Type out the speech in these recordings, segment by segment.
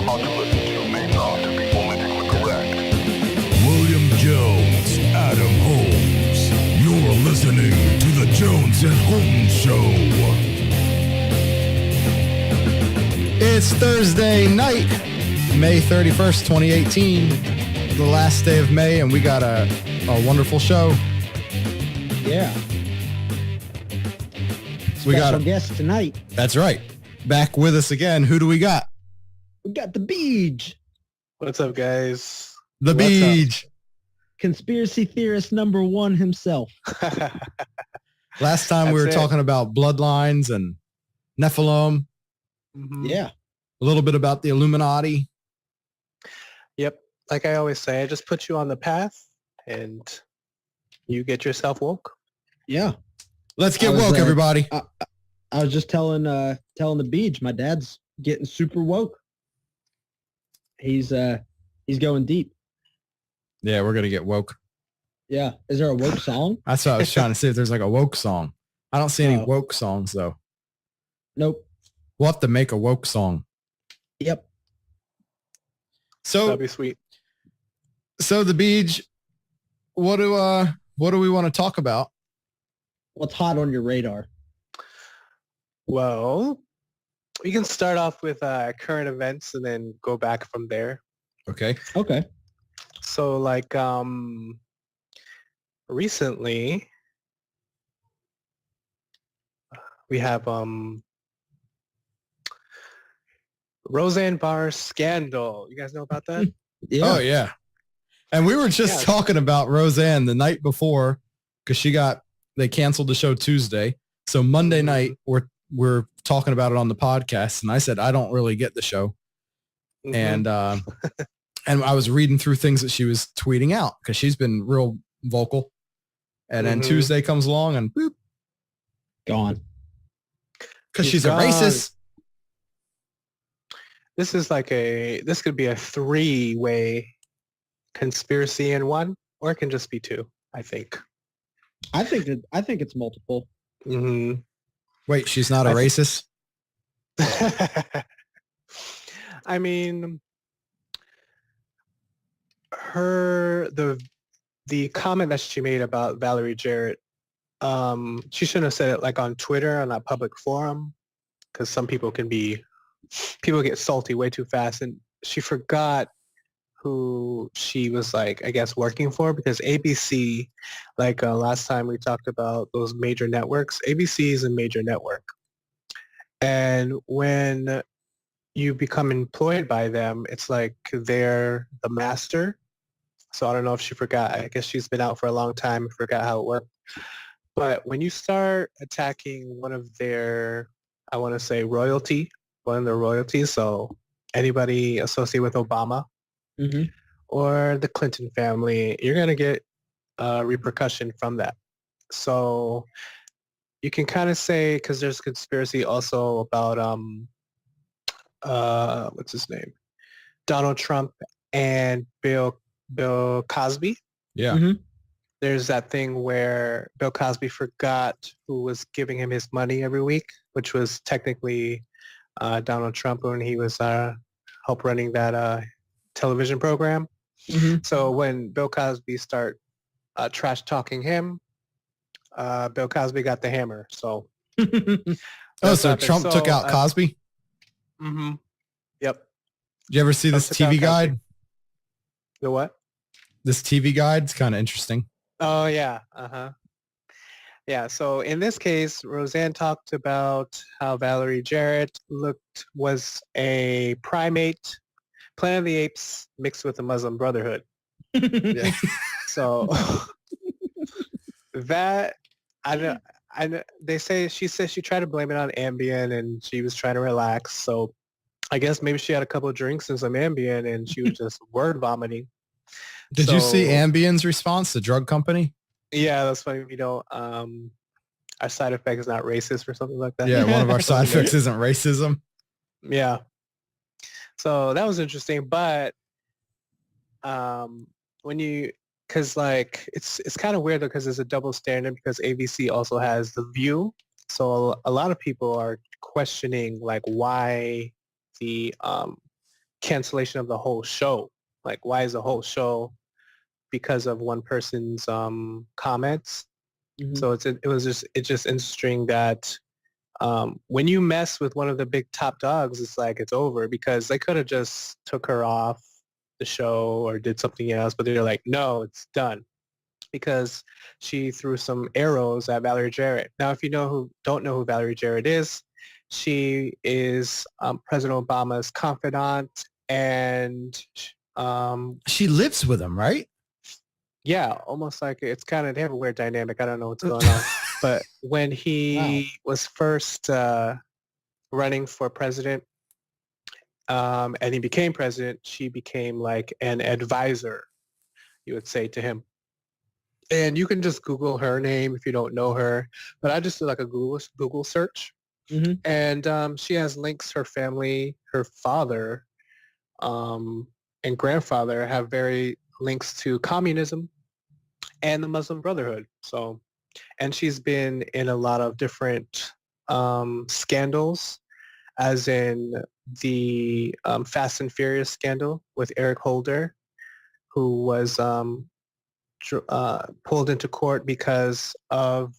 Popular feature may not be politically correct. William Jones, Adam Holmes. You're listening to the Jones and Holmes Show. It's Thursday night, May 31st, 2018, the last day of May, and we got a wonderful show. Yeah. We got Special guest tonight. That's right. Back with us again. Who do we got? We got the Beege, What's up, guys? The What's Beege. conspiracy theorist number one himself. Last time we were That's it. talking about bloodlines and Nephilim, Mhm. Yeah. a little bit about the Illuminati. Yep. Like I always say, I just put you on the path and you get yourself woke. Yeah. Let's get I was, woke, everybody. I was just telling the Beege, my dad's getting super woke. He's going deep. Yeah, we're going to get woke. Yeah. Is there a woke song? That's what I was trying to see if there's like a woke song. I don't see any Oh. woke songs, though. Nope. We'll have to make a woke song. Yep. So That'd be sweet. So the Beege, what do we want to talk about? What's hot on your radar? Well, we can start off with current events and then go back from there. Okay. Okay. So like recently we have Roseanne Barr scandal. You guys know about that? Yeah. Oh yeah. And we were just Yeah. talking about Roseanne the night before because they canceled the show Tuesday. So Monday night we're talking about it on the podcast, and I said I don't really get the show, Mhm. and I was reading through things that she was tweeting out because she's been real vocal, and then Mhm. Tuesday comes along and boop, Gone. because She's she's a gone. racist. This could be a three-way conspiracy in one, or it can just be two, I think. I think it's multiple. hmm Wait, she's not a I thi- racist? I mean, the comment that she made about Valerie Jarrett, she shouldn't have said it like on Twitter on that public forum, because some people get salty way too fast, and she forgot who she was, like, I guess, working for, because ABC, like last time we talked about those major networks, ABC is a major network. And when you become employed by them, it's like they're the master. So I don't know if she forgot. I guess she's been out for a long time and forgot how it worked. But when you start attacking one of their, I want to say one of their royalties, so anybody associated with Obama Mm-hmm. or the Clinton family, you're going to get repercussion from that. So you can kind of say, because there's conspiracy also about, what's his name? Donald Trump and Bill Cosby. Yeah. Mhm. There's that thing where Bill Cosby forgot who was giving him his money every week, which was technically Donald Trump when he was help running that television program. Mhm. So when Bill Cosby start trash talking him, Bill Cosby got the hammer. So Oh, so happened. Trump took So, out Cosby? Yep. Did you ever see Trump this took out TV guide? Cosby. The what? This TV guide? It's kind of interesting. Oh yeah. Yeah. So in this case, Roseanne talked about how Valerie Jarrett was a primate, Planet of the Apes mixed with the Muslim Brotherhood. Yeah. So that I know. She said she tried to blame it on Ambien and she was trying to relax. So I guess maybe she had a couple of drinks and some Ambien and she was just word vomiting. Did you see So- Ambien's response, the drug company? Yeah, that's funny. Our side effect is not racist or something like that. Yeah, one of our side Something effects isn't racism. Yeah. So that was interesting, but because like it's kind of weird though, because there's a double standard because ABC also has The View. So a lot of people are questioning like why the cancellation of the whole show. Like, why is the whole show because of one person's comments? Mhm. So it's just interesting that when you mess with one of the big top dogs, it's like it's over, because they could have just took her off the show or did something else, but they're like, no, it's done, because she threw some arrows at Valerie Jarrett. Now, if you don't know who Valerie Jarrett is, she is President Obama's confidant, and She lives with him, right? yeah, almost like it's kind of, they have a weird dynamic. I don't know what's going on. But when he was first running for president, and he became president, she became like an advisor, you would say, to him. And you can just Google her name if you don't know her. But I just did like a Google search. Mhm. And she has links. Her family, her father and grandfather have very links to communism and the Muslim Brotherhood. So, and she's been in a lot of different scandals, as in the Fast and Furious scandal with Eric Holder, who was pulled into court because of,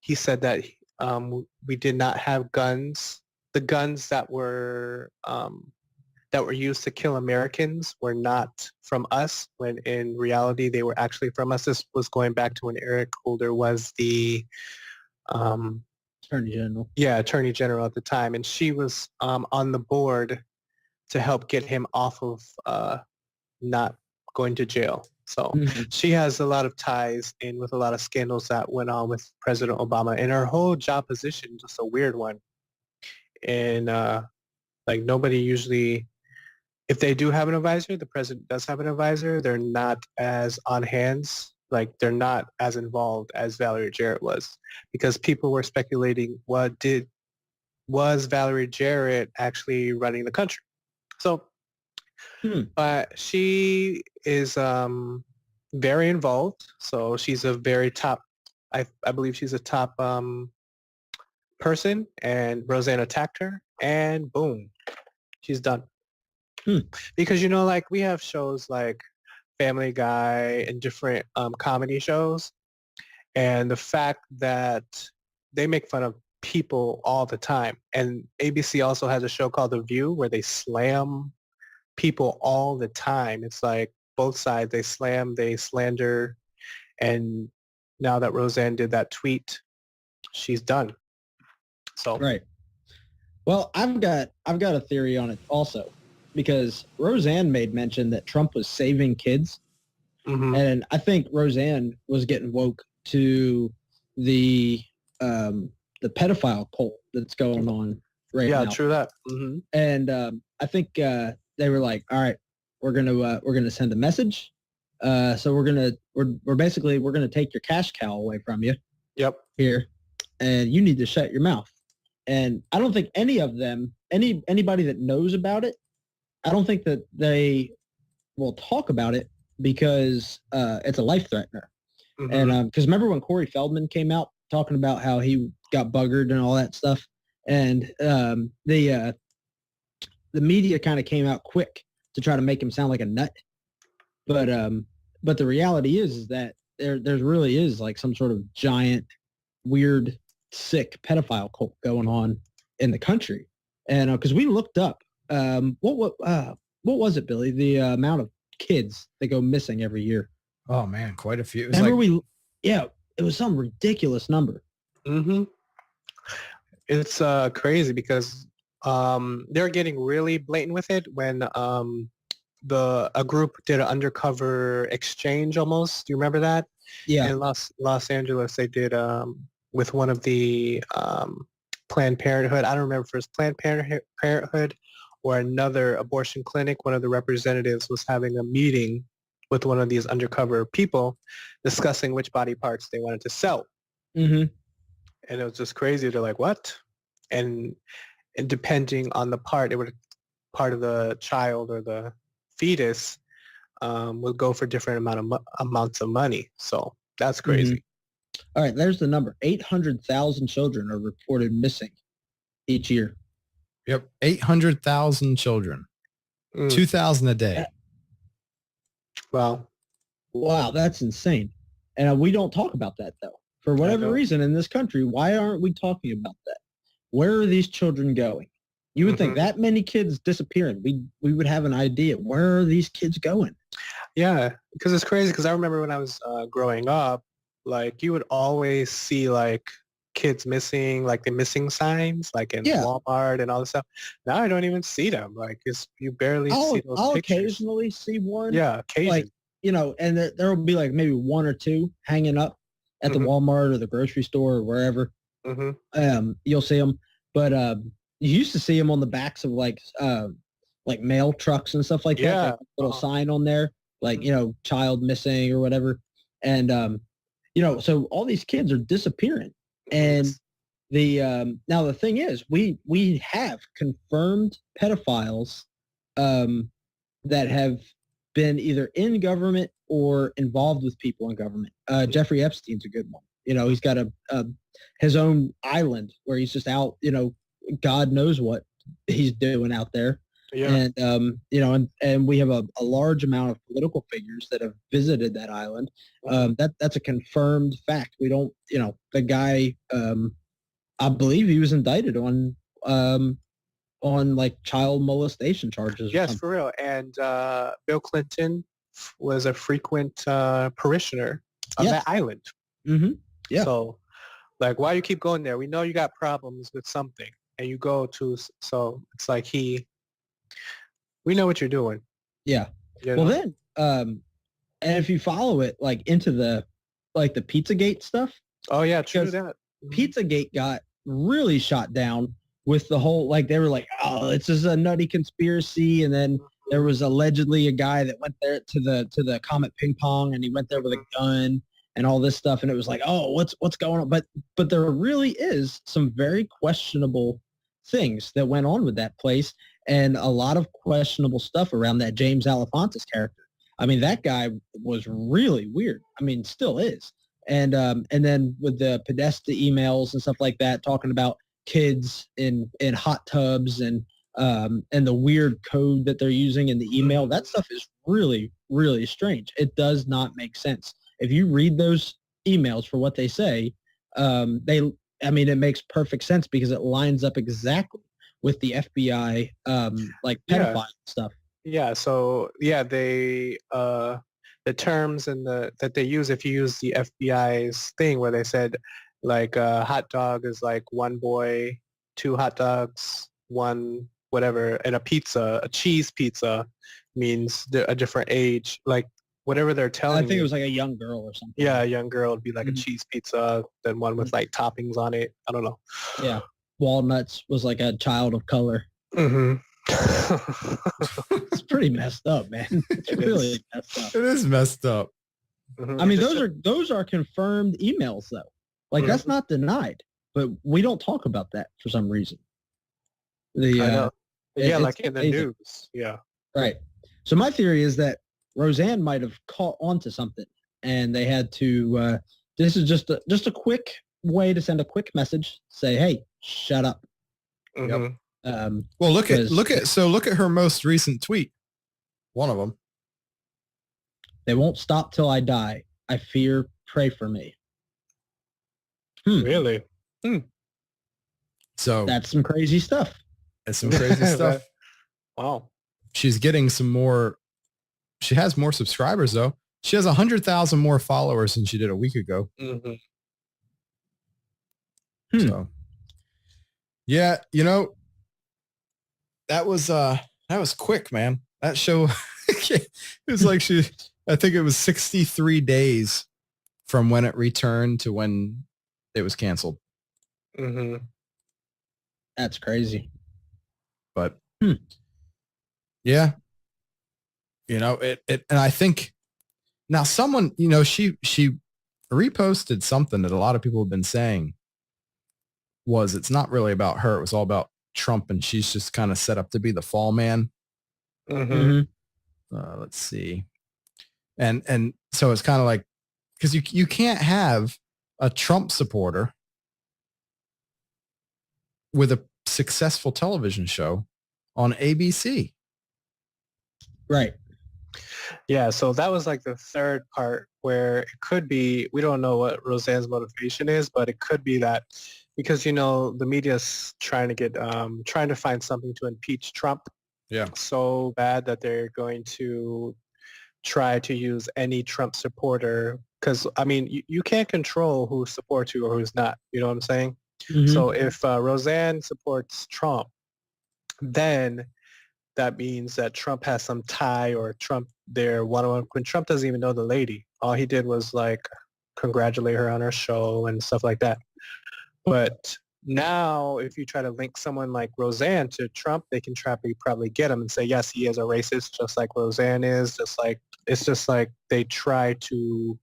he said that we did not have guns. The guns that were used to kill Americans were not from us, when in reality they were actually from us. This was going back to when Eric Holder was the Attorney General. yeah, Attorney General at the time, and she was on the board to help get him off of not going to jail. So Mhm. she has a lot of ties in with a lot of scandals that went on with President Obama, and her whole job position, just a weird one. And like, nobody usually, if they do have an advisor, the president does have an advisor, they're not as on hands, like they're not as involved as Valerie Jarrett was, because people were speculating, was Valerie Jarrett actually running the country? So, but she is very involved. So she's a very top, I believe she's a top person, and Roseanne attacked her, and boom, she's done. Because, like, we have shows like Family Guy and different comedy shows, and the fact that they make fun of people all the time. And ABC also has a show called The View, where they slam people all the time. It's like both sides, they slam, they slander. And now that Roseanne did that tweet, she's done. So Right. Well, I've got a theory on it also, because Roseanne made mention that Trump was saving kids, and I think Roseanne was getting woke to the pedophile cult that's going on right now. Yeah, true that. And I think they were like, all right, we're gonna send a message. So we're gonna take your cash cow away from you. Yep. Here, and you need to shut your mouth. And I don't think any of them, anybody that knows about it, I don't think that they will talk about it, because it's a life threatener. And because remember when Corey Feldman came out talking about how he got buggered and all that stuff, and the media kind of came out quick to try to make him sound like a nut. But the reality is that there really is like some sort of giant, weird, sick pedophile cult going on in the country. And because we looked up what was it, Billy? The amount of kids that go missing every year. Oh man, quite a few. It was Remember it was some ridiculous number. It's crazy, because they're getting really blatant with it when a group did an undercover exchange almost. Do you remember that? Yeah. In Los Angeles, they did with one of the Planned Parenthood. I don't remember if it was Planned Parenthood or another abortion clinic. One of the representatives was having a meeting with one of these undercover people, discussing which body parts they wanted to sell. And it was just crazy. They're like, what? And depending on the part, it would, part of the child or the fetus would go for different amounts of money. So that's crazy. All right, there's the number. 800,000 children are reported missing each year. Yep, 800,000 children. Mm. 2,000 a day. Wow. Wow, that's insane. And we don't talk about that though. For whatever know. reason in this country, why aren't we talking about that? Where are these children going? You would think Mhm. that many kids disappearing, we would have an idea. Where are these kids going? Yeah, because it's crazy. Because I remember when I was growing up, like you would always see like kids missing, like the missing signs, like in Yeah. Walmart and all this stuff. Now I don't even see them. Like you barely see those I'll pictures. occasionally see one. Yeah, occasionally. Like, you know, and there will be like maybe one or two hanging up at the Mhm. Walmart or the grocery store or wherever. Mm-hmm. You'll see them, but you used to see them on the backs of like mail trucks and stuff like that. Yeah. Like a little sign on there, like, Mhm. you know, child missing or whatever. And you know, so all these kids are disappearing. And the now the thing is, we have confirmed pedophiles that have been either in government or involved with people in government. Jeffrey Epstein's a good one. You know, he's got his own island where he's just out, you know, God knows what he's doing out there. Yeah. And, you know, and we have a large amount of political figures that have visited that island. That's a confirmed fact. We don't, you know, the guy, I believe he was indicted on like child molestation charges. Yes, for real. And Bill Clinton was a frequent parishioner of that island. Mm-hmm. Yeah. So, like, why you keep going there? We know you got problems with something, and you go to. So it's like we know what you're doing. Yeah. You Well, know? then, and if you follow it like into the Pizzagate stuff, Oh yeah, true because that. Pizzagate got really shot down with the whole, like, they were like, oh, it's just a nutty conspiracy. And then there was allegedly a guy that went there to the Comet Ping Pong, and he went there with a gun and all this stuff. And it was like, oh, what's going on? But there really is some very questionable things that went on with that place, and a lot of questionable stuff around that James Alefantis character. I mean, that guy was really weird. I mean, still is. And then with the Podesta emails and stuff like that, talking about kids in hot tubs and the weird code that they're using in the email, that stuff is really, really strange. It does not make sense. If you read those emails for what they say, it makes perfect sense because it lines up exactly with the FBI like pedophile stuff. Yeah. So yeah, they the terms and that they use, if you use the FBI's thing where they said like a hot dog is like one boy, two hot dogs, one whatever, and a cheese pizza means a different age. Like whatever they're telling I think it was like a young girl or something. Yeah, a young girl would be like a cheese pizza, then one with like toppings on it. I don't know. Yeah. Walnuts was like a child of color. Mm-hmm. It's pretty messed up, man. It's really messed up. It is messed up. Mm-hmm. I mean, those are confirmed emails though. Like that's not denied, but we don't talk about that for some reason. I know. Yeah, like in the amazing. news. Yeah. Right. So my theory is that Roseanne might have caught on to something, and they had to. This is just a quick way to send a quick message. Say, hey, shut up. Mm-hmm. Well, look at her most recent tweet. One of them. They won't stop till I die. I fear. Pray for me. Really? So that's some crazy stuff. That's some crazy stuff. Wow. She's getting some more. She has more subscribers though. She has 100,000 more followers than she did a week ago. Mm-hmm. So, yeah, you know, that was quick, man. That show, it was like I think it was 63 days from when it returned to when it was canceled. Mm-hmm. That's crazy. But yeah, you know, it, and I think now someone, you know, she reposted something that a lot of people have been saying was it's not really about her. It was all about Trump, and she's just kind of set up to be the fall man. Mm-hmm. Let's see. And so it's kind of like, because you can't have a Trump supporter with a successful television show on ABC. Right. Yeah, so that was like the third part where it could be, we don't know what Roseanne's motivation is, but it could be that because, the media's trying to get, trying to find something to impeach Trump Yeah. so bad that they're going to try to use any Trump supporter. Because, I mean, you can't control who supports you or who's not. You know what I'm saying? Mhm. So if Roseanne supports Trump, then that means that Trump has some tie or Trump there one-on-one when Trump doesn't even know the lady. All he did was like congratulate her on her show and stuff like that. But now if you try to link someone like Roseanne to Trump, they can probably get him and say, yes, he is a racist just like Roseanne is. It's just like they try to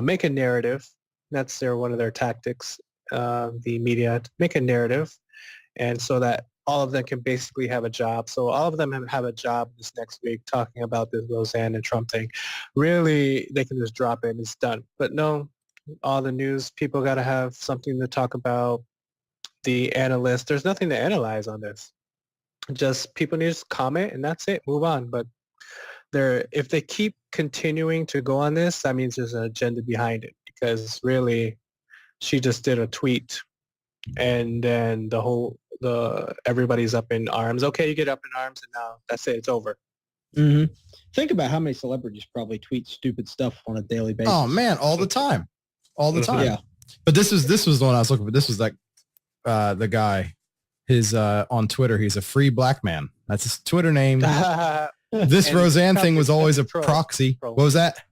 make a narrative. That's one of their tactics, the media, make a narrative. And so that all of them can basically have a job. So all of them have a job this next week talking about this Roseanne and Trump thing. Really, they can just drop in. It's done. But no, all the news people got to have something to talk about. The analysts, there's nothing to analyze on this. Just people need to comment and that's it. Move on. But if they keep continuing to go on this, that means there's an agenda behind it because really she just did a tweet and then everybody's up in arms. Okay, you get up in arms and now that's it. It's over. Hmm. Think about how many celebrities probably tweet stupid stuff on a daily basis. Oh man, all the time. Yeah. But this was the one I was looking for. This was like the guy, his on Twitter, he's a free black man. That's his Twitter name. This And Roseanne thing was always a troll. proxy. Troll. What was that?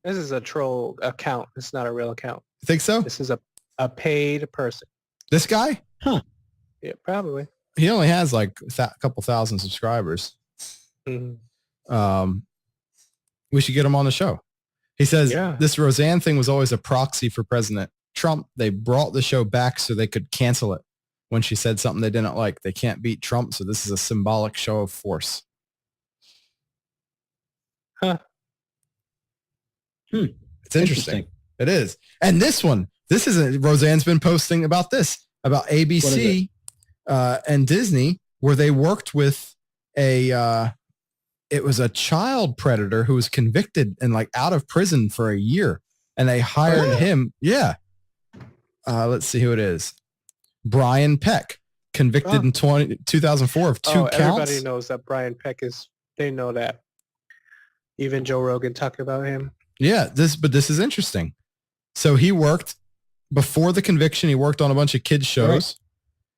This is a troll account. It's not a real account. You think so? This is a paid person. This guy? Yeah, probably. He only has like a couple thousand subscribers. Mhm. We should get him on the show. He says, Yeah. This Roseanne thing was always a proxy for President Trump. They brought the show back so they could cancel it when she said something they didn't like. They can't beat Trump, so this is a symbolic show of force. Huh. It's interesting. It is. And this isn't, Roseanne's been posting about this, about ABC and Disney, where they worked with it was a child predator who was convicted and like out of prison for a year. And they hired him. Yeah. Let's see who it is. Brian Peck, convicted in 2004 of two counts. Everybody knows that Brian Peck they know that. Even Joe Rogan talked about him. Yeah, but this is interesting. So he worked before the conviction. He worked on a bunch of kids shows. Right.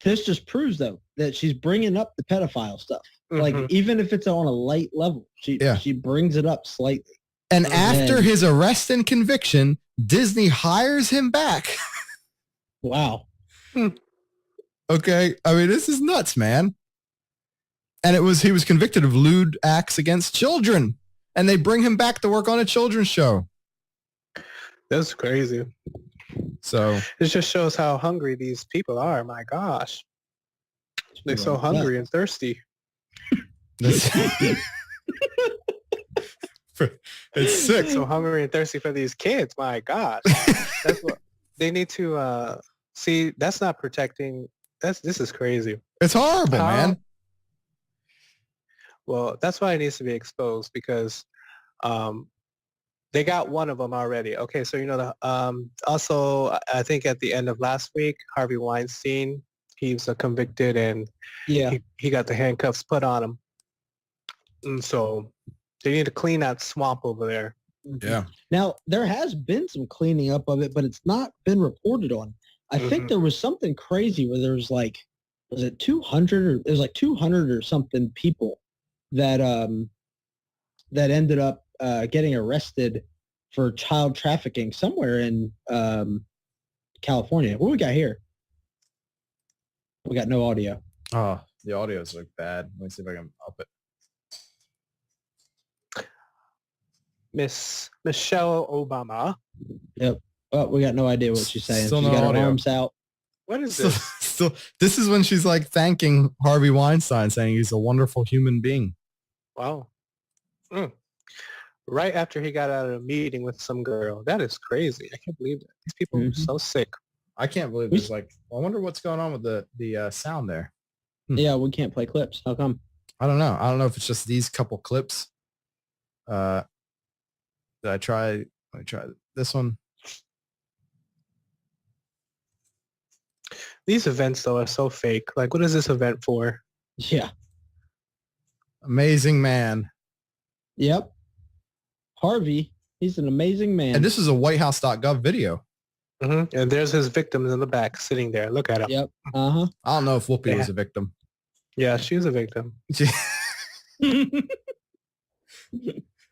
This just proves though that she's bringing up the pedophile stuff. Like even if it's on a light level, she brings it up slightly. And after his arrest and conviction, Disney hires him back. Wow. Okay. I mean, this is nuts, man. And he was convicted of lewd acts against children. And they bring him back to work on a children's show. That's crazy. So it just shows how hungry these people are. My gosh. They're so hungry and thirsty. it's sick. So hungry and thirsty for these kids. My gosh. That's what they need to see. That's not protecting. This is crazy. It's horrible, man. Well, that's why it needs to be exposed because they got one of them already. Okay, so also I think at the end of last week, Harvey Weinstein, he was convicted and he got the handcuffs put on him. And so they need to clean that swamp over there. Yeah. Now there has been some cleaning up of it, but it's not been reported on. I think there was something crazy where there was like, was it 200 or it was like 200 or something people that that ended up getting arrested for child trafficking somewhere in California. What we got here? We got no audio. Oh, the audio's like bad. Let me see if I can up it. Miss Michelle Obama. Yep. Oh, we got no idea what she's saying. Still She's no got audio. her arms out. What is this? This is when she's like thanking Harvey Weinstein, saying he's a wonderful human being. Wow. Right after he got out of a meeting with some girl. That is crazy. I can't believe that. These people are so sick. I can't believe there's I wonder what's going on with the sound there. Yeah, we can't play clips. How come? I don't know. I don't know if it's just these couple clips. Did I try? Let me try this one. These events though are so fake. Like, what is this event for? Yeah. Amazing man. Yep. Harvey, he's an amazing man. And this is a whitehouse.gov video. Mm-hmm. And there's his victims in the back sitting there. Look at him. Yep. Uh-huh. I don't know if Whoopi Yeah. was a victim. Yeah, she's a victim. She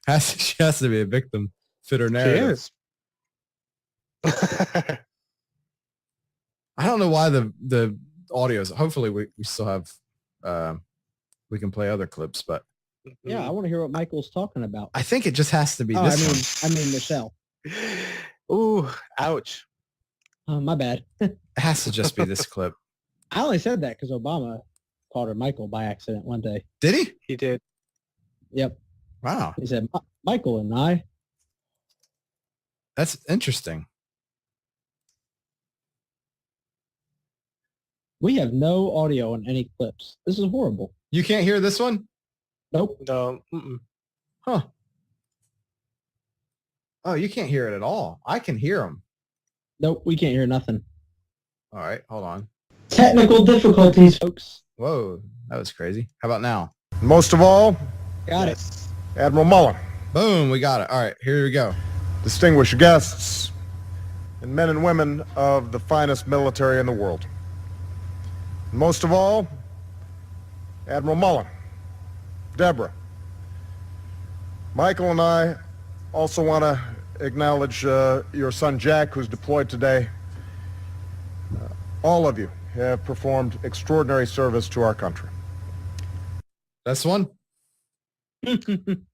has to be a victim. Fit her She narrative. is. I don't know why the audio is. Hopefully we still have we can play other clips, but Yeah, I want to hear what Michael's talking about. I think it just has to be Oh, this. I mean Michelle. Ooh, ouch. Oh, my bad. It has to just be this clip. I only said that because Obama called her Michael by accident one day. Did he? He did. Yep. Wow. He said, Michael and I. That's interesting. We have no audio on any clips. This is horrible. You can't hear this one? Nope. No. Mm-mm. Huh. Oh, you can't hear it at all. I can hear them. Nope. We can't hear nothing. All right, hold on. Technical difficulties, folks. Whoa, that was crazy. How about now? Most of all, Got Yes. Admiral Mullen, Boom, we got it. All right, here we go. distinguished guests, and men and women of the finest military in the world. Most of all, Admiral Mullen, Deborah, Michael and I also want to acknowledge your son Jack, who's deployed today. All of you have performed extraordinary service to our country. That's one.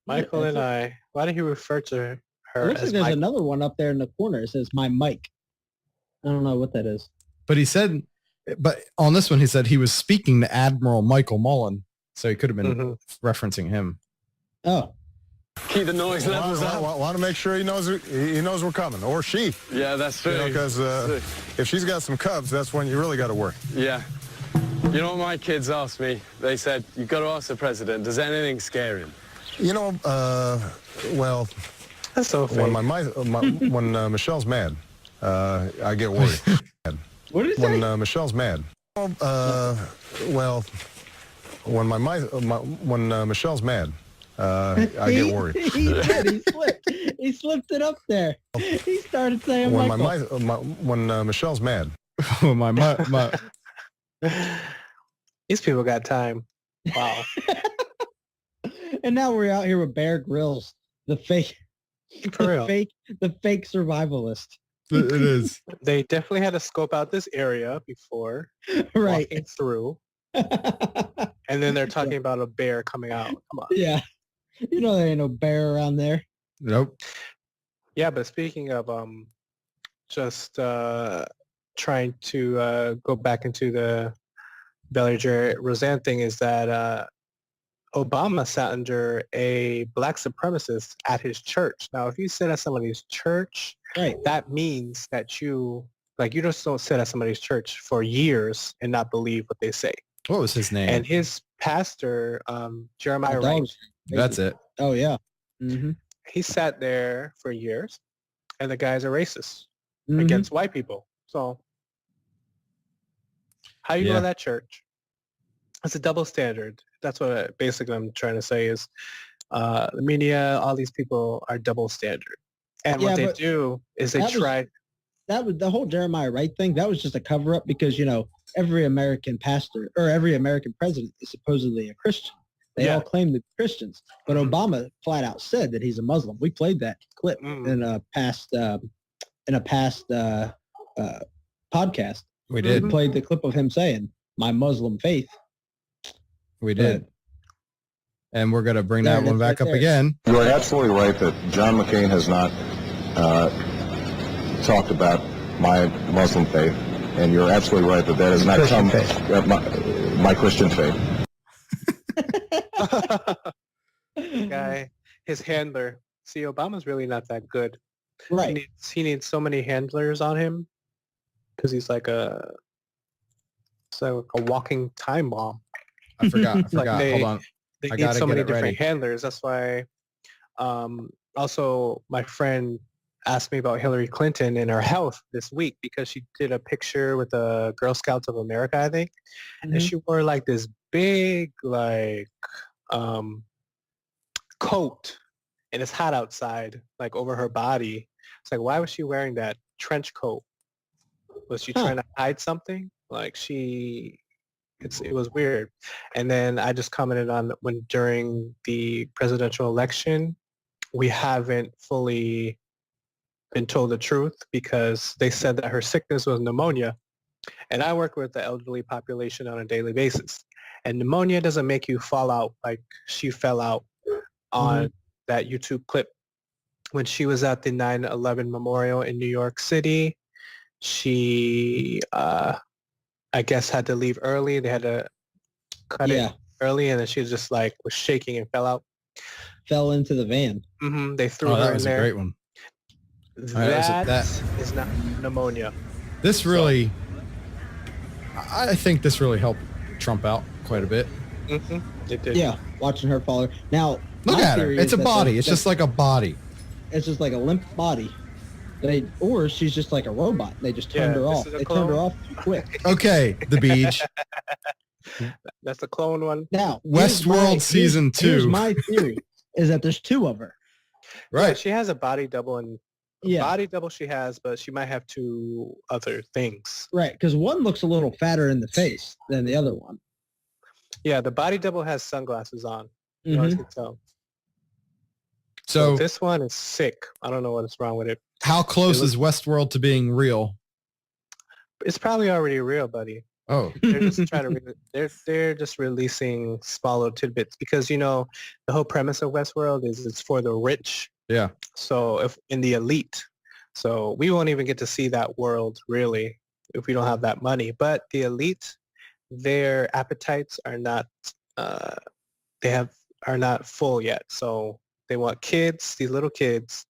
Michael and I. Why did he refer to It her looks like as there's Michael? another one up there in the corner. It says my mic. I don't know what that is. But he said, but on this one, he said he was speaking to Admiral Michael Mullen. So he could have been Mhm. referencing him. Oh, Keep the noise levels up. Want to make sure he knows we're coming, or she. Yeah, that's true. Because if she's got some cubs, that's when you really got to worry. Yeah. You know what my kids asked me? They said, you've got to ask the president, does anything scare him? You know, well, That's so fake. when Michelle's mad, I get worried. what did he say? When Michelle's mad, well, when Michelle's mad, I get worried. He did. He slipped. He slipped it up there. He started saying When Michael. when Michelle's mad, my These people got time. Wow. And now we're out here with Bear Grylls, the fake, For real. the fake survivalist. it is. They definitely had to scope out this area before Right. walking through. And then they're talking about a bear coming out. Come on. Yeah. You know there ain't no bear around there. Nope. Yeah, but speaking of just trying to go back into the Belanger Roseanne thing, is that Obama sat under a black supremacist at his church. Now, if you sit at somebody's church, Right. that means that you just don't sit at somebody's church for years and not believe what they say. What was his name? And his pastor, Jeremiah My Wright, dog's That's it. Oh yeah. Mm-hmm. he sat there for years, and the guy's a racist Mm-hmm. against white people. So how you go Yeah. to that church? It's a double standard. That's what basically I'm trying to say is the media, all these people are double standard. And Yeah, what they but do is they that was- try. That was the whole Jeremiah Wright thing. That was just a cover up because, every American pastor or every American president is supposedly a Christian. They Yeah. all claim to be Christians, but Mhm. Obama flat out said that he's a Muslim. We played that clip Mm. in a past podcast. We We did. played the clip of him saying, "My Muslim faith." We did. And we're going to bring There that it one is back right up there. again. You are absolutely right that John McCain has not talked about my Muslim faith, and you're absolutely right that has not Christian come my Christian faith. Guy, his handler. See, Obama's really not that good. Right. He needs so many handlers on him because he's like a walking time bomb. I forgot. Like they- Hold on. they I need gotta so get many it ready. different handlers. That's why. Also, my friend asked me about Hillary Clinton and her health this week because she did a picture with the Girl Scouts of America, I think, and she wore like this big like coat, and it's hot outside, like over her body. It's like, why was she wearing that trench coat? Was she trying to hide something? Like it was weird. And then I just commented on when during the presidential election, we haven't fully been told the truth because they said that her sickness was pneumonia. And I work with the elderly population on a daily basis. And pneumonia doesn't make you fall out like she fell out on that YouTube clip. When she was at the 9/11 memorial in New York City, she, I guess, had to leave early. They had to cut it early, and then she just like was shaking and fell out. Fell into the van. They threw Oh, her that in was a there. great one. That is not pneumonia. This really, I think this really helped Trump out quite a bit. It did. Yeah, watching her fall. Now, Look my at her. theory It's is a that body. the- It's just like a body. It's just like a limp body. Or she's just like a robot. They just turned her this off. is a They turned her clone. off too quick. Okay, the Beege. That's the clone one. Now, Westworld season 2. Here's my theory: is that there's two of her. Yeah, Right. she has a body double, and Yeah. body double she has, but she might have two other things. Right, because one looks a little fatter in the face than the other one. Yeah, the body double has sunglasses on. You Mhm. always can tell. So This one is sick. I don't know what is wrong with it. how close it is Westworld to being real? It's probably already real, buddy. Oh, They're just trying to. They're just releasing small little tidbits because the whole premise of Westworld is it's for the rich. yeah. So if in the elite, so we won't even get to see that world really if we don't have that money. But the elite, their appetites are not. Are not full yet. So they want kids, these little kids,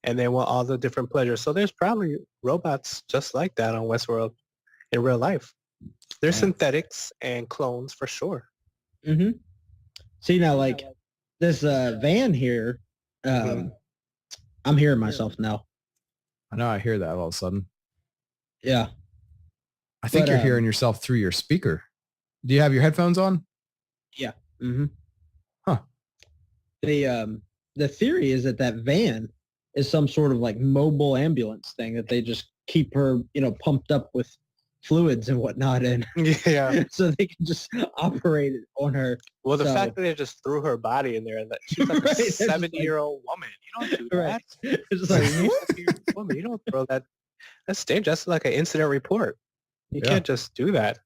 and they want all the different pleasures. So there's probably robots just like that on Westworld in real life. They're synthetics and clones for sure. See now, like this van here. I'm hearing myself now. I know. I hear that all of a sudden. Yeah. I think But, you're hearing yourself through your speaker. Do you have your headphones on? Yeah. Huh. The theory is that van is some sort of like mobile ambulance thing that they just keep her, pumped up with fluids and whatnot in. Yeah. So they can just operate it on her. Well, the So- fact that they just threw her body in there, that she's like Right, a it's just like- 70-year-old woman. You don't do Right. that. It's It's like, like, you're a 70-year-old woman. You don't throw that. That's dangerous. That's like an incident report. You Yeah. can't just do that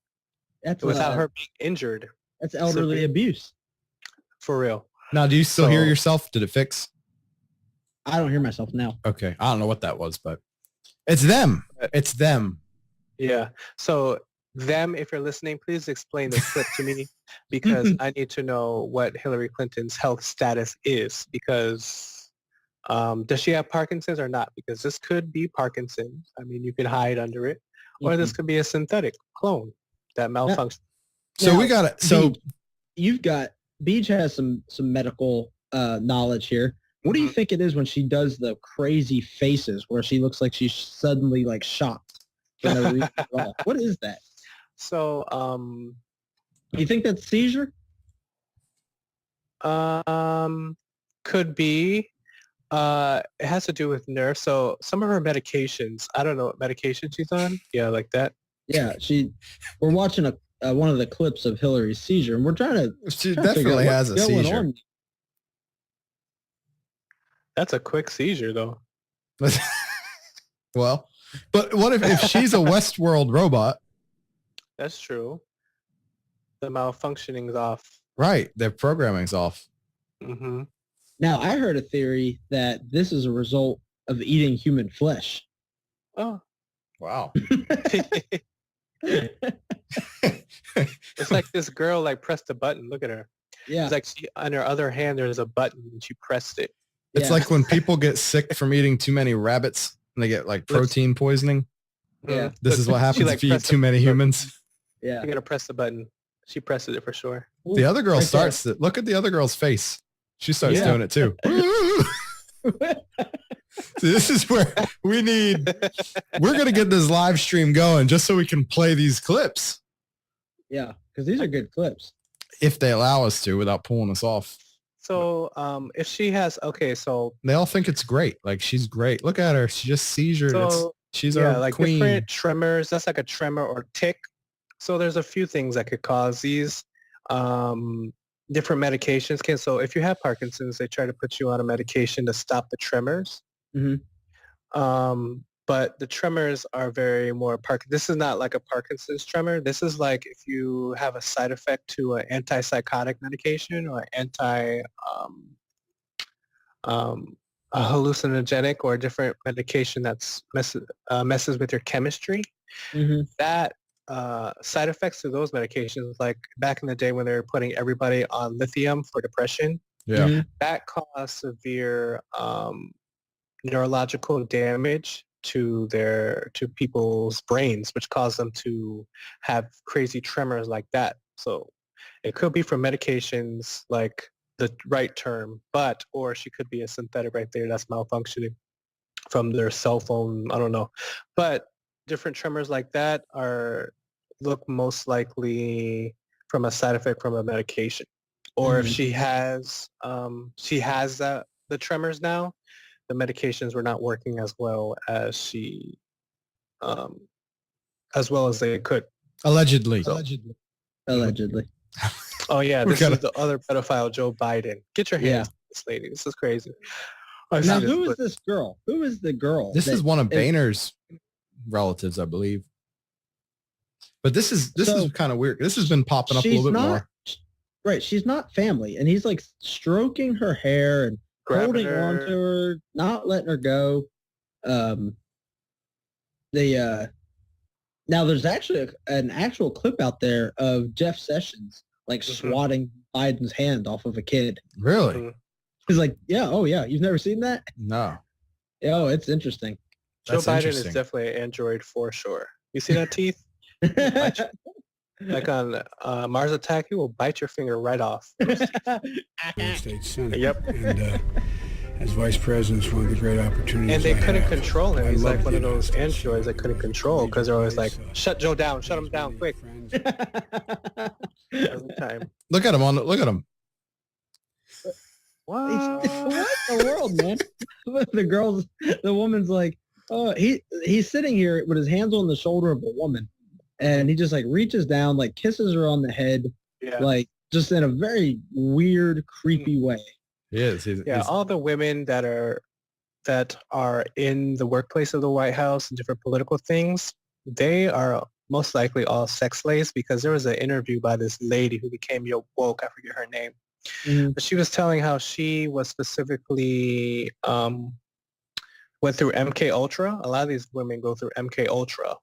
that's without her being injured. That's elderly severe. abuse. For real. Now, do you still hear So- yourself? Did it fix? I don't hear myself now. Okay. I don't know what that was, but it's them. It's them. Yeah. So them, if you're listening, please explain this clip to me because I need to know what Hillary Clinton's health status is because does she have Parkinson's or not? Because this could be Parkinson's. I mean, you could hide under it. Or this could be a synthetic clone that malfunctions. So Now, we got it. So Beege has some medical knowledge here. What do you think it is when she does the crazy faces where she looks like she's suddenly like shocked for no reason at all? What is that? So You think that's seizure? could be. It has to do with nerves. So some of her medications, I don't know what medication she's on. Yeah, like that. Yeah, we're watching one of the clips of Hillary's seizure, and we're trying to she figure out definitely what's has a going seizure. on. That's a quick seizure, though. Well, but what if she's a Westworld robot? That's true. The malfunctioning's off. Right. Their programming's off. Mm-hmm. Now, I heard a theory that this is a result of eating human flesh. Oh. Wow. It's like this girl like pressed a button. Look at her. Yeah, It's like she, on her other hand, there's a button and she pressed it. It's Yeah. like when people get sick from eating too many rabbits and they get like protein poisoning. Yeah. This is what happens like, if you eat pressed too the many button. humans. yeah. You gotta press the button. She presses it for sure. The other girl Right starts to look at the other girl's face. She starts Yeah. doing it too. So this is where we're going to get this live stream going just so we can play these clips Yeah, because these are good clips. if they allow us to without pulling us off. So if she has, okay, so They all think it's great. Like, she's great. Look at her. She just seizure. So, She's yeah, our like queen. different tremors. That's like a tremor or tick. So there's a few things that could cause these. Different medications can. So if you have Parkinson's, they try to put you on a medication to stop the tremors. Mhm. But the tremors are very more this is not like a Parkinson's tremor. This is like if you have a side effect to an antipsychotic medication or a hallucinogenic or a different medication that's messes with your chemistry. Mhm. That side effects to those medications, like back in the day when they were putting everybody on lithium for depression, Yeah. Mhm. that caused severe neurological damage to people's brains, which caused them to have crazy tremors like that. So it could be from medications, like the right term, or she could be a synthetic right there that's malfunctioning from their cell phone. I don't know. But different tremors like that look most likely from a side effect from a medication. Or if she has the tremors now, the medications were not working as well as they could. Allegedly. Allegedly. Oh yeah, We this gotta- is the other pedophile, Joe Biden. Get your hands on this lady. This is crazy. I've Now, seen this who is clip. this girl? Who is the girl? This that is one of Boehner's relatives, I believe. But this is kind of weird. This has been popping up a little bit more. Right. She's not family. And he's like stroking her hair and Grabbing holding on to her, not letting her go. Now there's actually an actual clip out there of Jeff Sessions like swatting Biden's hand off of a kid. Really? Mhm. He's like, yeah, oh yeah, you've never seen that? No. Oh, it's interesting. Joe That's Biden is interesting. definitely an android for sure. You see that teeth? Like on Mars Attack, he will bite your finger right off. United States Senate. Yep. And as vice president, it's one of the great opportunities. And they I couldn't have. control him. I He's love like one the of those United States androids they couldn't control because they're always like, shut Joe down, shut him down quick. Every time. Look at him look at him. What? What in the world, man? The woman's like, oh, he's sitting here with his hands on the shoulder of a woman, and he just like reaches down, like kisses her on the head, Yeah. like just in a very weird, creepy way. He is. Yeah, all the women that are in the workplace of the White House and different political things, they are most likely all sex slaves because there was an interview by this lady who became woke. I forget her name. Mhm. But she was telling how she was specifically went through MK Ultra. A lot of these women go through MK Ultra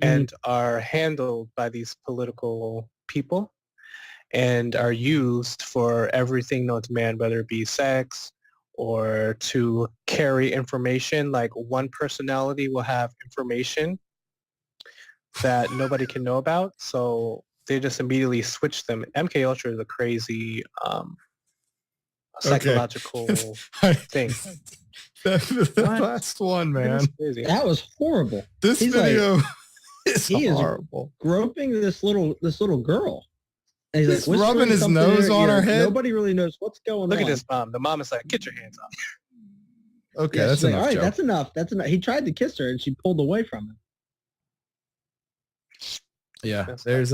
and are handled by these political people and are used for everything known to man, whether it be sex or to carry information. Like one personality will have information that nobody can know about. So they just immediately switch them. MK Ultra is a crazy psychological thing. The What? last one, It man. is crazy. That was horrible. This He's video is he is- horrible. Groping this little girl. And he's He's like whispering rubbing his something in nose on ear. her head. Nobody really knows what's going Look on. at this mom. The mom is like, get your hands off. Okay, Yeah, that's she's like, enough, all right, Joe. that's enough. That's enough. He tried to kiss her and she pulled away from him. Yeah, That's there's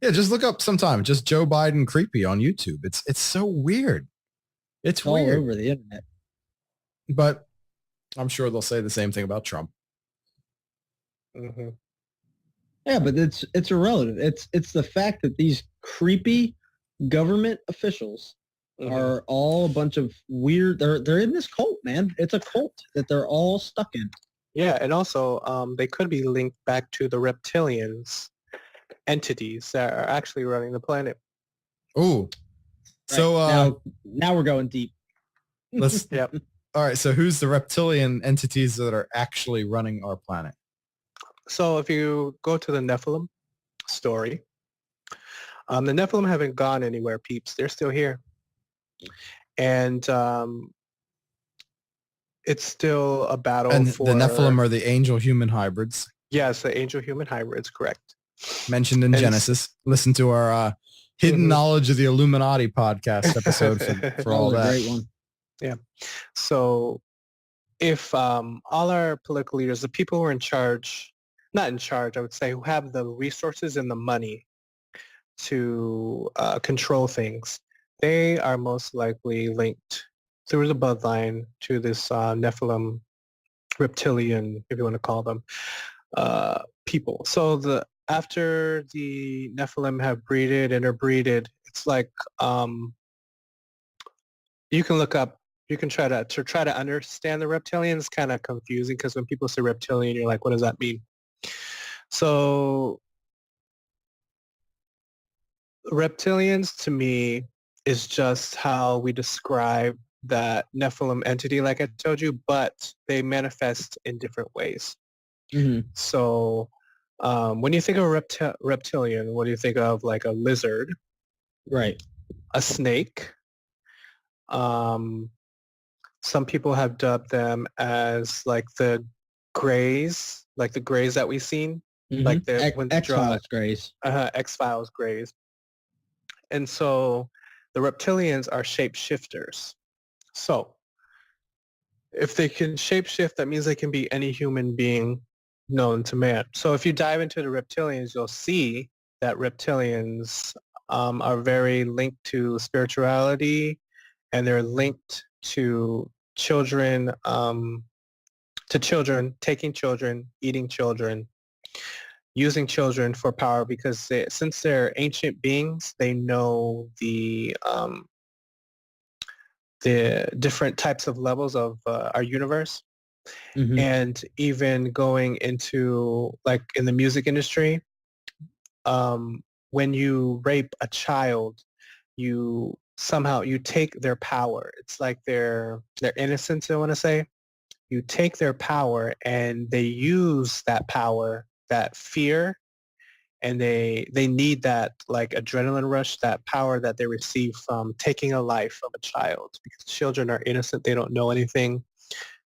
just look up sometime. Just Joe Biden creepy on YouTube. It's so weird. It's All weird. over the internet. But I'm sure they'll say the same thing about Trump. Mm-hmm. Yeah, but it's irrelevant. It's the fact that these creepy government officials Mm-hmm. are all a bunch of weird. They're in this cult, man. It's a cult that they're all stuck in. Yeah, and also they could be linked back to the reptilians entities that are actually running the planet. Ooh. So now we're going deep. let's Yep. all right. So who's the reptilian entities that are actually running our planet? So if you go to the Nephilim story, The Nephilim haven't gone anywhere, peeps. They're still here. And it's still a battle And for... the Nephilim are the angel-human hybrids Yes, the angel-human hybrids, correct. mentioned in And Genesis. Listen to our Hidden Knowledge of the Illuminati podcast episode for all was a that. great one. Yeah. So if all our political leaders, the people who are in charge, not in charge, I would say, who have the resources and the money to control things, they are most likely linked through the bloodline to this Nephilim, reptilian, if you want to call them, people. So after the Nephilim have breeded, interbreeded, it's like you can look up, you can try to understand the reptilians. It's kind of confusing because when people say reptilian, you're like, what does that mean? So reptilians to me is just how we describe that Nephilim entity, like I told you, but they manifest in different ways. Mm-hmm. So when you think of reptilian, what do you think of? Like a lizard, Right. a snake. Some people have dubbed them as like the grays, that we've seen, like the when they draw X-Files Grays. X-Files grays. And so the reptilians are shapeshifters. So if they can shapeshift, that means they can be any human being known to man. So if you dive into the reptilians, you'll see that reptilians are very linked to spirituality, and they're linked to children, taking children, eating children, using children for power, because since they're ancient beings, they know the different types of levels of our universe. Mm-hmm. And even going into like in the music industry, when you rape a child, you take their power. It's like their innocence, I want to say. You take their power and they use that power, that fear, and they need that like adrenaline rush, that power that they receive from taking a life of a child, because children are innocent. They don't know anything.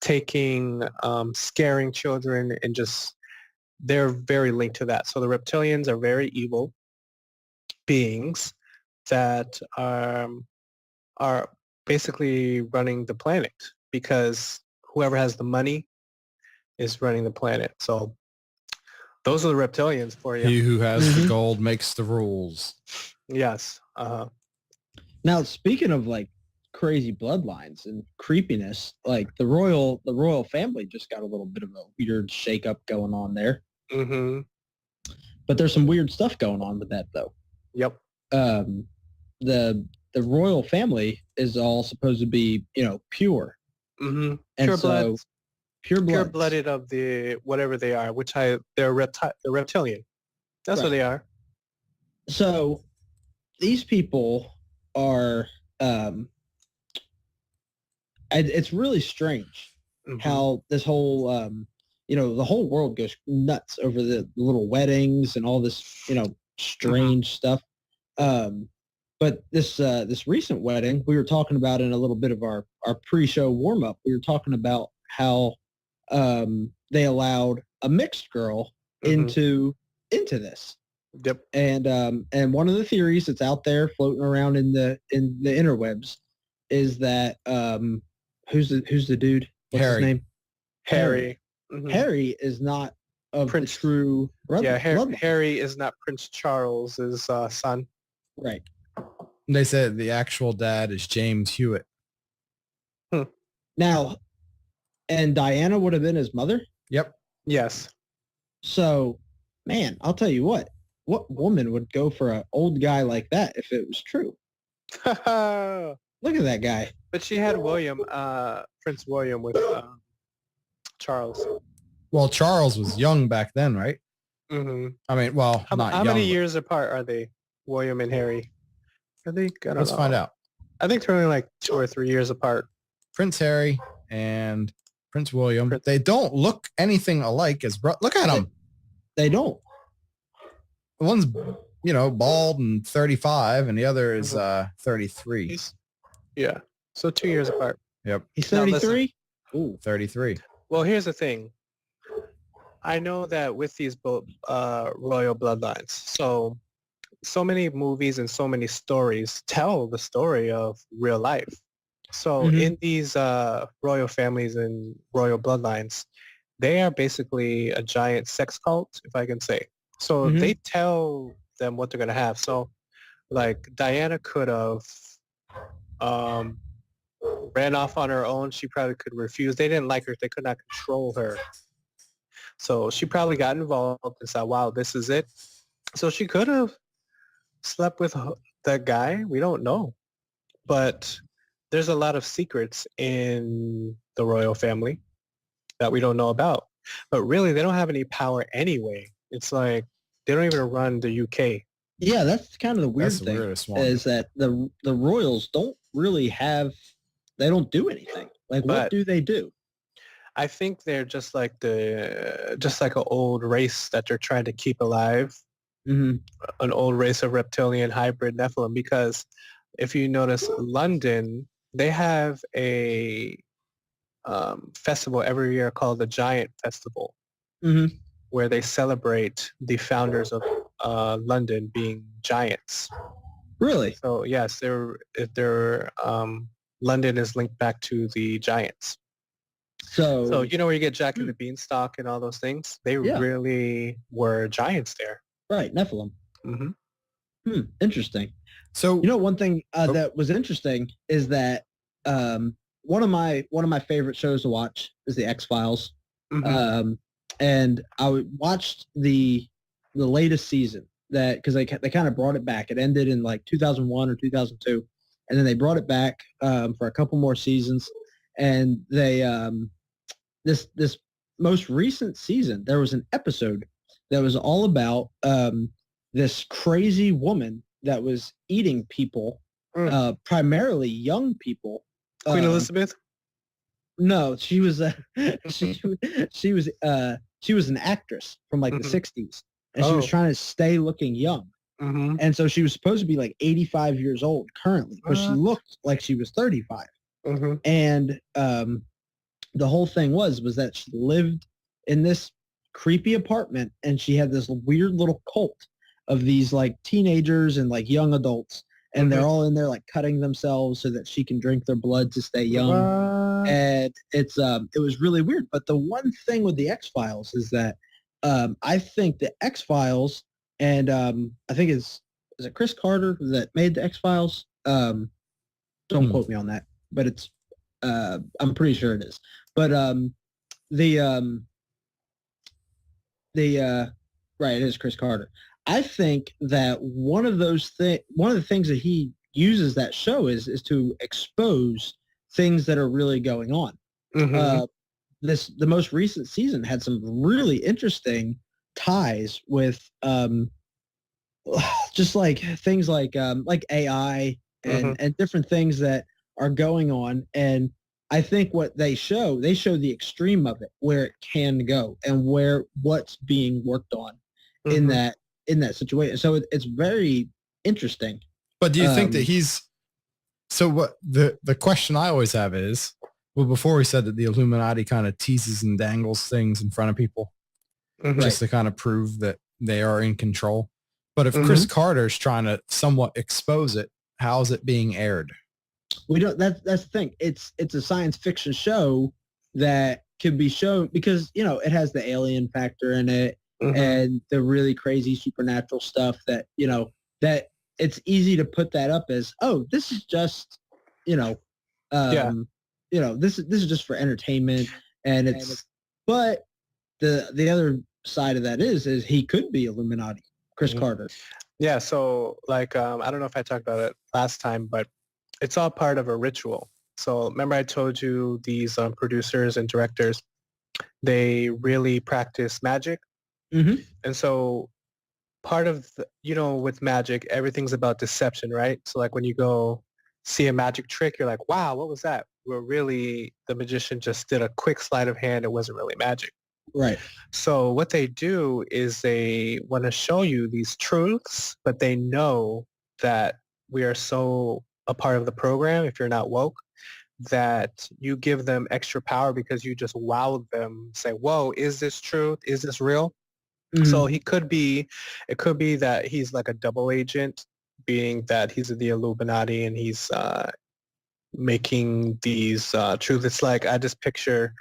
Scaring children, and just they're very linked to that. So the reptilians are very evil beings that are basically running the planet, because whoever has the money is running the planet. So those are the reptilians for you. He who has the gold makes the rules. Yes. Now, speaking of like crazy bloodlines and creepiness, like the royal family just got a little bit of a weird shakeup going on there. Mm-hmm. But there's some weird stuff going on with that, though. Yep. The royal family is all supposed to be, pure. Mm-hmm. And Pure-blooded of the whatever they are, they're reptilian. That's what they are. So these people are, it's really strange how this whole, the whole world goes nuts over the little weddings and all this, strange stuff. But this recent wedding, we were talking about in a little bit of our pre-show warm-up, we were talking about how they allowed a mixed girl into this. Yep. And one of the theories that's out there floating around in the interwebs is that who's the dude? What's Harry. his name? Harry. Mm-hmm. Harry is not of Prince. the true bloodline. Harry is not Prince Charles's son. Right. They said the actual dad is James Hewitt. Now, and Diana would have been his mother? Yep. Yes. So, man, I'll tell you what woman would go for an old guy like that if it was true? Look at that guy. But she had William, Prince William with Charles. Well, Charles was young back then, right? Mm-hmm. I mean, well, how many years apart are they, William and Harry? I think, I don't know. Let's find out. I think they're only like 2 or 3 years apart. Prince Harry and Prince William. They don't look anything alike as look at them. They don't. One's bald and 35, and the other is 33. Yeah. So 2 years apart. Yep, He's Now, listen. 33. Ooh. 33. Well, here's the thing. I know that with these royal bloodlines, so many movies and so many stories tell the story of real life. So in these royal families and royal bloodlines, they are basically a giant sex cult, if I can say. So they tell them what they're going to have. So like Diana could have ran off on her own. She probably could refuse. They didn't like her. They could not control her. So she probably got involved and said, wow, this is it. So she could have slept with that guy. We don't know. But there's a lot of secrets in the royal family that we don't know about. But really, they don't have any power anyway. It's like they don't even run the UK. Yeah, that's kind of the weird That's the thing weirdest one. is that the royals don't really have. They don't do anything. Like, what But- do they do? I think they're just like an old race that they're trying to keep alive, Mm-hmm. an old race of reptilian hybrid Nephilim. Because if you notice, London, they have a festival every year called the Giant Festival, Mm-hmm. where they celebrate the founders of London being giants. Really? So yes, London is linked back to the giants. So, So you know where you get Jack and the Beanstalk and all those things? They Yeah. really were giants there. right, Nephilim. Mm-hmm. Interesting. So One thing that was interesting is that one of my favorite shows to watch is the X-Files. Mm-hmm. And I watched the latest season that because they kind of brought it back. It ended in like 2001 or 2002, and then they brought it back for a couple more seasons. And they this most recent season there was an episode that was all about this crazy woman that was eating people, primarily young people. Queen Elizabeth? No, she was she was an actress from like the 60s, and she was trying to stay looking young. Mm-hmm. And so she was supposed to be like 85 years old currently, but she looked like she was 35. Mm-hmm. And the whole thing was that she lived in this creepy apartment, and she had this weird little cult of these like teenagers and like young adults, and they're all in there like cutting themselves so that she can drink their blood to stay young. And it was really weird. But the one thing with the X-Files is that I think the X-Files and I think is it Chris Carter that made the X-Files? Don't quote me on that, but it's I'm pretty sure it is. But right, it is Chris Carter. I think that one of the things that he uses that show is to expose things that are really going on. Mm-hmm. The most recent season had some really interesting ties with just like things like AI and different things that are going on. And I think what they show the extreme of it, where it can go and what's being worked on in that situation. So it's very interesting. But do you think that he's so what the question I always have is, well, before we said that the Illuminati kind of teases and dangles things in front of people just to kind of prove that they are in control. But if Chris Carter's trying to somewhat expose it, how's it being aired? We don't. That's the thing. It's a science fiction show that can be shown because it has the alien factor in it and the really crazy supernatural stuff that that it's easy to put that up as, oh, this is just this is just for entertainment, and but the other side of that is he could be Illuminati, Chris Carter. Yeah, so like I don't know if I talked about it last time, but it's all part of a ritual. So remember I told you these producers and directors, they really practice magic. And so part of with magic, everything's about deception, right? So like when you go see a magic trick, you're like, wow, what was that? Where really the magician just did a quick sleight of hand. It wasn't really magic. Right. So what they do is they want to show you these truths, but they know that we are so a part of the program, if you're not woke, that you give them extra power because you just wowed them, say, whoa, is this truth? Is this real? So Mhm. it could be that he's like a double agent, being that he's the Illuminati and he's making these truths. It's like I just picture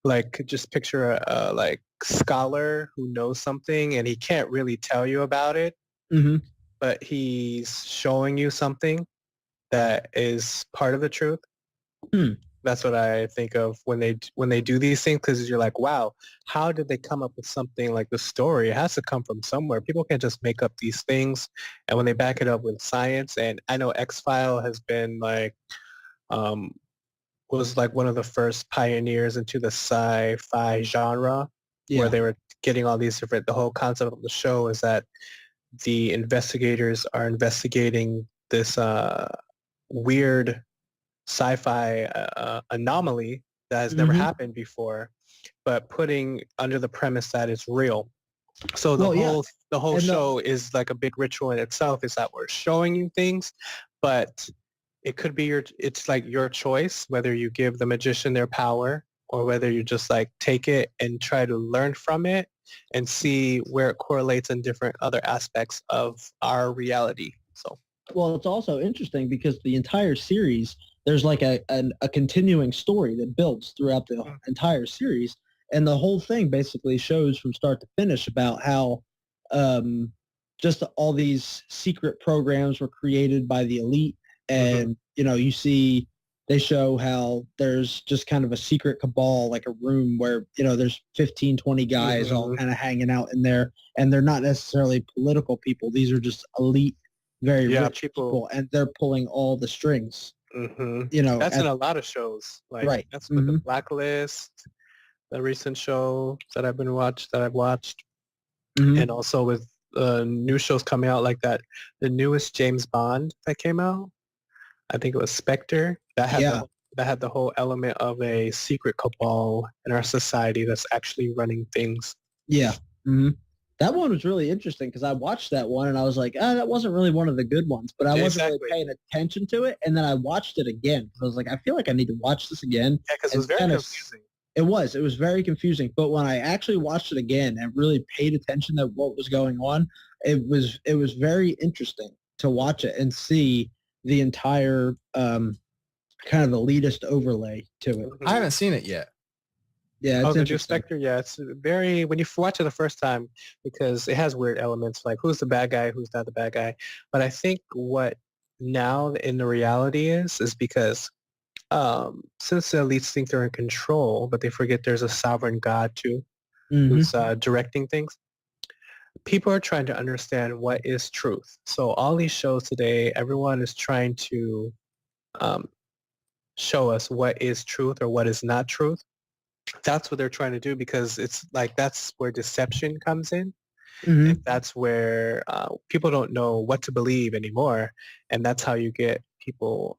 a like scholar who knows something and he can't really tell you about it, Mhm. but he's showing you something that is part of the truth. Hmm. That's what I think of when they do these things, because you're like, wow, how did they come up with something like the story? It has to come from somewhere. People can't just make up these things. And when they back it up with science, and I know X-File has been like, um, was like one of the first pioneers into the sci-fi genre, where Yeah. they were getting all these different, the whole concept of the show is that the investigators are investigating this weird sci-fi anomaly that has never Mhm. happened before, but putting under the premise that it's real. So Well, yeah. the whole And show is like a big ritual in itself. Is that we're showing you things, but it could be it's like your choice whether you give the magician their power or whether you just like take it and try to learn from it and see where it correlates in different other aspects of our reality. So well, it's also interesting because the entire series, there's like a continuing story that builds throughout the entire series. And the whole thing basically shows from start to finish about how just all these secret programs were created by the elite. And, you see they show how there's just kind of a secret cabal, like a room where, there's 15, 20 guys all kind of hanging out in there. And they're not necessarily political people. These are just elite, very rich people, and they're pulling all the strings. That's in a lot of shows. Like Right. that's with the Blacklist, the recent show that I've watched, and also with new shows coming out like that. The newest James Bond that came out, I think it was Spectre. That had the whole element of a secret cabal in our society that's actually running things. Yeah. Mm-hmm. That one was really interesting because I watched that one and I was like, that wasn't really one of the good ones, but I wasn't really paying attention to it. And then I watched it again. I was like, I feel like I need to watch this again. Yeah, because it was very confusing. It was very confusing. But when I actually watched it again and really paid attention to what was going on, it was very interesting to watch it and see the entire kind of elitist overlay to it. I haven't seen it yet. Yeah, it's the new interesting. Spectre, yeah, it's very, when you watch it the first time, because it has weird elements like who's the bad guy, who's not the bad guy. But I think what now in the reality is because since the elites think they're in control, but they forget there's a sovereign God too, who's directing things. People are trying to understand what is truth. So all these shows today, everyone is trying to show us what is truth or what is not truth. That's what they're trying to do because it's like that's where deception comes in. And that's where people don't know what to believe anymore. And that's how you get people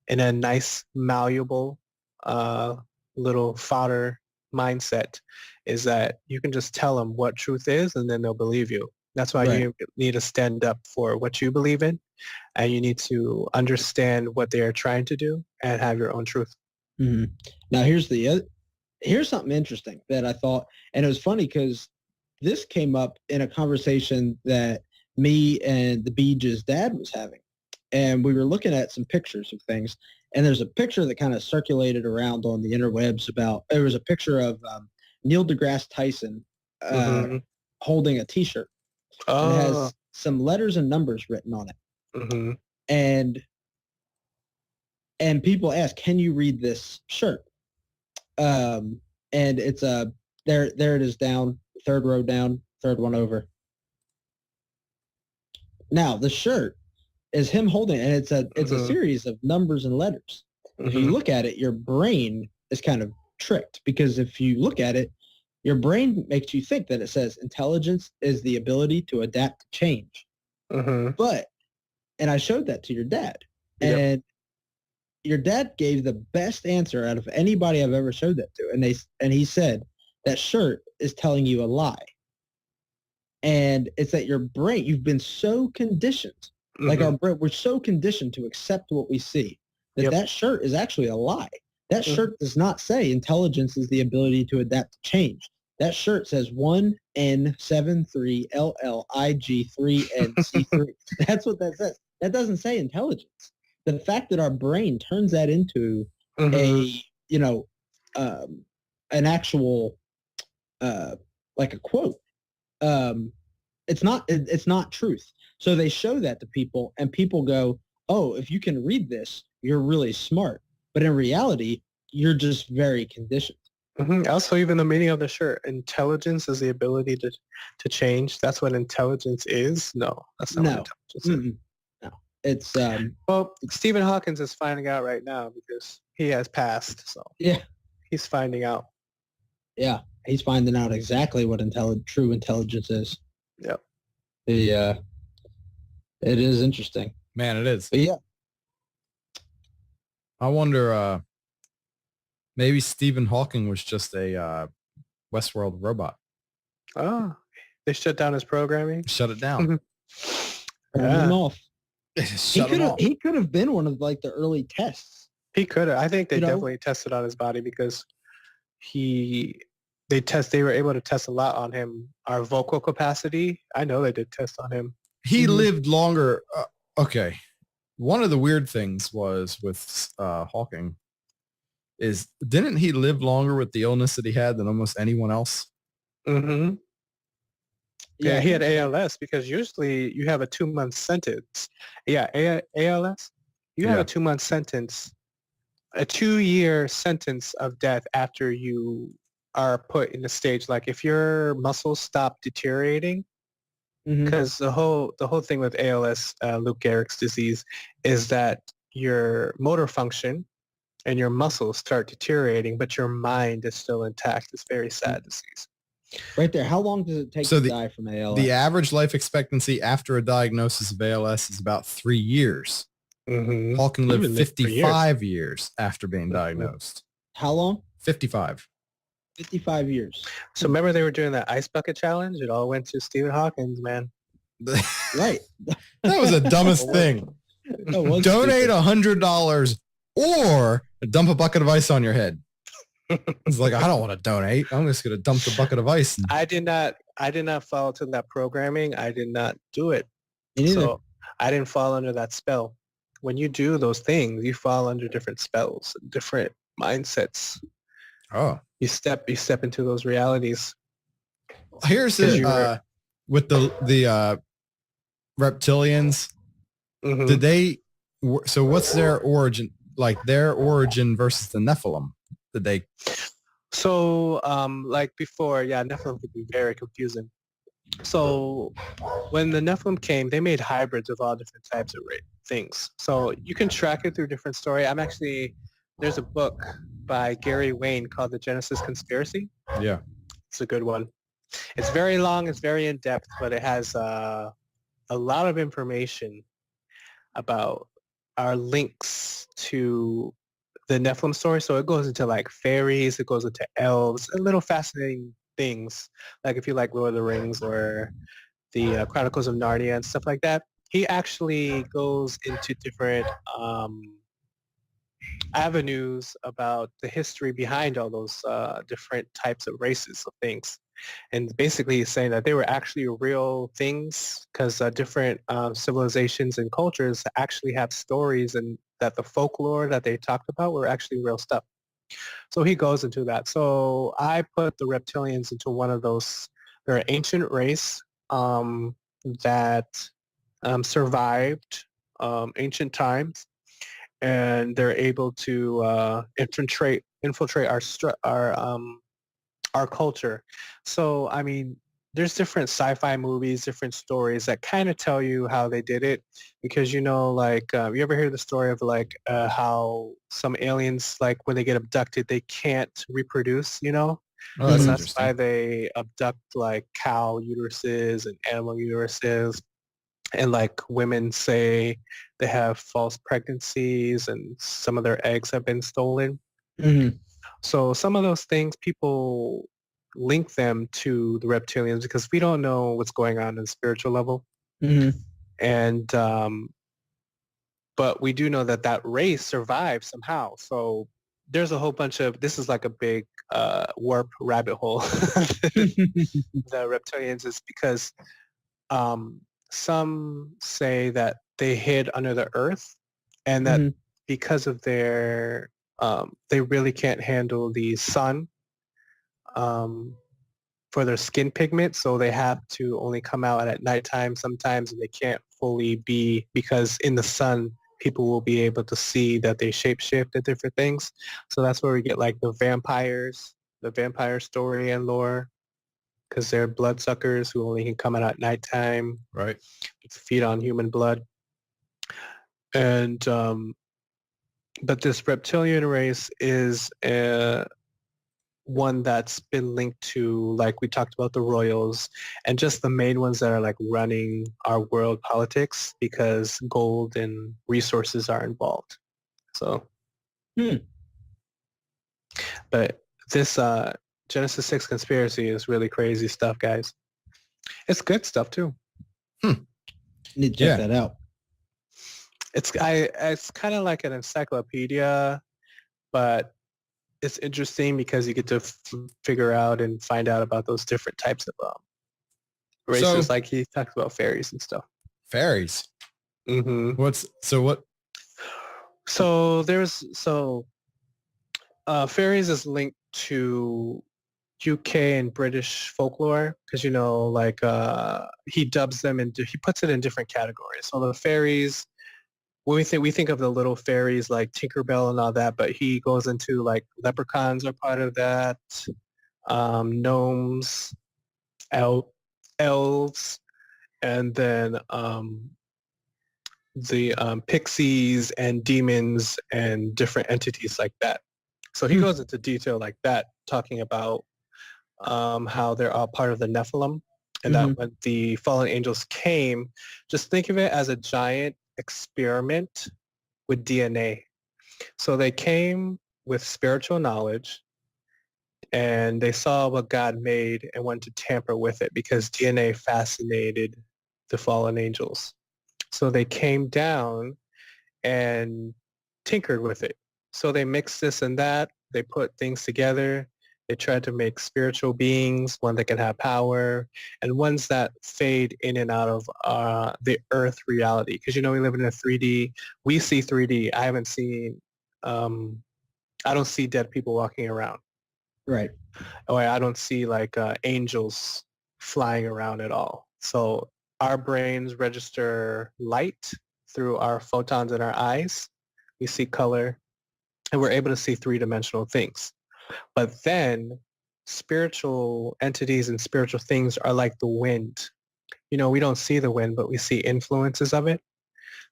in a nice, malleable little fodder mindset is that you can just tell them what truth is and then they'll believe you. That's why you need to stand up for what you believe in and you need to understand what they are trying to do and have your own truth. Now, here's something interesting that I thought, and it was funny because this came up in a conversation that me and the Beege's dad was having. And we were looking at some pictures of things. And there's a picture that kind of circulated around on the interwebs there was a picture of Neil deGrasse Tyson holding a T-shirt. And it has some letters and numbers written on it. And people ask, can you read this shirt? And it's there it is down, third row down, third one over. Now the shirt is him holding it, and it's a series of numbers and letters. If you look at it, your brain is kind of tricked because if you look at it, your brain makes you think that it says intelligence is the ability to adapt to change. But, and I showed that to your dad, and your dad gave the best answer out of anybody I've ever showed that to. And he said, that shirt is telling you a lie. And it's that your brain, you've been so conditioned, like our brain, we're so conditioned to accept what we see that that shirt is actually a lie. That shirt does not say intelligence is the ability to adapt to change. That shirt says 1N73LLIG3NC3. That's what that says. That doesn't say intelligence. The fact that our brain turns that into a, an actual, like a quote, it's not truth. So they show that to people, and people go, oh, if you can read this, you're really smart. But in reality, you're just very conditioned. Also, even the meaning of the shirt, intelligence is the ability to change. That's what intelligence is. No, that's not what intelligence is. No, it's well, Stephen Hawkins is finding out right now because he has passed. So yeah, he's finding out. Yeah, he's finding out exactly what true intelligence is. Yep. It is interesting. Man, it is. But yeah. I wonder, maybe Stephen Hawking was just a Westworld robot. Oh, they shut down his programming? Shut it down. Turn him off. Shut him off. He could have been one of like the early tests. He could have. I think they definitely tested on his body because they were able to test a lot on him. Our vocal capacity, I know they did test on him. He lived longer. Okay. One of the weird things was with Hawking is didn't he live longer with the illness that he had than almost anyone else? Mm-hmm. Yeah, he had ALS because usually you have a 2-month sentence. Yeah, ALS, you have a 2-month sentence, a 2-year sentence of death after you are put in a stage. Like if your muscles stop deteriorating, because the whole thing with ALS, Lou Gehrig's disease, is that your motor function and your muscles start deteriorating, but your mind is still intact. It's a very sad disease. Right there. How long does it take to die from ALS? The average life expectancy after a diagnosis of ALS is about 3 years. Hawking lived 55 years after being diagnosed. How long? 55. 55 years. So remember they were doing that ice bucket challenge? It all went to Stephen Hawkins, man. Right. That was the dumbest thing. Donate $100 or dump a bucket of ice on your head. It's like, I don't want to donate. I'm just going to dump the bucket of ice. I did not follow to that programming. I did not do it. So I didn't fall under that spell. When you do those things, you fall under different spells, different mindsets. Oh. You step into those realities. Here's it with the reptilians. Did they? So what's their origin? Like their origin versus the Nephilim? Did they? So like before, Nephilim could be very confusing. So when the Nephilim came, they made hybrids of all different types of things. So you can track it through different story. There's a book by Gary Wayne called The Genesis Conspiracy. Yeah. It's a good one. It's very long, it's very in-depth, but it has a lot of information about our links to the Nephilim story. So it goes into like fairies, it goes into elves, and little fascinating things. Like if you like Lord of the Rings or the Chronicles of Narnia and stuff like that. He actually goes into different avenues about the history behind all those different types of races of things. And basically he's saying that they were actually real things because different civilizations and cultures actually have stories, and that the folklore that they talked about were actually real stuff. So he goes into that. So I put the reptilians into one of those. They're an ancient race that survived ancient times, and they're able to infiltrate our culture. So I mean, there's different sci-fi movies, different stories that kind of tell you how they did it, because you ever hear the story of how some aliens, like when they get abducted, they can't reproduce, Oh, that's that's why they abduct like cow uteruses and animal uteruses, and like women say they have false pregnancies and some of their eggs have been stolen. So some of those things people link them to the reptilians because we don't know what's going on in the spiritual level. Mm-hmm. And but we do know that that race survived somehow. So there's a whole bunch of, this is like a big warp rabbit hole. The reptilians is because some say that they hid under the earth and that because of their, they really can't handle the sun for their skin pigment. So they have to only come out at nighttime sometimes, and they can't fully be, because in the sun, people will be able to see that they shapeshift at different things. So that's where we get like the vampires, the vampire story and lore, because they're bloodsuckers who only can come out at nighttime, Right. feed on human blood. And but this reptilian race is one that's been linked to, like we talked about, the royals and just the main ones that are like running our world politics because gold and resources are involved. So, but this Genesis 6 conspiracy is really crazy stuff, guys. It's good stuff too. Need to check that out. It's kind of like an encyclopedia, but it's interesting because you get to figure out and find out about those different types of races. Like he talks about fairies and stuff. Fairies. Mm-hmm. Fairies is linked to UK and British folklore because, you know, like he dubs them into, he puts it in different categories. So the fairies, when we think of the little fairies like Tinkerbell and all that, but he goes into like leprechauns are part of that, gnomes, elves, and then the pixies and demons and different entities like that. So he goes into detail like that, talking about how they're all part of the Nephilim, and that when the fallen angels came, just think of it as a giant experiment with DNA. So they came with spiritual knowledge and they saw what God made and wanted to tamper with it because DNA fascinated the fallen angels. So they came down and tinkered with it. So they mixed this and that. They put things together. They tried to make spiritual beings, one that can have power, and ones that fade in and out of the earth reality. Because, you know, we live in a 3D. We see 3D. I haven't seen, I don't see dead people walking around. Right. Or I don't see like angels flying around at all. So our brains register light through our photons in our eyes. We see color, and we're able to see three-dimensional things. But then spiritual entities and spiritual things are like the wind. You know, we don't see the wind, but we see influences of it.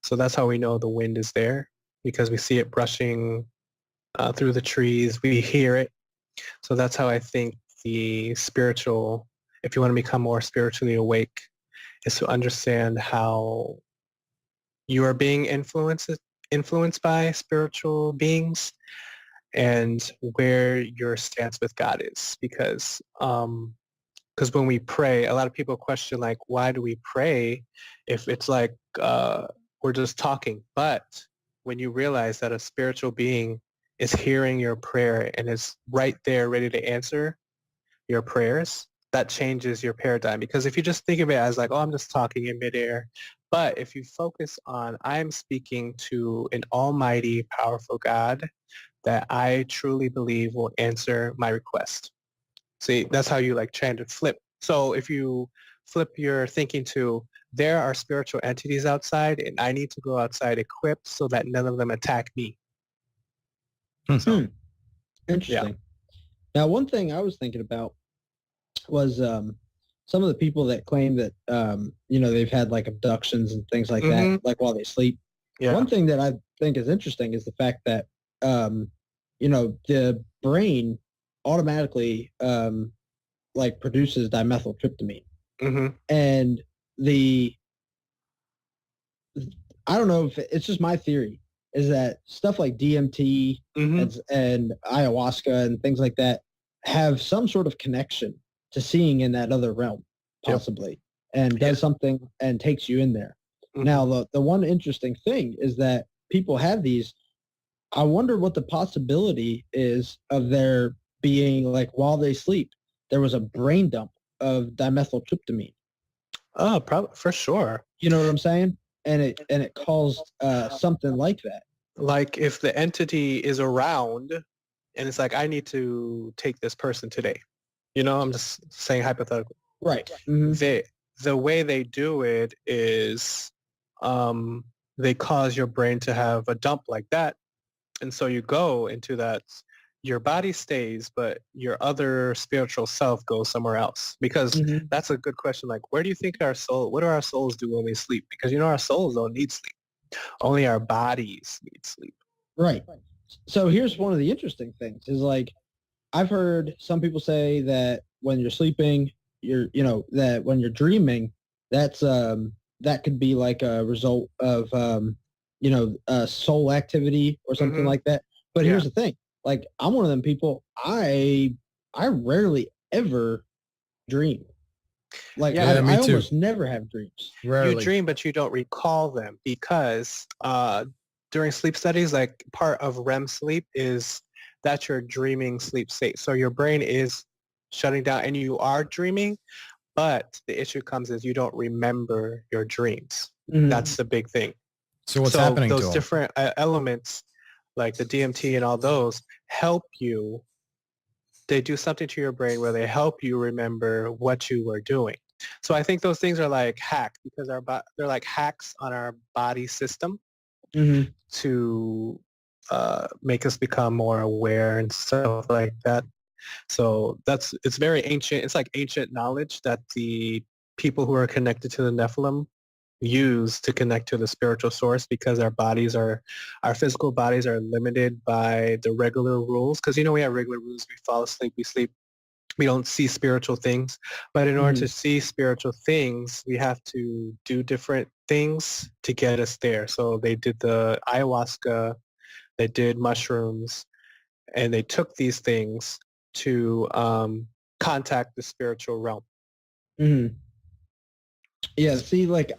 So that's how we know the wind is there, because we see it brushing through the trees. We hear it. So that's how I think the spiritual, if you want to become more spiritually awake, is to understand how you are being influenced by spiritual beings and where your stance with God is. Because when we pray, a lot of people question, like, why do we pray if it's like we're just talking? But when you realize that a spiritual being is hearing your prayer and is right there ready to answer your prayers, that changes your paradigm. Because if you just think of it as like, oh, I'm just talking in midair. But if you focus on, I'm speaking to an almighty, powerful God that I truly believe will answer my request. See, that's how you like trying to flip. So if you flip your thinking to, there are spiritual entities outside and I need to go outside equipped so that none of them attack me. So, interesting. Yeah. Now, one thing I was thinking about was some of the people that claim that, you know, they've had like abductions and things like that, like while they sleep. Yeah. One thing that I think is interesting is the fact that, you know, the brain automatically like produces dimethyltryptamine. And I don't know if it's just my theory, is that stuff like DMT and ayahuasca and things like that have some sort of connection to seeing in that other realm, possibly, and does something and takes you in there. Mhm. Now, the one interesting thing is that people have these. I wonder what the possibility is of there being, like, while they sleep, there was a brain dump of dimethyltryptamine. Oh, probably for sure. You know what I'm saying? And it caused something like that. Like if the entity is around and it's like, I need to take this person today. You know, I'm just saying hypothetically. Right. Mhm. The way they do it is they cause your brain to have a dump like that. And so you go into that, your body stays, but your other spiritual self goes somewhere else. Because Mhm. that's a good question. Like, where do you think what do our souls do when we sleep? Because, you know, our souls don't need sleep. Only our bodies need sleep. Right. So here's one of the interesting things is, like, I've heard some people say that when you're sleeping, that when you're dreaming, that's that could be like a result of soul activity or something Mhm. like that. But Yeah. here's the thing, like, I'm one of them people. I rarely ever dream. Like, Yeah, me I too. almost never have dreams. You Rarely. dream, but you don't recall them because during sleep studies, like part of REM sleep is that you're dreaming sleep state. So your brain is shutting down and you are dreaming, but the issue comes is you don't remember your dreams. Mhm. That's the big thing. So what's So happening to those them? different elements like the DMT and all those help you. They do something to your brain where they help you remember what you were doing. So I think those things are like hacks because they're like hacks on our body system Mhm. to make us become more aware and stuff like that. So it's very ancient. It's like ancient knowledge that the people who are connected to the Nephilim use to connect to the spiritual source because our physical bodies are limited by the regular rules. Because, you know, we have regular rules. We fall asleep, we sleep. We don't see spiritual things. But in order to see spiritual things, we have to do different things to get us there. So they did the ayahuasca, they did mushrooms, and they took these things to contact the spiritual realm. Mhm. Yeah, see, like,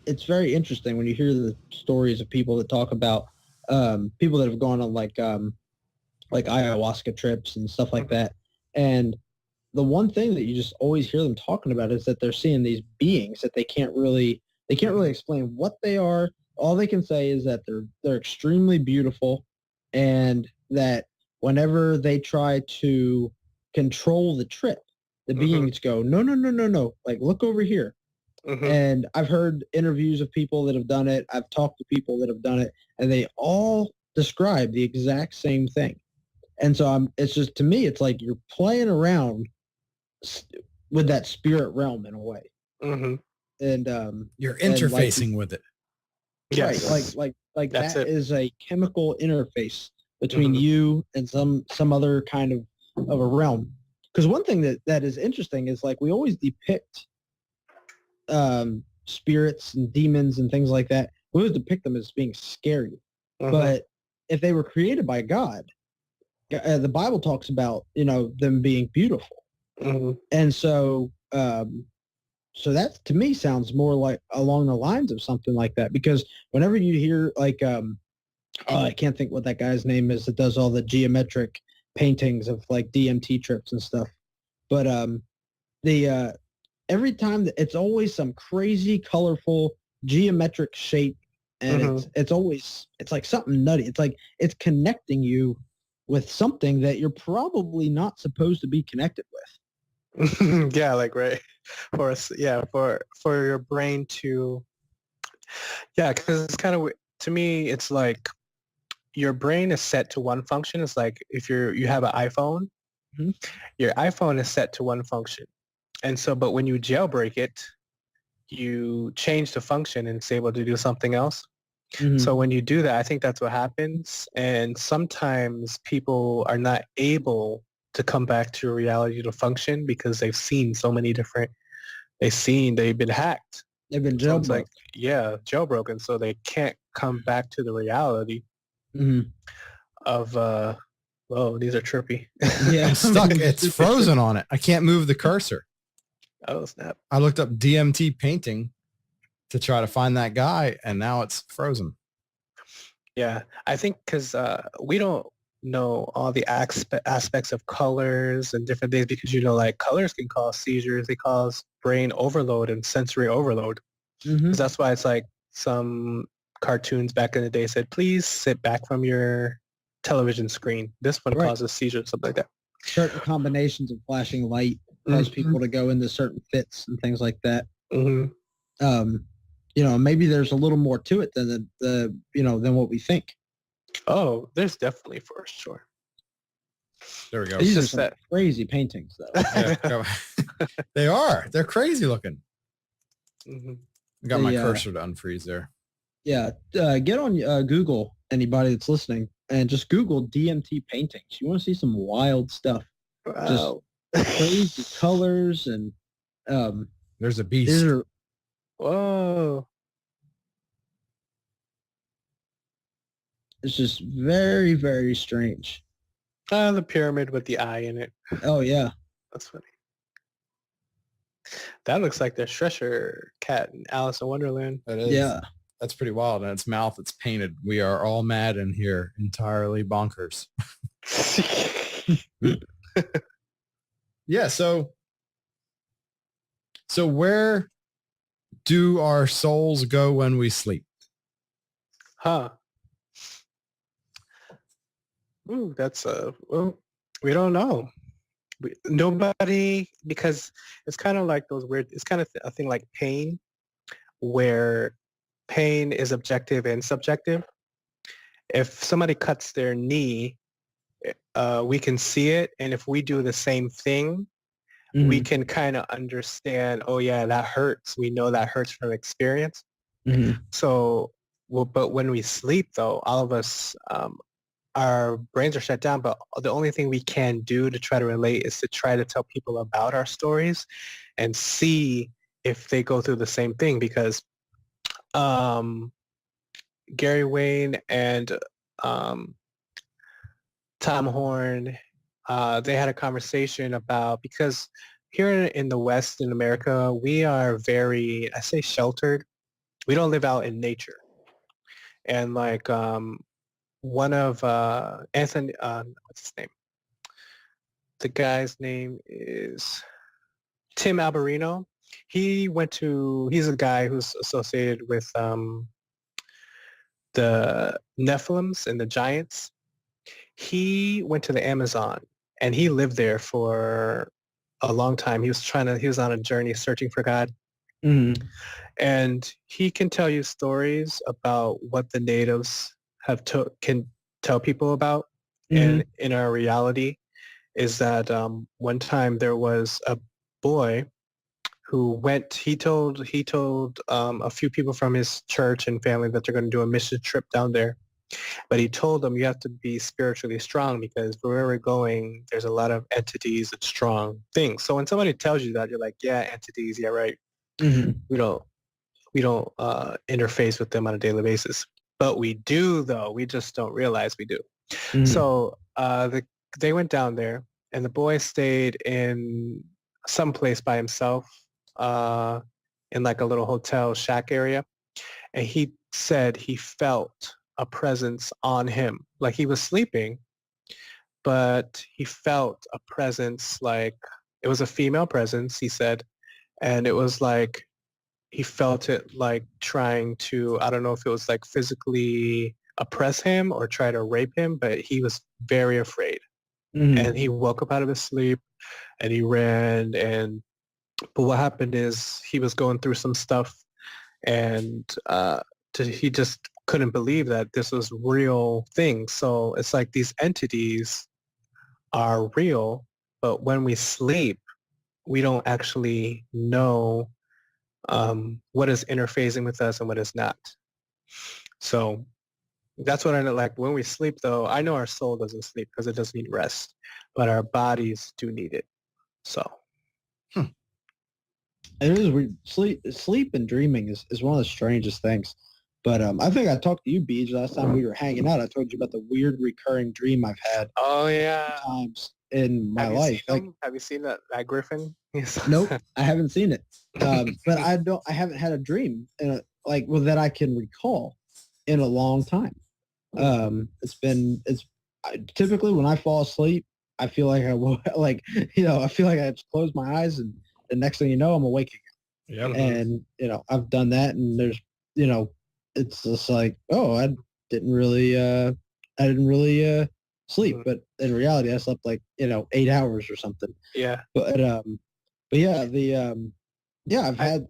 it's very interesting when you hear the stories of people that talk about people that have gone on like ayahuasca trips and stuff like that. And the one thing that you just always hear them talking about is that they're seeing these beings that they can't really explain what they are. All they can say is that they're extremely beautiful, and that whenever they try to control the trip, the beings go, no, no, no, no, no, like, look over here. And I've heard interviews of people that have done it. I've talked to people that have done it, and they all describe the exact same thing. And so it's just, to me, it's like you're playing around with that spirit realm in a way. Mm-hmm. And You're and, like, interfacing with it. Yes. right, like That's that it. is a chemical interface between you and some other kind of a realm. Because one thing that is interesting is, like, we always depict spirits and demons and things like that. We always depict them as being scary. But if they were created by God, the Bible talks about, them being beautiful. And so that, to me, sounds more like along the lines of something like that, because whenever you hear, like, I can't think what that guy's name is that does all the geometric paintings of, like, DMT trips and stuff, but the every time it's always some crazy colorful geometric shape, and it's like something nutty. It's like it's connecting you with something that you're probably not supposed to be connected with. Yeah, like, right. For your brain to, because it's kind of, to me, it's like your brain is set to one function. It's like if you have an iPhone, your iPhone is set to one function. And so, but when you jailbreak it, you change the function and it's able to do something else. So when you do that, I think that's what happens. And sometimes people are not able to come back to reality to function because they've seen so many different, they've been hacked. They've been So it's jailbroken. like, jailbroken. So they can't come back to the reality of Whoa, these are trippy. Yeah, I'm stuck. It's frozen on it. I can't move the cursor. Oh, snap. I looked up DMT painting to try to find that guy, and now it's frozen. Yeah, I think because we don't know all the aspects of colors and different things because, like colors can cause seizures. They cause brain overload and sensory overload. Mhm. 'Cause that's why it's like some cartoons back in the day said, please sit back from your television screen. This one Right. causes seizures, something like that. Certain combinations of flashing light cause people to go into certain fits and things like that. Mm-hmm. Maybe there's a little more to it than than what we think. Oh, there's definitely for sure. There we go. These are just some that- crazy paintings, though. Yeah, go. They are. They're crazy looking. Mm-hmm. I got my The, cursor to unfreeze there. Yeah, get on Google, anybody that's listening, and just Google DMT paintings. You want to see some wild stuff, Wow. crazy colors, and There's a beast. these are Whoa. it's just very, very strange. The pyramid with the eye in it. Oh yeah, That's funny. That looks like the Cheshire cat in Alice in Wonderland. That is. yeah. That's pretty wild. And its mouth, it's painted. We are all mad in here. Entirely bonkers. Yeah. So where do our souls go when we sleep? Huh. Ooh, that's well, we don't know. Nobody, because it's kind of like those weird, it's kind of a thing like pain, where pain is objective and subjective. If somebody cuts their knee, we can see it. And if we do the same thing, we Mhm. can kind of understand, oh yeah, that hurts. We know that hurts from experience. Mhm. So, well, but when we sleep though, all of us, our brains are shut down, but the only thing we can do to try to relate is to try to tell people about our stories and see if they go through the same thing, because Gary Wayne and Tom Horn, they had a conversation about, because here in the West, in America, we are very, I say sheltered. We don't live out in nature. And like one of Anthony, what's his name? The guy's name is Tim Alberino. He's a guy who's associated with the Nephilims and the giants. He went to the Amazon and he lived there for a long time. He was on a journey searching for God. Mhm. And he can tell you stories about what the natives can tell people about. And in our reality is that one time there was a boy who he told a few people from his church and family that they're going to do a mission trip down there. But he told them you have to be spiritually strong, because where we're going, there's a lot of entities and strong things. So when somebody tells you that, you're like, yeah, entities, yeah, right. Mhm. We don't interface with them on a daily basis. But we do, though. We just don't realize we do. Mhm. So they went down there, and the boy stayed in some place by himself in like a little hotel shack area. And he said he felt a presence on him. Like he was sleeping, but he felt a presence, like it was a female presence, he said. And it was like he felt it like trying to, I don't know if it was like physically oppress him or try to rape him, but he was very afraid. Mhm. And he woke up out of his sleep and he ran. But what happened is he was going through some stuff, and he just couldn't believe that this was real thing. So it's like these entities are real, but when we sleep, we don't actually know what is interfacing with us and what is not. So that's what I know. Like when we sleep, though, I know our soul doesn't sleep because it doesn't need rest, but our bodies do need it. So It is weird. Sleep and dreaming is one of the strangest things. But I think I talked to you, Beege, last time we were hanging out. I told you about the weird recurring dream I've had Oh yeah. times in my Have you life. seen Like, him? Have you seen that griffin? Yes. nope, I haven't seen it. But I haven't had a dream that I can recall in a long time. Typically when I fall asleep, I feel like I feel like I just close my eyes and the next thing you know, I'm awake Yep. again. And, I've done that and there's, it's just like, oh, I didn't really sleep, but in reality, I slept like, 8 hours or something. Yeah. But yeah,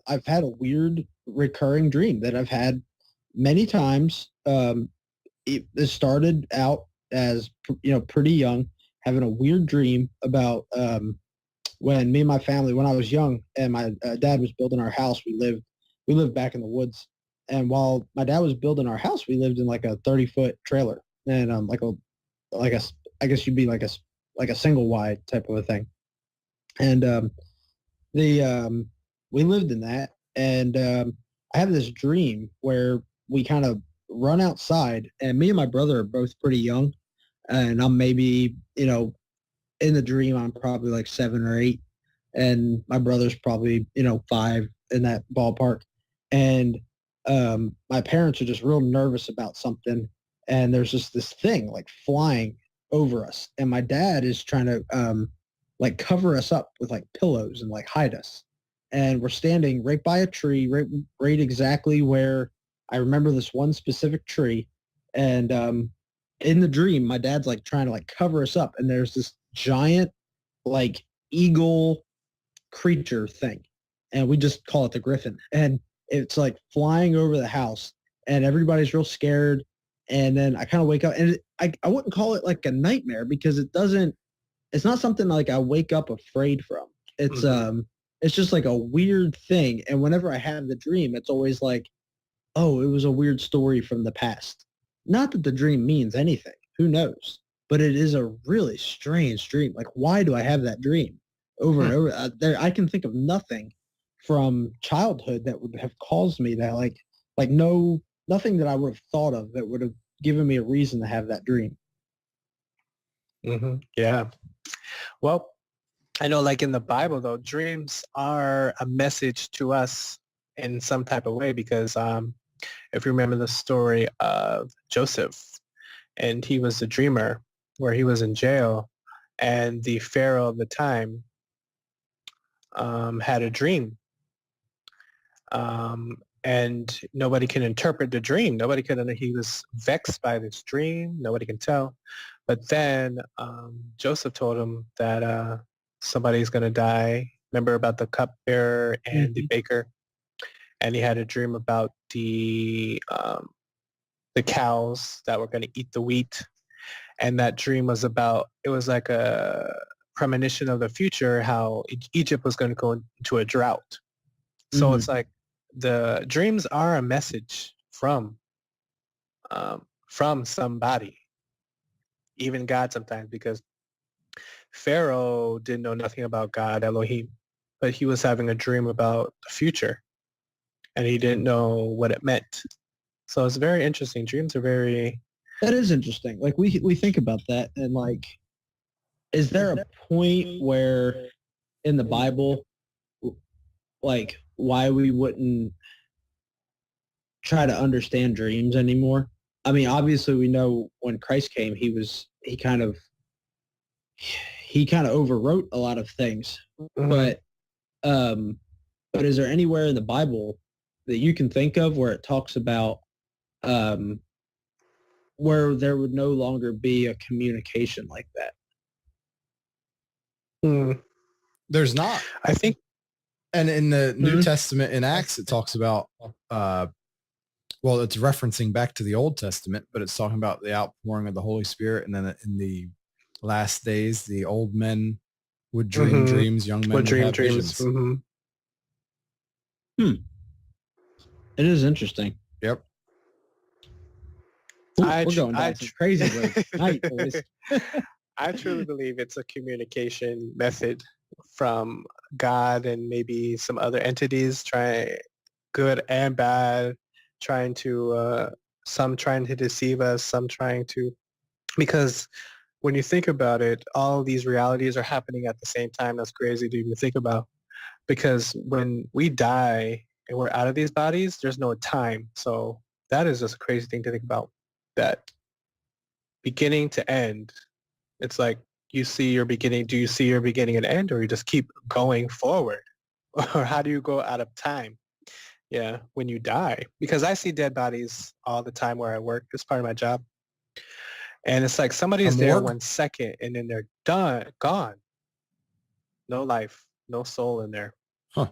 I've had a weird recurring dream that I've had many times. It started out as pretty young, having a weird dream about when me and my family, when I was young, and my dad was building our house. We lived back in the woods, and while my dad was building our house, we lived in like a 30-foot trailer, and I guess you'd be like a single wide type of a thing, and we lived in that, and I have this dream where we kind of run outside, and me and my brother are both pretty young, and I'm maybe in the dream I'm probably like 7 or 8, and my brother's probably 5, in that ballpark, and my parents are just real nervous about something, and there's just this thing like flying over us, and my dad is trying to like cover us up with like pillows and like hide us, and we're standing right by a tree, right exactly where I remember this one specific tree, and in the dream my dad's like trying to like cover us up, and there's this giant like eagle creature thing, and we just call it the Griffin, and it's like flying over the house, and everybody's real scared, and then I kind of wake up, and I wouldn't call it like a nightmare because it's not something like I wake up afraid from. It's just like a weird thing, and whenever I have the dream, it's always like, oh, it was a weird story from the past. Not that the dream means anything, who knows, but it is a really strange dream. Like, why do I have that dream over and over? I can think of nothing from childhood that would have caused me that, nothing that I would have thought of that would have given me a reason to have that dream. Yeah. Well, I know like in the Bible, though, dreams are a message to us in some type of way because if you remember the story of Joseph, and he was a dreamer where he was in jail, and the Pharaoh of the time had a dream. And nobody can interpret the dream. He was vexed by this dream. Nobody can tell. But then Joseph told him that somebody's going to die. Remember about the cupbearer and the baker? And he had a dream about the cows that were going to eat the wheat. And that dream was it was like a premonition of the future, how Egypt was going to go into a drought. So it's like the dreams are a message from somebody, even God sometimes, because Pharaoh didn't know nothing about God, Elohim, but he was having a dream about the future, and he didn't know what it meant. So it's very interesting. Dreams are very... That is interesting. Like we think about that, and like, is there a point where in the Bible, like, why we wouldn't try to understand dreams anymore? I mean, obviously we know when Christ came, he kind of overwrote a lot of things, but is there anywhere in the Bible that you can think of where it talks about where there would no longer be a communication like that? There's not. I think. And in the New Testament, in Acts, it talks about, well, it's referencing back to the Old Testament, but it's talking about the outpouring of the Holy Spirit. And then in the last days, the old men would dream dreams, young men would dream have dreams. visions. It is interesting. Yep. Ooh, we're going down some crazy roads tonight, boys. I truly believe it's a communication method from God and maybe some other entities, good and bad, trying to, some trying to deceive us, some trying to, because when you think about it, all these realities are happening at the same time. That's crazy to even think about, because when we die and we're out of these bodies, there's no time. So that is just a crazy thing to think about, that beginning to end, it's like you see your beginning. Do you see your beginning and end, or you just keep going forward? Or how do you go out of time? Yeah, when you die. Because I see dead bodies all the time where I work. It's part of my job. And it's like somebody's there morgue? 1 second and then they're done, gone. No life, no soul in there. Huh.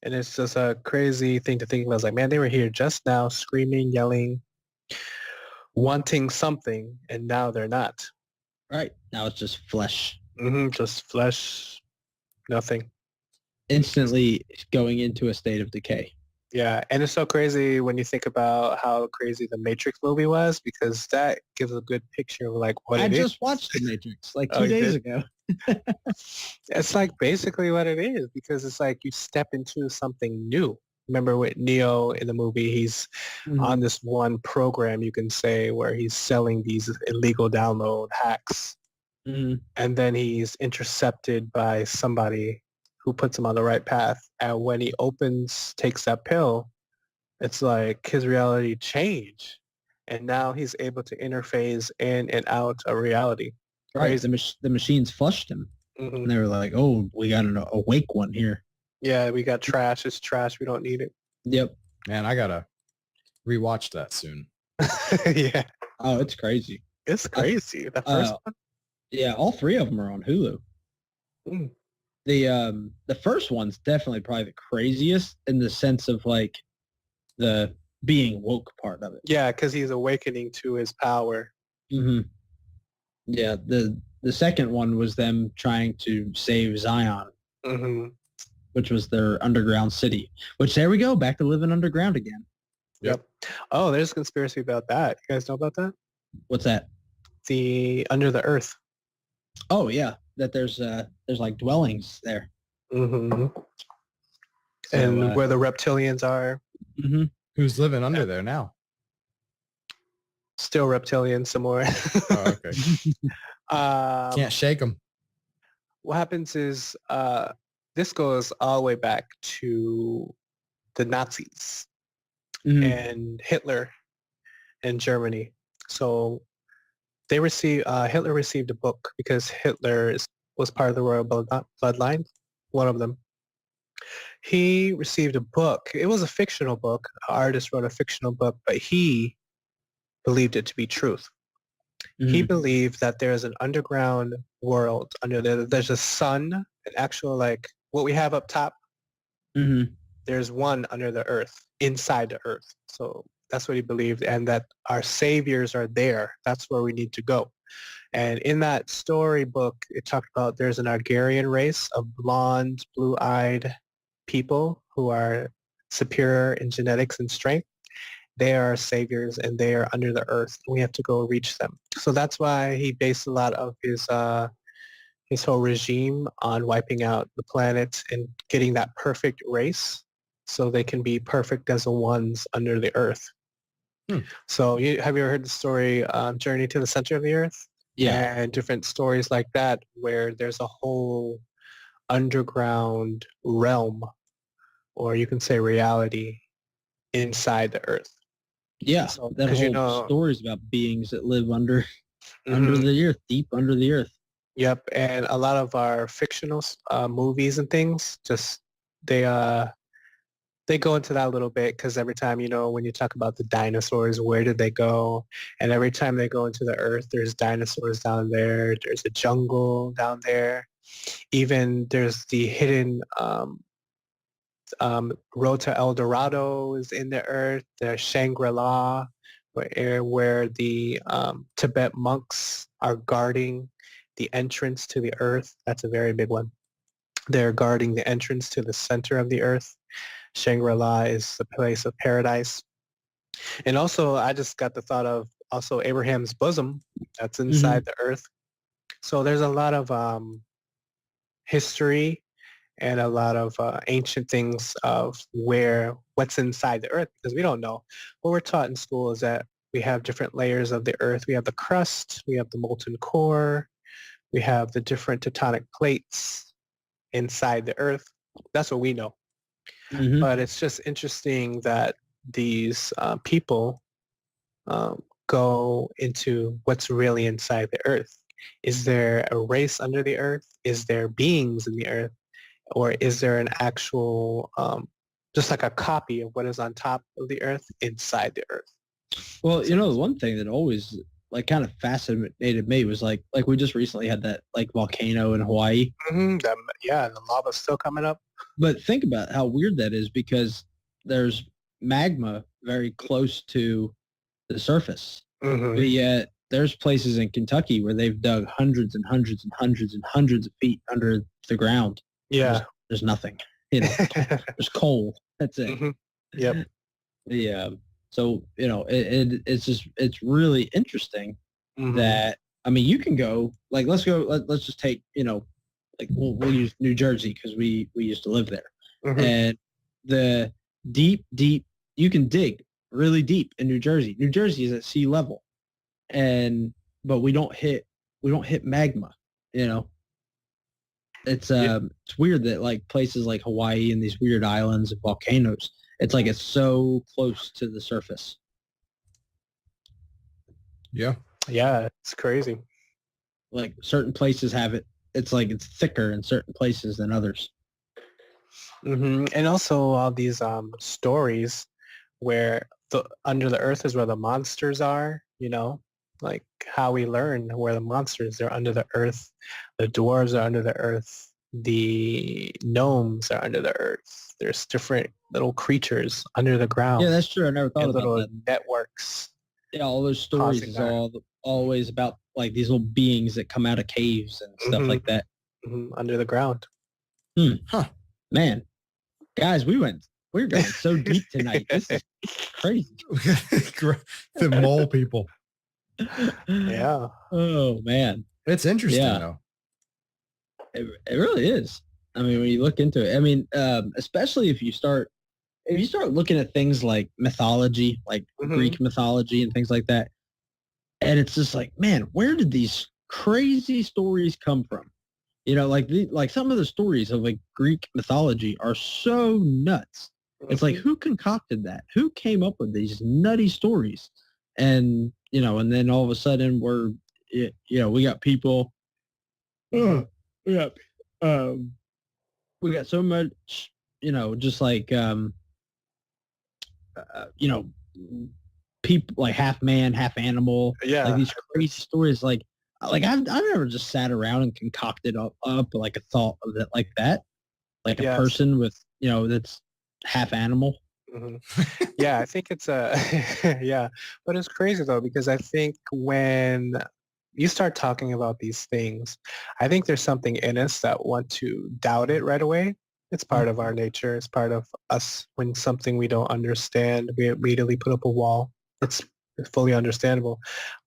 And it's just a crazy thing to think about. It's like, man, they were here just now screaming, yelling, wanting something, and now they're not. Right. Now it's just flesh. Just flesh, nothing. Instantly going into a state of decay. Yeah, and it's so crazy when you think about how crazy the Matrix movie was, because that gives a good picture of like what I it is. just watched The Matrix like Oh, 2 you days did? ago. It's like basically what it is, because it's like you step into something new. Remember with Neo in the movie, he's on this one program, you can say, where he's selling these illegal download hacks. Mm-hmm. And then he's intercepted by somebody who puts him on the right path. And when he takes that pill, it's like his reality changed. And now he's able to interface in and out of reality. Right. Crazy. The machines flushed him. Mhm. And they were like, oh, we got an awake one here. Yeah, we got trash. It's trash. We don't need it. Yep. Man, I gotta rewatch that soon. Yeah, Oh, it's crazy. it's crazy. The first one. Yeah, all 3 of them are on Hulu. Mm. The first one's definitely probably the craziest in the sense of like the being woke part of it. Yeah, because he's awakening to his power. Mm-hmm. Yeah, the second one was them trying to save Zion, Hmm. which was their underground city. Which there we go, back to living underground again. Yep. Oh, there's a conspiracy about that. You guys know about that? What's that? The under the earth. Oh yeah, that there's like dwellings there. Hmm. So, And where the reptilians are. Mm-hmm. Who's living under there now? Still reptilian some more. Oh, okay. Can't shake them. What happens is this goes all the way back to the Nazis and Hitler in Germany. So they Hitler received a book because Hitler was part of the royal bloodline, one of them. He received a book. It was a fictional book. An artist wrote a fictional book, but he believed it to be truth. He believed that there's an underground world under there. There's a sun, an actual like what we have up top. Mm-hmm. There's one under the earth, inside the earth. So that's what he believed, and that our saviors are there. That's where we need to go. And in that storybook, it talked about there's an Argarian race of blonde, blue-eyed people who are superior in genetics and strength. They are our saviors, and they are under the earth. We have to go reach them. So that's why he based a lot of his whole regime on wiping out the planet and getting that perfect race, so they can be perfect as the ones under the earth. So have you ever heard the story Journey to the Center of the Earth? Yeah. And different stories like that where there's a whole underground realm, or you can say reality, inside the earth. Yeah, So, that 'cause whole stories about beings that live under the earth, deep under the earth. Yep, and a lot of our fictional movies and things, just they go into that a little bit, because every time, when you talk about the dinosaurs, where did they go? And every time they go into the earth, there's dinosaurs down there. There's a jungle down there. Even there's the hidden Road to El Dorado is in the earth. There's Shangri-La, where the Tibet monks are guarding the entrance to the earth. That's a very big one. They're guarding the entrance to the center of the earth. Shangri-La is the place of paradise. And also, I just got the thought of also Abraham's bosom. That's inside the earth. So there's a lot of history and a lot of ancient things of what's inside the earth, because we don't know. What we're taught in school is that we have different layers of the earth. We have the crust, we have the molten core, we have the different tectonic plates inside the earth. That's what we know. Mhm. But it's just interesting that these people go into what's really inside the earth. Is there a race under the earth? Is there beings in the earth? Or is there an actual, just like a copy of what is on top of the earth inside the earth? Well, you know, the one thing that always like kind of fascinated me was like we just recently had that like volcano in Hawaii. Yeah, the lava's still coming up. But think about how weird that is, because there's magma very close to the surface. Mhm. But yet there's places in Kentucky where they've dug hundreds and hundreds and hundreds and hundreds of feet under the ground. Yeah. There's nothing. You know, there's coal. That's it. Mhm. Yep. Yeah. So, you know, it's just, it's really interesting Mhm. that, I mean, you can go, like, let's just take, you know, like we'll use New Jersey because we used to live there. Mhm. And the deep, you can dig really deep in New Jersey. New Jersey is at sea level. But we don't hit magma, you know. It's weird that like places like Hawaii and these weird islands and volcanoes, it's like it's so close to the surface. Yeah. Yeah, it's crazy. Like certain places have it. It's like it's thicker in certain places than others. And also all these stories where under the earth is where the monsters are, you know, like how we learn where the monsters are under the earth. The dwarves are under the earth. The gnomes are under the earth. There's different little creatures under the ground. Yeah, that's true. I never thought and about little that. networks. Yeah, all those stories causing is that. always about like these little beings that come out of caves and stuff Mhm. like that. Under the ground. Man, guys, we're going so deep tonight. This is crazy. The mole people. Yeah. Oh man, It's interesting Yeah. though. it really is. I mean, when you look into it, I mean, especially if you start looking at things like mythology, like Mhm. Greek mythology and things like that, and it's just like, man, where did these crazy stories come from? You know, like some of the stories of like Greek mythology are so nuts. It's like, who concocted that? Who came up with these nutty stories? And, you know, and then all of a sudden we got people, we got so much, you know, just like, you know, people like half man, half animal, Yeah. like these crazy stories. Like I've never just sat around and concocted up like a thought of it like that, like a Yes. person with, you know, that's half animal. Mhm. Yeah, I think it's yeah, but it's crazy though, because I think when you start talking about these things, I think there's something in us that want to doubt it right away. It's part of our nature. It's part of us. When something we don't understand, we immediately put up a wall. It's fully understandable.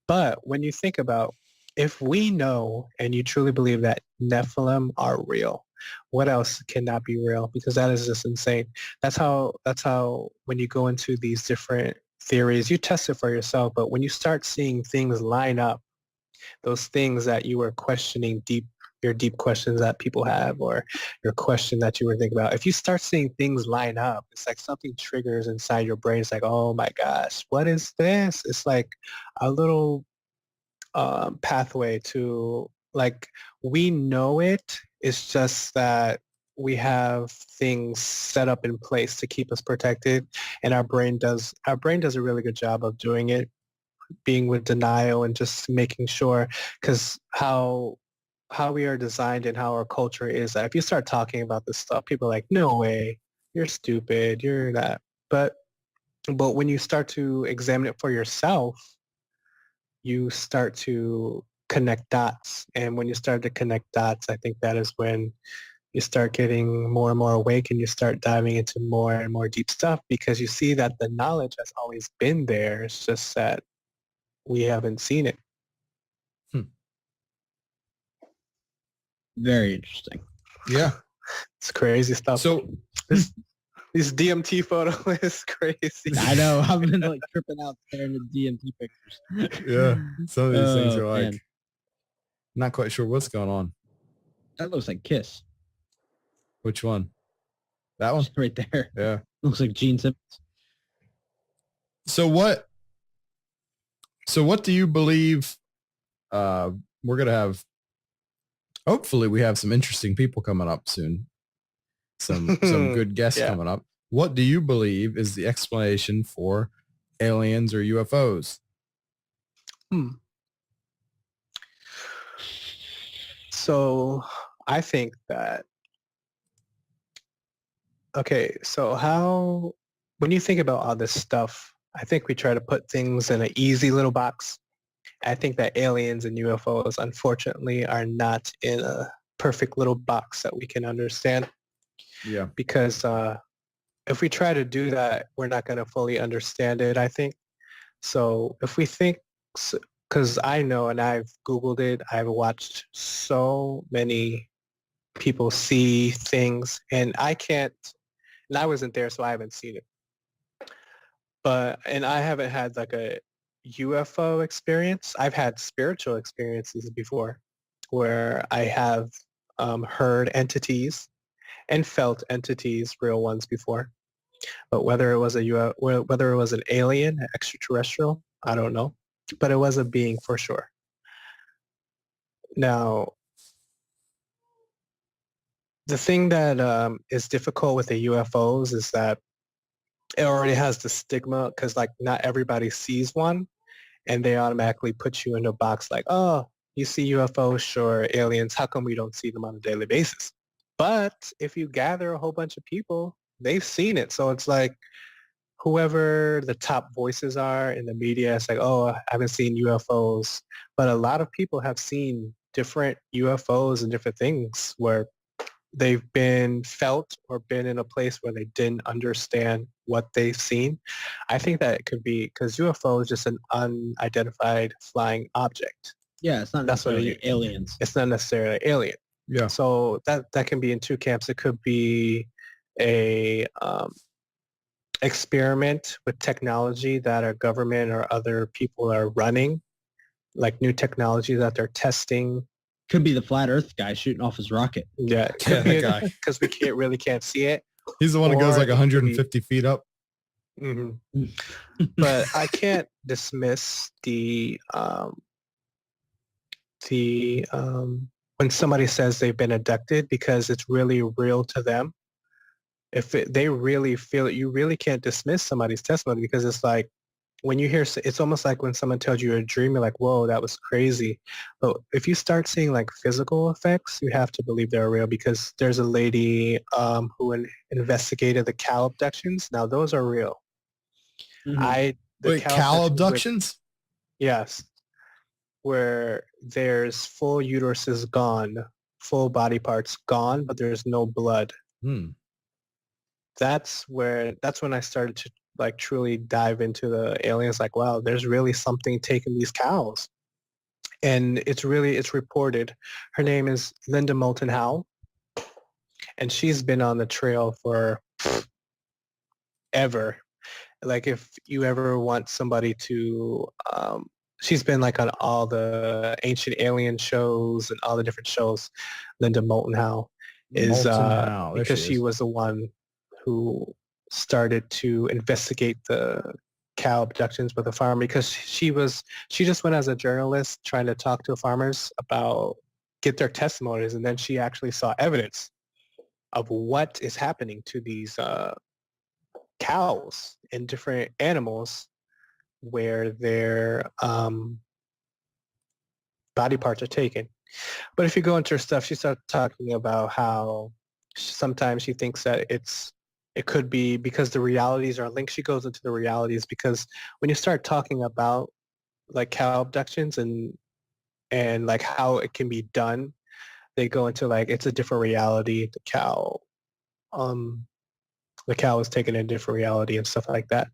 But when you think about, if we know and you truly believe that Nephilim are real, what else cannot be real? Because that is just insane. That's how when you go into these different theories, you test it for yourself. But when you start seeing things line up, those things that you were questioning your deep questions that people have, or your question that you were thinking about, if you start seeing things line up, it's like something triggers inside your brain. It's like, oh my gosh, what is this? It's like a little pathway to, like, we know it. It's just that we have things set up in place to keep us protected, and our brain does a really good job of doing it, being with denial and just making sure, because how we are designed and how our culture is, that if you start talking about this stuff, people are like, no way, you're stupid, you're that. But when you start to examine it for yourself, you start to connect dots. And when you start to connect dots, I think that is when you start getting more and more awake, and you start diving into more and more deep stuff, because you see that the knowledge has always been there. It's just that we haven't seen it. Very interesting. Yeah. It's crazy stuff. So this DMT photo is crazy. I know. I've been like tripping out staring at DMT pictures. yeah, some of these things are like Man. not quite sure what's going on. That looks like Kiss. Which one? That one? Right there. Yeah. Looks like Gene Simmons. So what do you believe we're going to have? Hopefully we have some interesting people coming up soon. Some good guests coming up. What do you believe is the explanation for aliens or UFOs? So I think that, okay, so when you think about all this stuff, I think we try to put things in an easy little box. I think that aliens and UFOs, unfortunately, are not in a perfect little box that we can understand. Yeah. Because if we try to do that, we're not going to fully understand it, I think. So if we think, because I know, and I've Googled it, I've watched so many people see things, and I wasn't there, so I haven't seen it. And I haven't had like a UFO experience. I've had spiritual experiences before where I have heard entities and felt entities, real ones before. But whether it was whether it was an alien, extraterrestrial, I don't know. But it was a being for sure. Now, the thing that is difficult with the UFOs is that it already has the stigma because like not everybody sees one, and they automatically put you in a box like, oh, you see UFOs, sure, aliens, how come we don't see them on a daily basis? But if you gather a whole bunch of people, they've seen it. So it's like whoever the top voices are in the media, it's like, oh, I haven't seen UFOs. But a lot of people have seen different UFOs and different things where they've been felt or been in a place where they didn't understand what they've seen. I think that it could be because UFO is just an unidentified flying object. Yeah, it's not That's what necessarily aliens. It's not necessarily alien. Yeah. So that can be in two camps. It could be a experiment with technology that our government or other people are running, like new technology that they're testing. Could be the flat Earth guy shooting off his rocket. Yeah, Yeah, that guy. because we can't see it. He's the one who goes Or like it could 150 feet up. Mm-hmm. But I can't dismiss the when somebody says they've been abducted because it's really real to them. If they really feel it, you really can't dismiss somebody's testimony because it's like when you hear, it's almost like when someone tells you a dream, you're like, whoa, that was crazy. But if you start seeing like physical effects, you have to believe they're real because there's a lady who investigated the cow abductions. Now those are real. Mhm. Wait, cow abductions? Yes. Where there's full uteruses gone, full body parts gone, but there's no blood. That's when I started to like truly dive into the aliens. Like, wow, there's really something taking these cows. And it's reported. Her name is Linda Moulton Howe. And she's been on the trail for ever. Like if you ever want somebody to, she's been like on all the ancient alien shows and all the different shows. Linda Moulton Howe is because she was the one who started to investigate the cow abductions with a farmer because she just went as a journalist trying to talk to farmers about get their testimonies, and then she actually saw evidence of what is happening to these cows and different animals where their body parts are taken. But if you go into her stuff, she starts talking about how sometimes she thinks that it could be because the realities are linked. She goes into the realities because when you start talking about like cow abductions and like how it can be done, they go into like it's a different reality. The cow is taken in a different reality and stuff like that.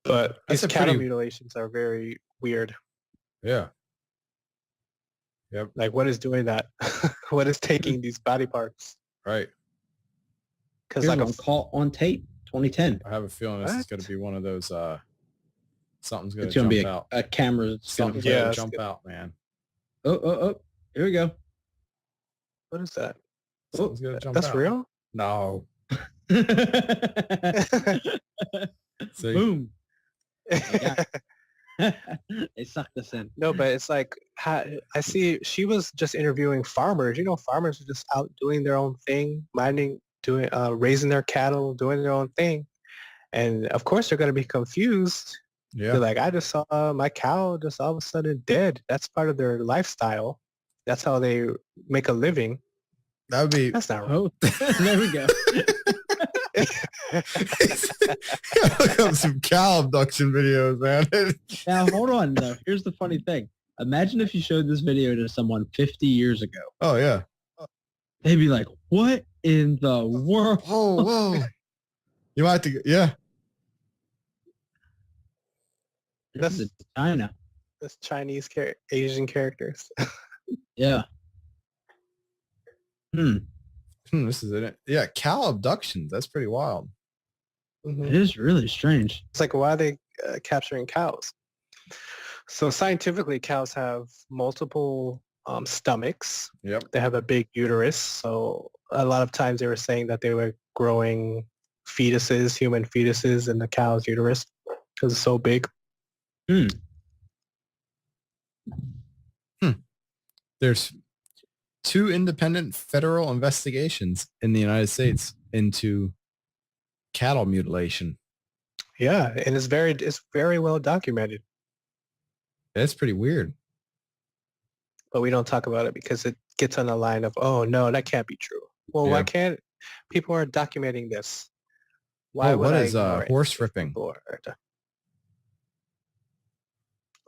But these cattle mutilations are very weird. Yeah. Yep. Like what is doing that? what is taking these body parts? Right. Because Here's like one caught on tape, 2010. I have a feeling this is What? going to be one of those, something's going It's to going to jump be out. a camera that's going Something's to going Yeah, to it's jump good. out, man. Oh, here we go. what is that? Something's going to jump That's out. real? No. See? Boom. They sucked us in. No, but it's like I see she was just interviewing farmers. You know, farmers are just out doing their own thing, raising their cattle, doing their own thing. And of course they're going to be confused. Yeah. They're like, I just saw my cow just all of a sudden dead. That's part of their lifestyle. That's how they make a living. That would be. That's not right. Oh, there we go. Look up some cow abduction videos, man. Now, hold on, though. Here's the funny thing. Imagine if you showed this video to someone 50 years ago. Oh, yeah. They'd be like, what in the world? Oh, whoa. You might have to, yeah. This is China. That's Chinese Asian characters. Yeah. This is it. Yeah, cow abductions. That's pretty wild. It is really strange. It's like, why are they capturing cows? So scientifically, cows have multiple stomachs. Yep. They have a big uterus. So a lot of times they were saying that they were growing fetuses, human fetuses in the cow's uterus because it's so big. There's 2 independent federal investigations in the United States into cattle mutilation. Yeah, and it's very well documented, That's pretty weird. but we don't talk about it because it gets on the line of, oh no, that can't be true. Well, Yeah. why can't people are documenting this? Why Oh, would what I is ignore it? horse ripping? People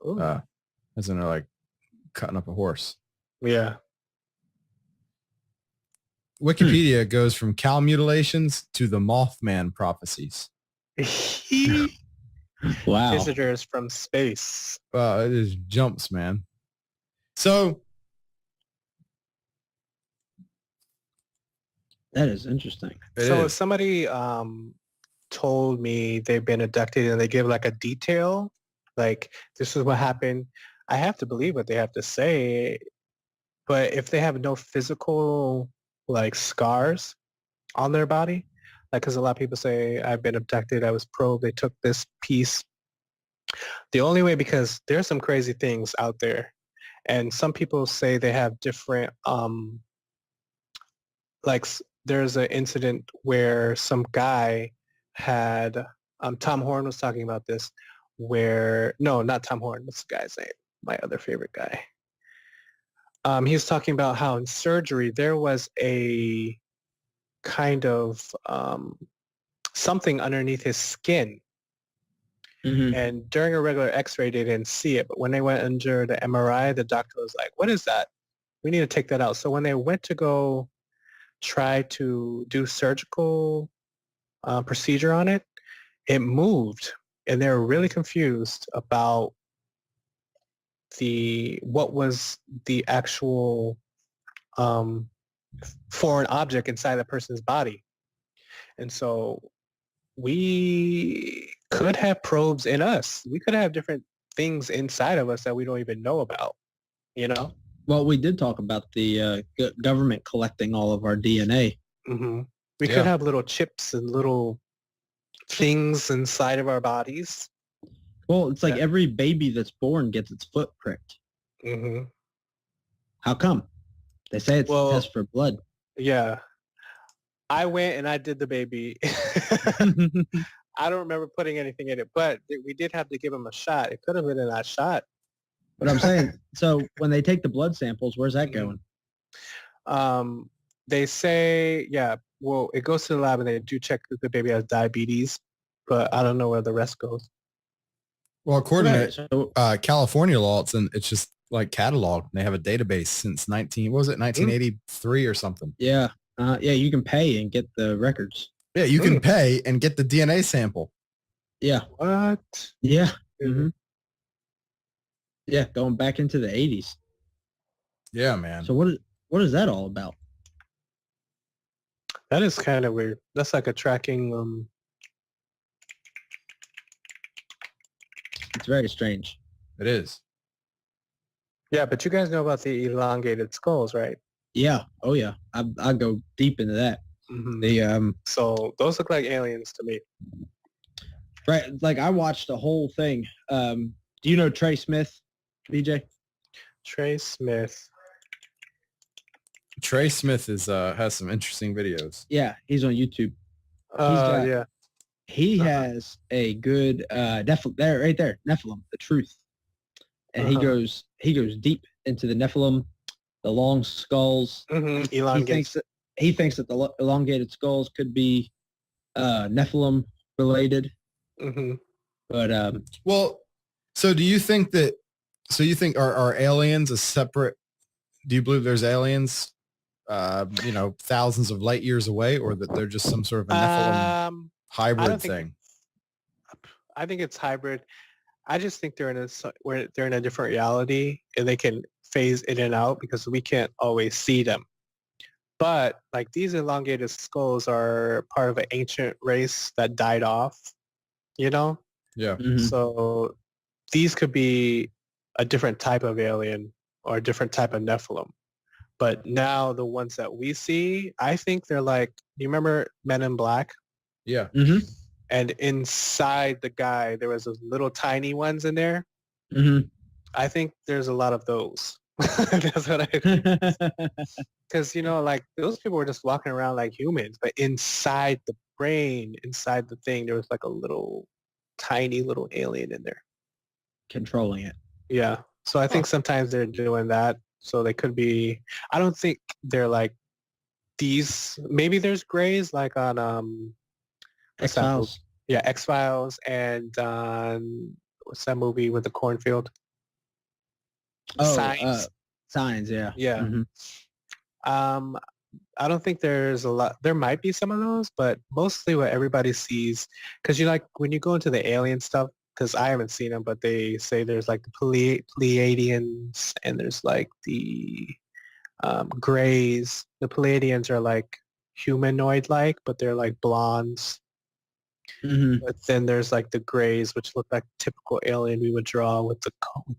Ooh, As in they're like cutting up a horse. yeah. Wikipedia goes from cow mutilations to the Mothman prophecies. Wow. Visitors from space. It just jumps, man. So That is interesting. So if somebody told me they've been abducted and they give like a detail, like this is what happened, I have to believe what they have to say. But if they have no physical like scars on their body, like because a lot of people say I've been abducted, I was probed, they took this piece. The only way, because there's some crazy things out there, and some people say they have different there's an incident where some guy had Tom Horn was talking about this, where no, not Tom Horn, what's the guy's name? My other favorite guy. He was talking about how in surgery there was a kind of something underneath his skin. Mhm. And during a regular x-ray, they didn't see it. But when they went under the MRI, the doctor was like, what is that? We need to take that out. So when they went to go try to do surgical procedure on it, it moved. And they were really confused about what was the actual foreign object inside the person's body. And so we could have probes in us. We could have different things inside of us that we don't even know about, you know? Well, we did talk about the government collecting all of our DNA. Mm-hmm. We Yeah. could have little chips and little things inside of our bodies. Well, it's like Yeah. every baby that's born gets its foot pricked. Mm-hmm. How come? They say it's Well- a test for blood. Yeah. I went and I did the baby. I don't remember putting anything in it, but we did have to give him a shot. It could have been a nice shot. But I'm saying, so when they take the blood samples, where's that going? They say, yeah, well, it goes to the lab and they do check if the baby has diabetes, but I don't know where the rest goes. well, according Right, to so California law, it's just like cataloged. They have a database since 1983 or something. yeah, you can pay and get the records. Yeah, you can pay and get the DNA sample. Yeah, What? yeah, hmm yeah, going back into the 80s. Yeah, man. So What is that all about? That is kind of weird. That's like a tracking. It's very strange. It is. Yeah, but you guys know about the elongated skulls, right? Yeah. Oh yeah. I go deep into that. Mm-hmm. The So those look like aliens to me. right. Like I watched the whole thing. Do you know Trey Smith, BJ? Trey Smith. Trey Smith is has some interesting videos. Yeah, he's on YouTube. got- Yeah. He has a good there right there, Nephilim, the truth. And he goes deep into the Nephilim, the long skulls. Mm-hmm. He thousands of light years away, or that they're just some sort of a Nephilim hybrid thing? I think it's hybrid. I just think they're in a different reality, and they can phase in and out because we can't always see them. But like these elongated skulls are part of an ancient race that died off, Yeah. So these could be a different type of alien or a different type of Nephilim. But now the ones that we see, I think they're like, you remember Men in Black? Yeah. Mm-hmm. And inside the guy, there was those little tiny ones in there. Mm-hmm. I think there's a lot of those. That's what I, because like those people were just walking around like humans, but inside the brain, inside the thing, there was like a little tiny little alien in there. Controlling it. Yeah. So I think sometimes they're doing that. So they could be, I don't think they're like these, maybe there's grays like on what's that movie? X-Files. Yeah, X-Files and what's that movie with the cornfield? Oh, Signs. Signs, yeah. Yeah. Mhm. I don't think there's a lot. There might be some of those, but mostly what everybody sees, because when you go into the alien stuff, because I haven't seen them, but they say there's like the Pleiadians and there's like the Greys. The Pleiadians are like humanoid-like, but they're like blondes. Mhm. But then there's like the Greys, which look like typical alien we would draw with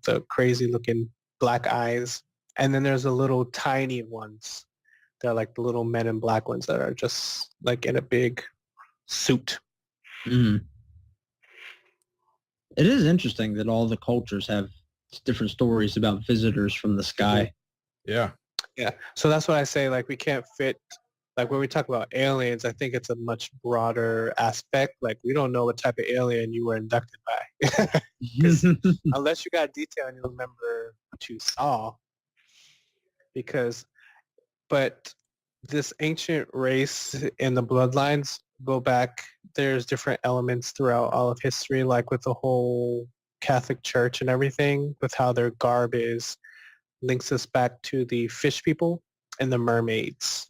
the crazy-looking black eyes. And then there's the little tiny ones. They're like the little Men in Black ones that are just like in a big suit. Mhm. It is interesting that all the cultures have different stories about visitors from the sky. Yeah. Yeah. So that's what I say. Like we can't fit. Like when we talk about aliens, I think it's a much broader aspect. Like we don't know what type of alien you were inducted by. Unless you got detail and you remember what you saw. But this ancient race in the bloodlines go back. There's different elements throughout all of history, like with the whole Catholic Church and everything, with how their garb is, links us back to the fish people and the mermaids,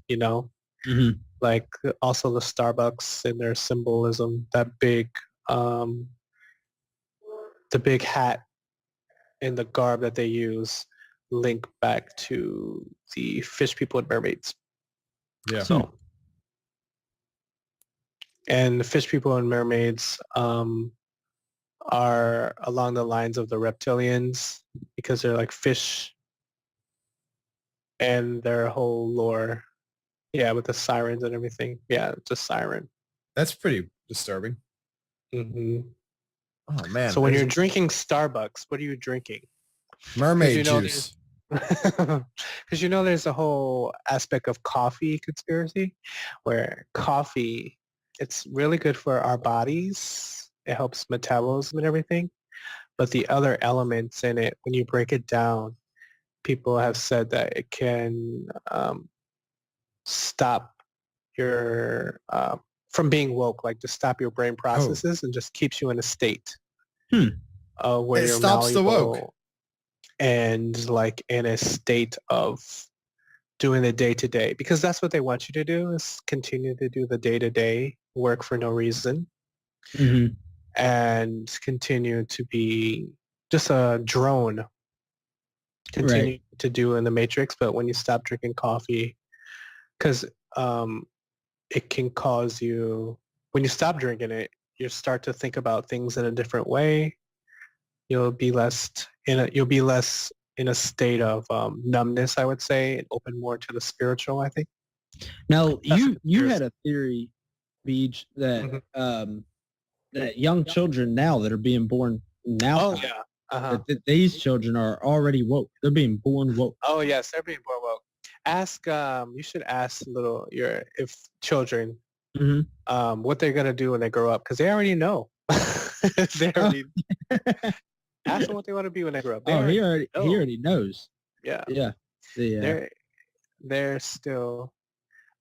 Mhm. like also the Starbucks and their symbolism, that the big hat and the garb that they use link back to the fish people and mermaids. Yeah. So, and the fish people and mermaids are along the lines of the reptilians because they're like fish and their whole lore. Yeah, with the sirens and everything. Yeah, it's a siren. That's pretty disturbing. Mm-hmm. Oh man. So when you're drinking Starbucks, what are you drinking? mermaid juice. Because there's a whole aspect of coffee conspiracy where coffee, it's really good for our bodies. It helps metabolism and everything. But the other elements in it, when you break it down, people have said that it can stop your from being woke, like to stop your brain processes and just keeps you in a state where It you're stops the woke. malleable and like in a state of doing the day-to-day, because that's what they want you to do, is continue to do the day-to-day work for no reason. Mhm. And continue to be just a drone, continue to do in the Matrix, but when you stop drinking coffee, because it can cause you, when you stop drinking it, you start to think about things in a different way. You'll be less in a state of numbness, I would say, and open more to the spiritual, I think. Now, That's you had a theory, Beege, that that young children now that are being born now, that these children are already woke. They're being born woke. Oh yes, they're being born woke. Ask you should ask if children what they're gonna do when they grow up, because they already know. They already ask them what they want to be when they grow up. He already knows. Yeah. Yeah. They're still,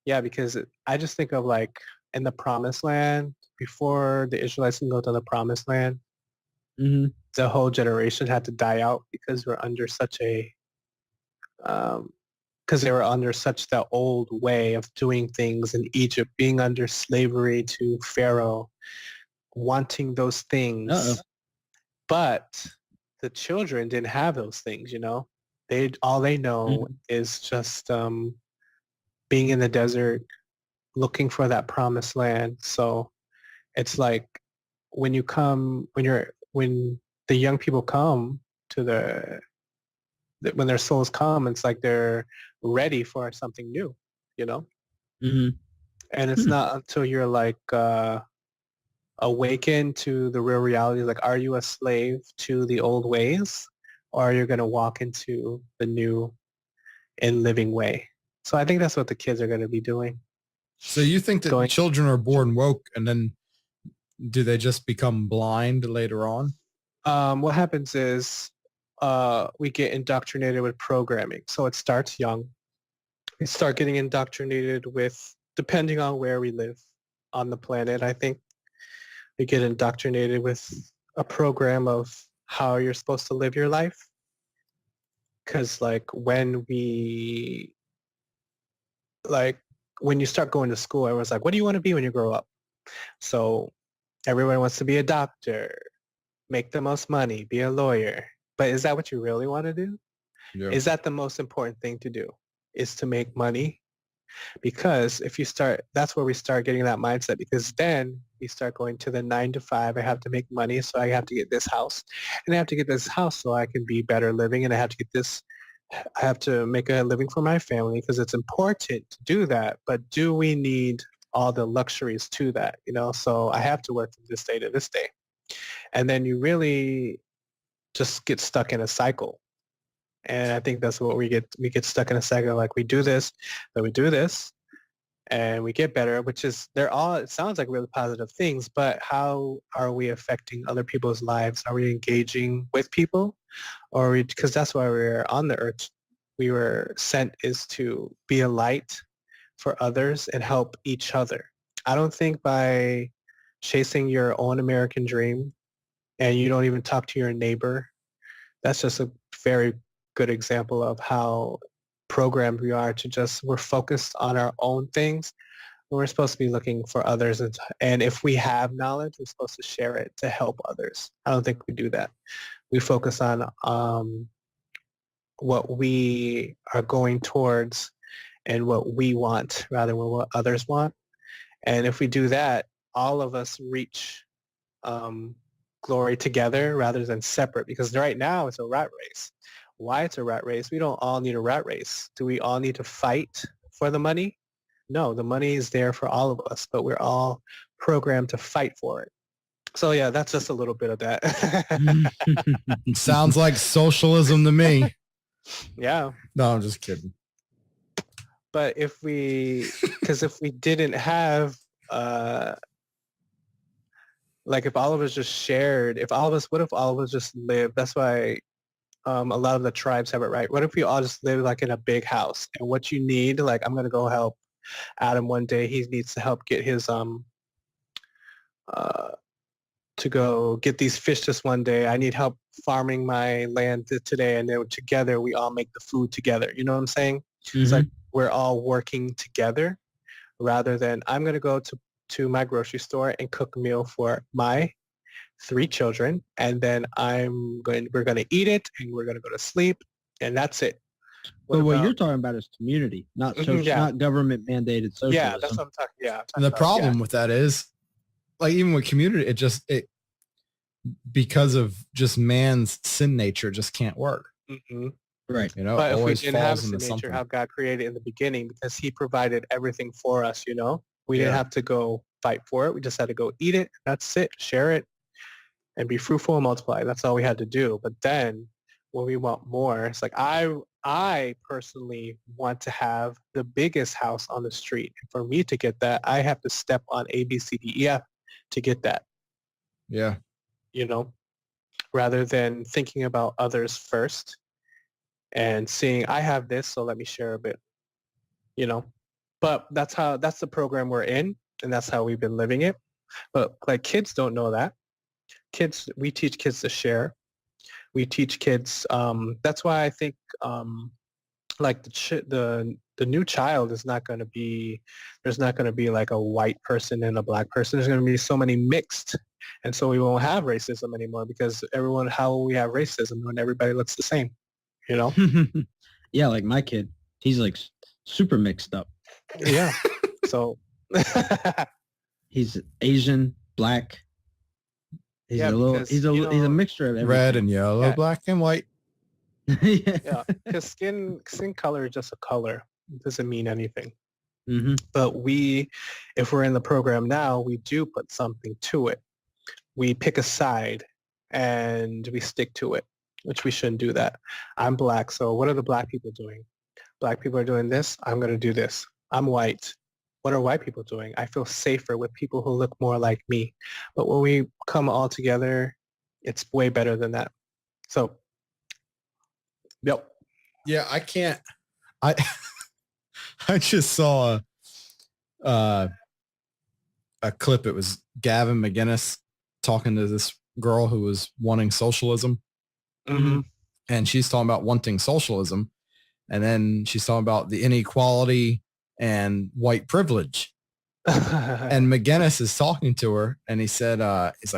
because I just think of like in the promised land, before the Israelites can go to the promised land, the whole generation had to die out because we're under such a because they were under such the old way of doing things in Egypt, being under slavery to Pharaoh, wanting those things. But the children didn't have those things, all they know is just being in the desert, looking for that promised land. So it's like when the young people come to when their souls come, it's like they're ready for something new, And it's not until you're like awakened to the real reality, like, are you a slave to the old ways, or are you going to walk into the new and living way? So I think that's what the kids are going to be doing. So you think that children are born woke, and then do they just become blind later on? What happens is we get indoctrinated with programming. So it starts young. We start getting indoctrinated with, depending on where we live on the planet, I think, we get indoctrinated with a program of how you're supposed to live your life. Because when you start going to school, everyone's like, what do you want to be when you grow up? So everyone wants to be a doctor, make the most money, be a lawyer. But is that what you really want to do? Yeah. Is that the most important thing to do, is to make money? Because that's where we start getting that mindset, because then we start going to the 9 to 5. I have to make money, so I have to get this house, and I have to get this house so I can be better living, and I have to get this. I have to make a living for my family because it's important to do that. But do we need all the luxuries to that? So I have to work from this day to this day, and then you really just get stuck in a cycle. And I think that's what we get stuck in a cycle. Like, we do this, then we do this, and we get better, which is, it sounds like really positive things, but how are we affecting other people's lives? Are we engaging with people? Because that's why we're on the earth. We were sent is to be a light for others and help each other. I don't think by chasing your own American dream and you don't even talk to your neighbor, that's just a very good example of how programmed we are to we're focused on our own things. We're supposed to be looking for others. And if we have knowledge, we're supposed to share it to help others. I don't think we do that. We focus on what we are going towards and what we want rather than what others want. And if we do that, all of us reach glory together rather than separate, because right now it's a rat race. Why it's a rat race? We don't all need a rat race. Do we all need to fight for the money? No, the money is there for all of us, but we're all programmed to fight for it. So yeah, that's just a little bit of that. Sounds like socialism to me. Yeah. No, I'm just kidding. But if we didn't have, if all of us just shared, what if all of us just lived? That's why a lot of the tribes have it right. What if we all just live in a big house, and what you need, I'm going to go help Adam one day. He needs to help get his, to go get these fish this one day. I need help farming my land today. And then together we all make the food together. You know what I'm saying? Mm-hmm. It's like we're all working together rather than I'm going to go to my grocery store and cook a meal for my 3 children. And then we're going to eat it and we're going to go to sleep. And that's it. But what about- you're talking about is community, not Mhm, yeah. not government mandated socialism. Yeah, that's what I'm talking. Yeah. I'm talking And the about, problem with that is, like, even with community, it because of just man's sin nature, just can't work. Yeah. Mhm. Right. You know, But if we always didn't have falls sin into nature, something. how God created in the beginning, because he provided everything for us, you know? We didn't Yeah. have to go fight for it. We just had to go eat it. That's it. Share it and be fruitful and multiply. That's all we had to do. But then when we want more, it's like I personally want to have the biggest house on the street. And for me to get that, I have to step on A, B, C, D, E, F to get that, Yeah. you know, rather than thinking about others first and seeing I have this, so let me share a bit, you know. But that's the program we're in, and that's how we've been living it. But like kids don't know that. We teach kids to share. We teach kids. That's why I think like the new child is not going to be. There's not going to be like a white person and a black person. There's going to be so many mixed, and so we won't have racism anymore because how will we have racism when everybody looks the same? You know? Yeah, like my kid, he's like super mixed up. Yeah. So. He's Asian, black. He's Yeah, a little. because, He's a you he's a know, mixture of everything. Red and yellow, Yeah. black and white. Yeah, because skin color is just a color. It doesn't mean anything. Hmm. But if we're in the program now, we do put something to it. We pick a side and we stick to it, which we shouldn't do that. I'm black, so what are the black people doing? Black people are doing this. I'm going to do this. I'm white. What are white people doing? I feel safer with people who look more like me. But when we come all together, it's way better than that. So, yep. Yeah, I can't. I I just saw a clip. It was Gavin McGinnis talking to this girl who was wanting socialism, Mm-hmm. and she's talking about wanting socialism, and then she's talking about the inequality and white privilege. And McGinnis is talking to her, and he said, he's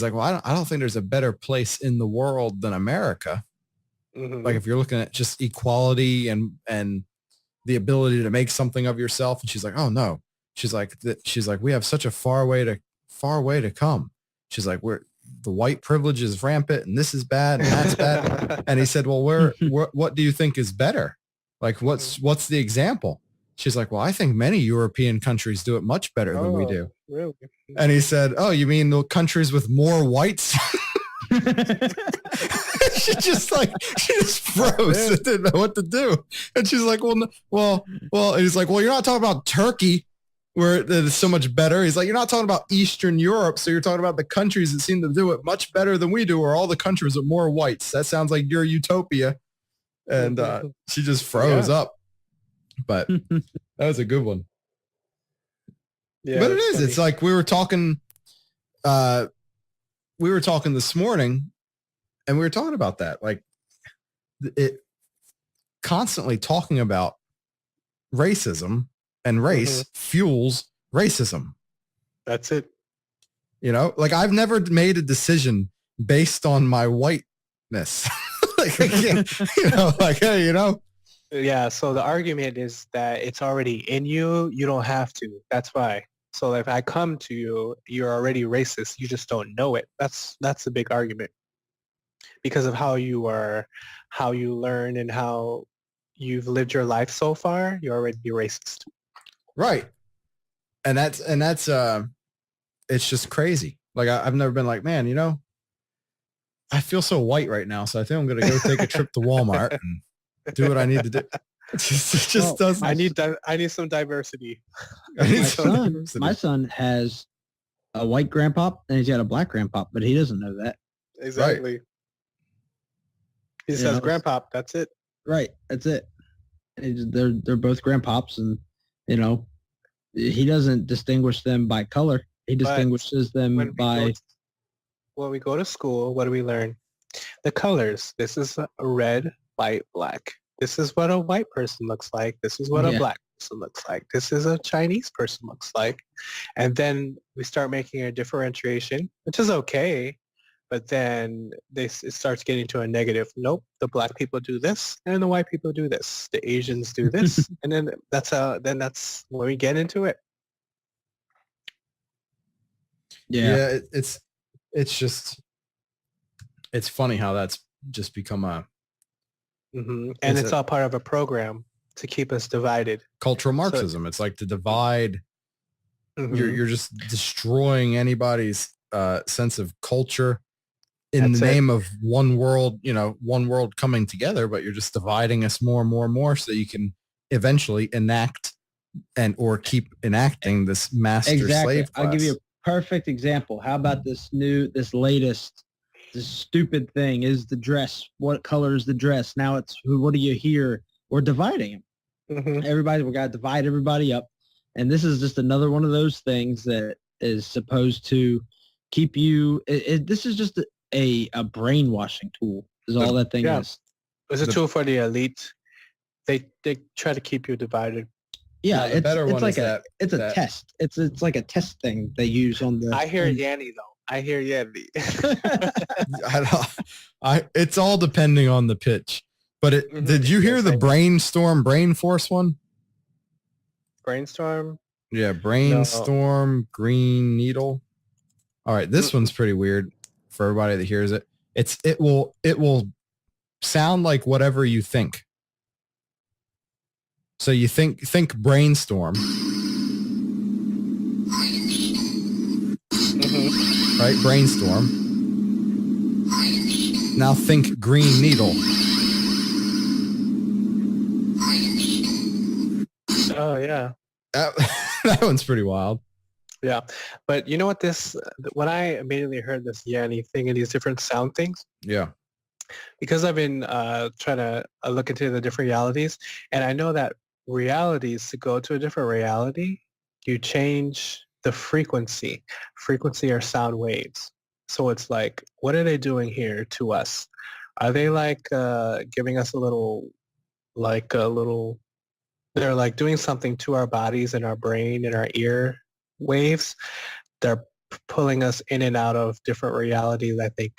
like, well, I don't think there's a better place in the world than America. Mhm. Like if you're looking at just equality and the ability to make something of yourself. And she's like, oh no. She's like, we have such a far way to come. She's like, the white privilege is rampant and this is bad and that's bad. And he said, well, what do you think is better? Like, what's the example? She's like, well, I think many European countries do it much better than we do. Really? And he said, oh, you mean the countries with more whites? she just froze and didn't know what to do. And she's like, well, and he's like, well, you're not talking about Turkey where it's so much better. He's like, you're not talking about Eastern Europe. So you're talking about the countries that seem to do it much better than we do, or all the countries with more whites. That sounds like your utopia. And she just froze up. But that was a good one. Yeah, but it that's is. funny. It's like we were talking this morning, and we were talking about that. Like it constantly talking about racism and race fuels racism. That's it. You know, like I've never made a decision based on my whiteness. Like I can't, hey, Yeah, so the argument is that it's already in you. You don't have to. That's why. So if I come to you, you're already racist. You just don't know it. That's the big argument. Because of how you learn and how you've lived your life so far, you're already racist. Right. And that's it's just crazy. Like I've never been like, man, I feel so white right now. So I think I'm going to go take a trip to Walmart and do what I need to do. It just doesn't. I need some diversity. My son has a white grandpa and he's got a black grandpa, but he doesn't know that. Exactly. Right. He says grandpa. That's it. Right. That's it. They're both grandpops, and he doesn't distinguish them by color. He distinguishes them by. When we go to school, what do we learn? The colors. This is a red, white, black. This is what a white person looks like. This is what a black person looks like. This is a Chinese person looks like. And then we start making a differentiation, which is okay. but then it starts getting to a negative. Nope, the black people do this, and the white people do this. The Asians do this, and then that's when we get into it. Yeah, it's just it's funny how that's just become a And Is it's it- all part of a program to keep us divided. cultural Marxism. It's like to divide. Mhm. You're just destroying anybody's sense of culture in That's the it. name of one world, one world coming together, but you're just dividing us more and more and more so that you can eventually enact or keep enacting this master Exactly. slave class. I'll give you a perfect example. How about this latest, this stupid thing is the dress. What color is the dress? Now it's what do you hear? We're dividing them. Mhm. We got to divide everybody up. And this is just another one of those things that is supposed to keep you. This is just a brainwashing tool is all that thing Yeah. is. It's a tool for the elite. They try to keep you divided. Yeah, No, the better it's one like is it's a that- test. It's like a test thing they use on the. I hear Yanny though. I hear Yanny. It's all depending on the pitch. But Mhm. did you hear Yeah, the same. brainstorm, brain force one? Brainstorm. Yeah, brainstorm, green needle. All right, this one's pretty weird for everybody that hears it. It will sound like whatever you think. So you think brainstorm, right? Brainstorm. Now think green needle. Oh yeah. That one's pretty wild. Yeah. But you know what when I immediately heard this Yanny thing and these different sound things, Yeah. because I've been trying to look into the different realities, and I know that realities, to go to a different reality, you change the frequency. Frequency are sound waves. So it's like, what are they doing here to us? Are they like giving us they're like doing something to our bodies and our brain and our ear waves? They're pulling us in and out of different realities, I think.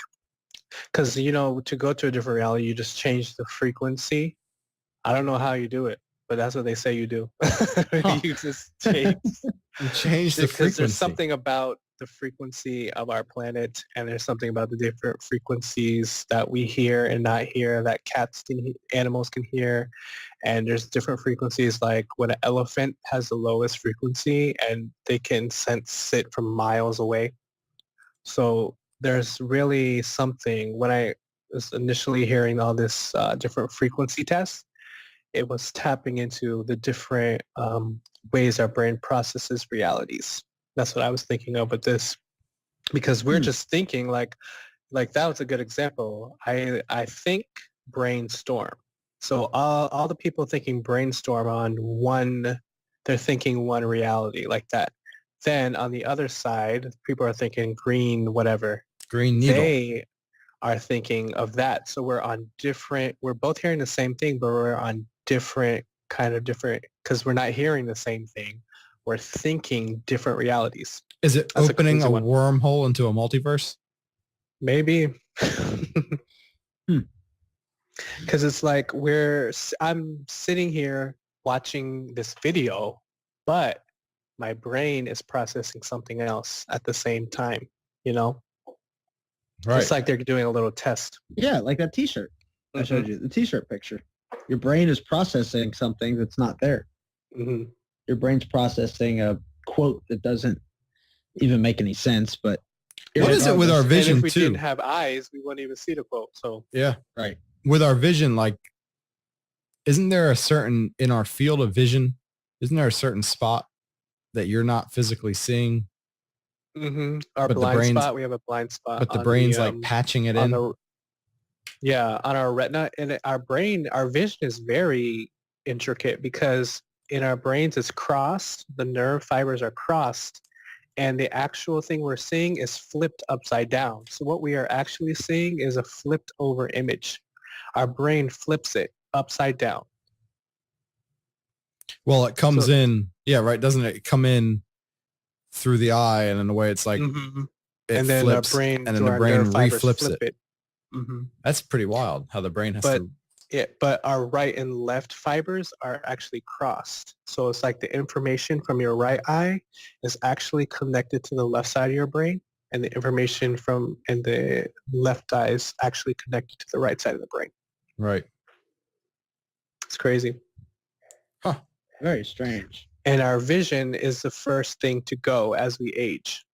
Because, to go to a different reality, you just change the frequency. I don't know how you do it, but that's what they say you do. You just change. You change the Because frequency. there's something about the frequency of our planet, and there's something about the different frequencies that we hear and not hear, that animals can hear. And there's different frequencies, like when an elephant has the lowest frequency and they can sense it from miles away. So there's really something. When I was initially hearing all this different frequency tests, it was tapping into the different ways our brain processes realities. That's what I was thinking of with this, because we're just thinking like that was a good example. I think brainstorm. So all the people thinking brainstorm on one, they're thinking one reality like that. Then on the other side, people are thinking green, whatever. Green needle. They are thinking of that. So we're both hearing the same thing, but we're on different, because we're not hearing the same thing. We're thinking different realities. Is it That's a opening crazy a one. wormhole into a multiverse? Maybe. Because it's like I'm sitting here watching this video, but my brain is processing something else at the same time, Right. It's like they're doing a little test. Yeah, like that T-shirt I showed you, the T-shirt picture. Your brain is processing something that's not there. Mm-hmm. Your brain's processing a quote that doesn't even make any sense. But What is it with our vision and if we too? didn't have eyes, we wouldn't even see the quote. So Yeah. Right. With our vision, like, isn't there in our field of vision, isn't there a certain spot that you're not physically seeing? mm-hmm. Our But the blind brain's- spot, we have a blind spot. But the on brain's like patching it in? on our retina, and our brain, our vision is very intricate, because in our brains it's crossed, the nerve fibers are crossed, and the actual thing we're seeing is flipped upside down. So what we are actually seeing is a flipped over image. Our brain flips it upside down. Well, it comes So- in. Yeah, right. Doesn't it come in through the eye, and in a way it's like Mhm. and then flips, our brain and then through the our brain nerve fibers reflips flip it. Mhm. That's pretty wild how the brain has But to. yeah, but our right and left fibers are actually crossed. So it's like the information from your right eye is actually connected to the left side of your brain, and the information from and the left eye is actually connected to the right side of the brain. Right. It's crazy. Huh. Very strange. And our vision is the first thing to go as we age.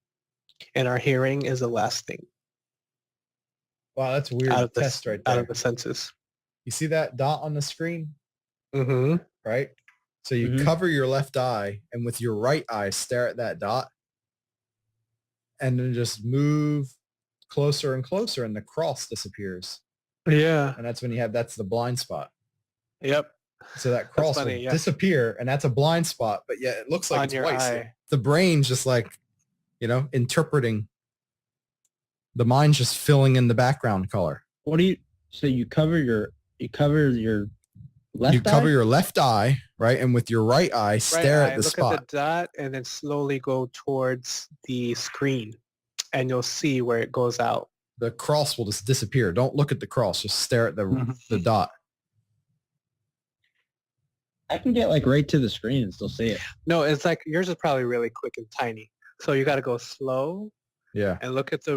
And our hearing is the last thing Wow, that's a weird out of the, test right out there. of the senses. You see that dot on the screen, Mm-hmm. right? So you cover your left eye and with your right eye stare at that dot and then just move closer and closer and the cross disappears. Yeah. And that's when that's the blind spot. Yep. So that cross funny, will yeah. disappear and that's a blind spot, but yet it looks like On it's your white. So eye. the brain's just like, interpreting. The mind's just filling in the background color. What do you cover your left You cover eye? your left eye, right? And with your right eye, stare Right eye, at the look spot. at the dot and then slowly go towards the screen and you'll see where it goes out. The cross will just disappear. Don't look at the cross. Just stare at the dot. I can get like right to the screen and still see it. No, it's like yours is probably really quick and tiny. So you got to go slow Yeah. and look at the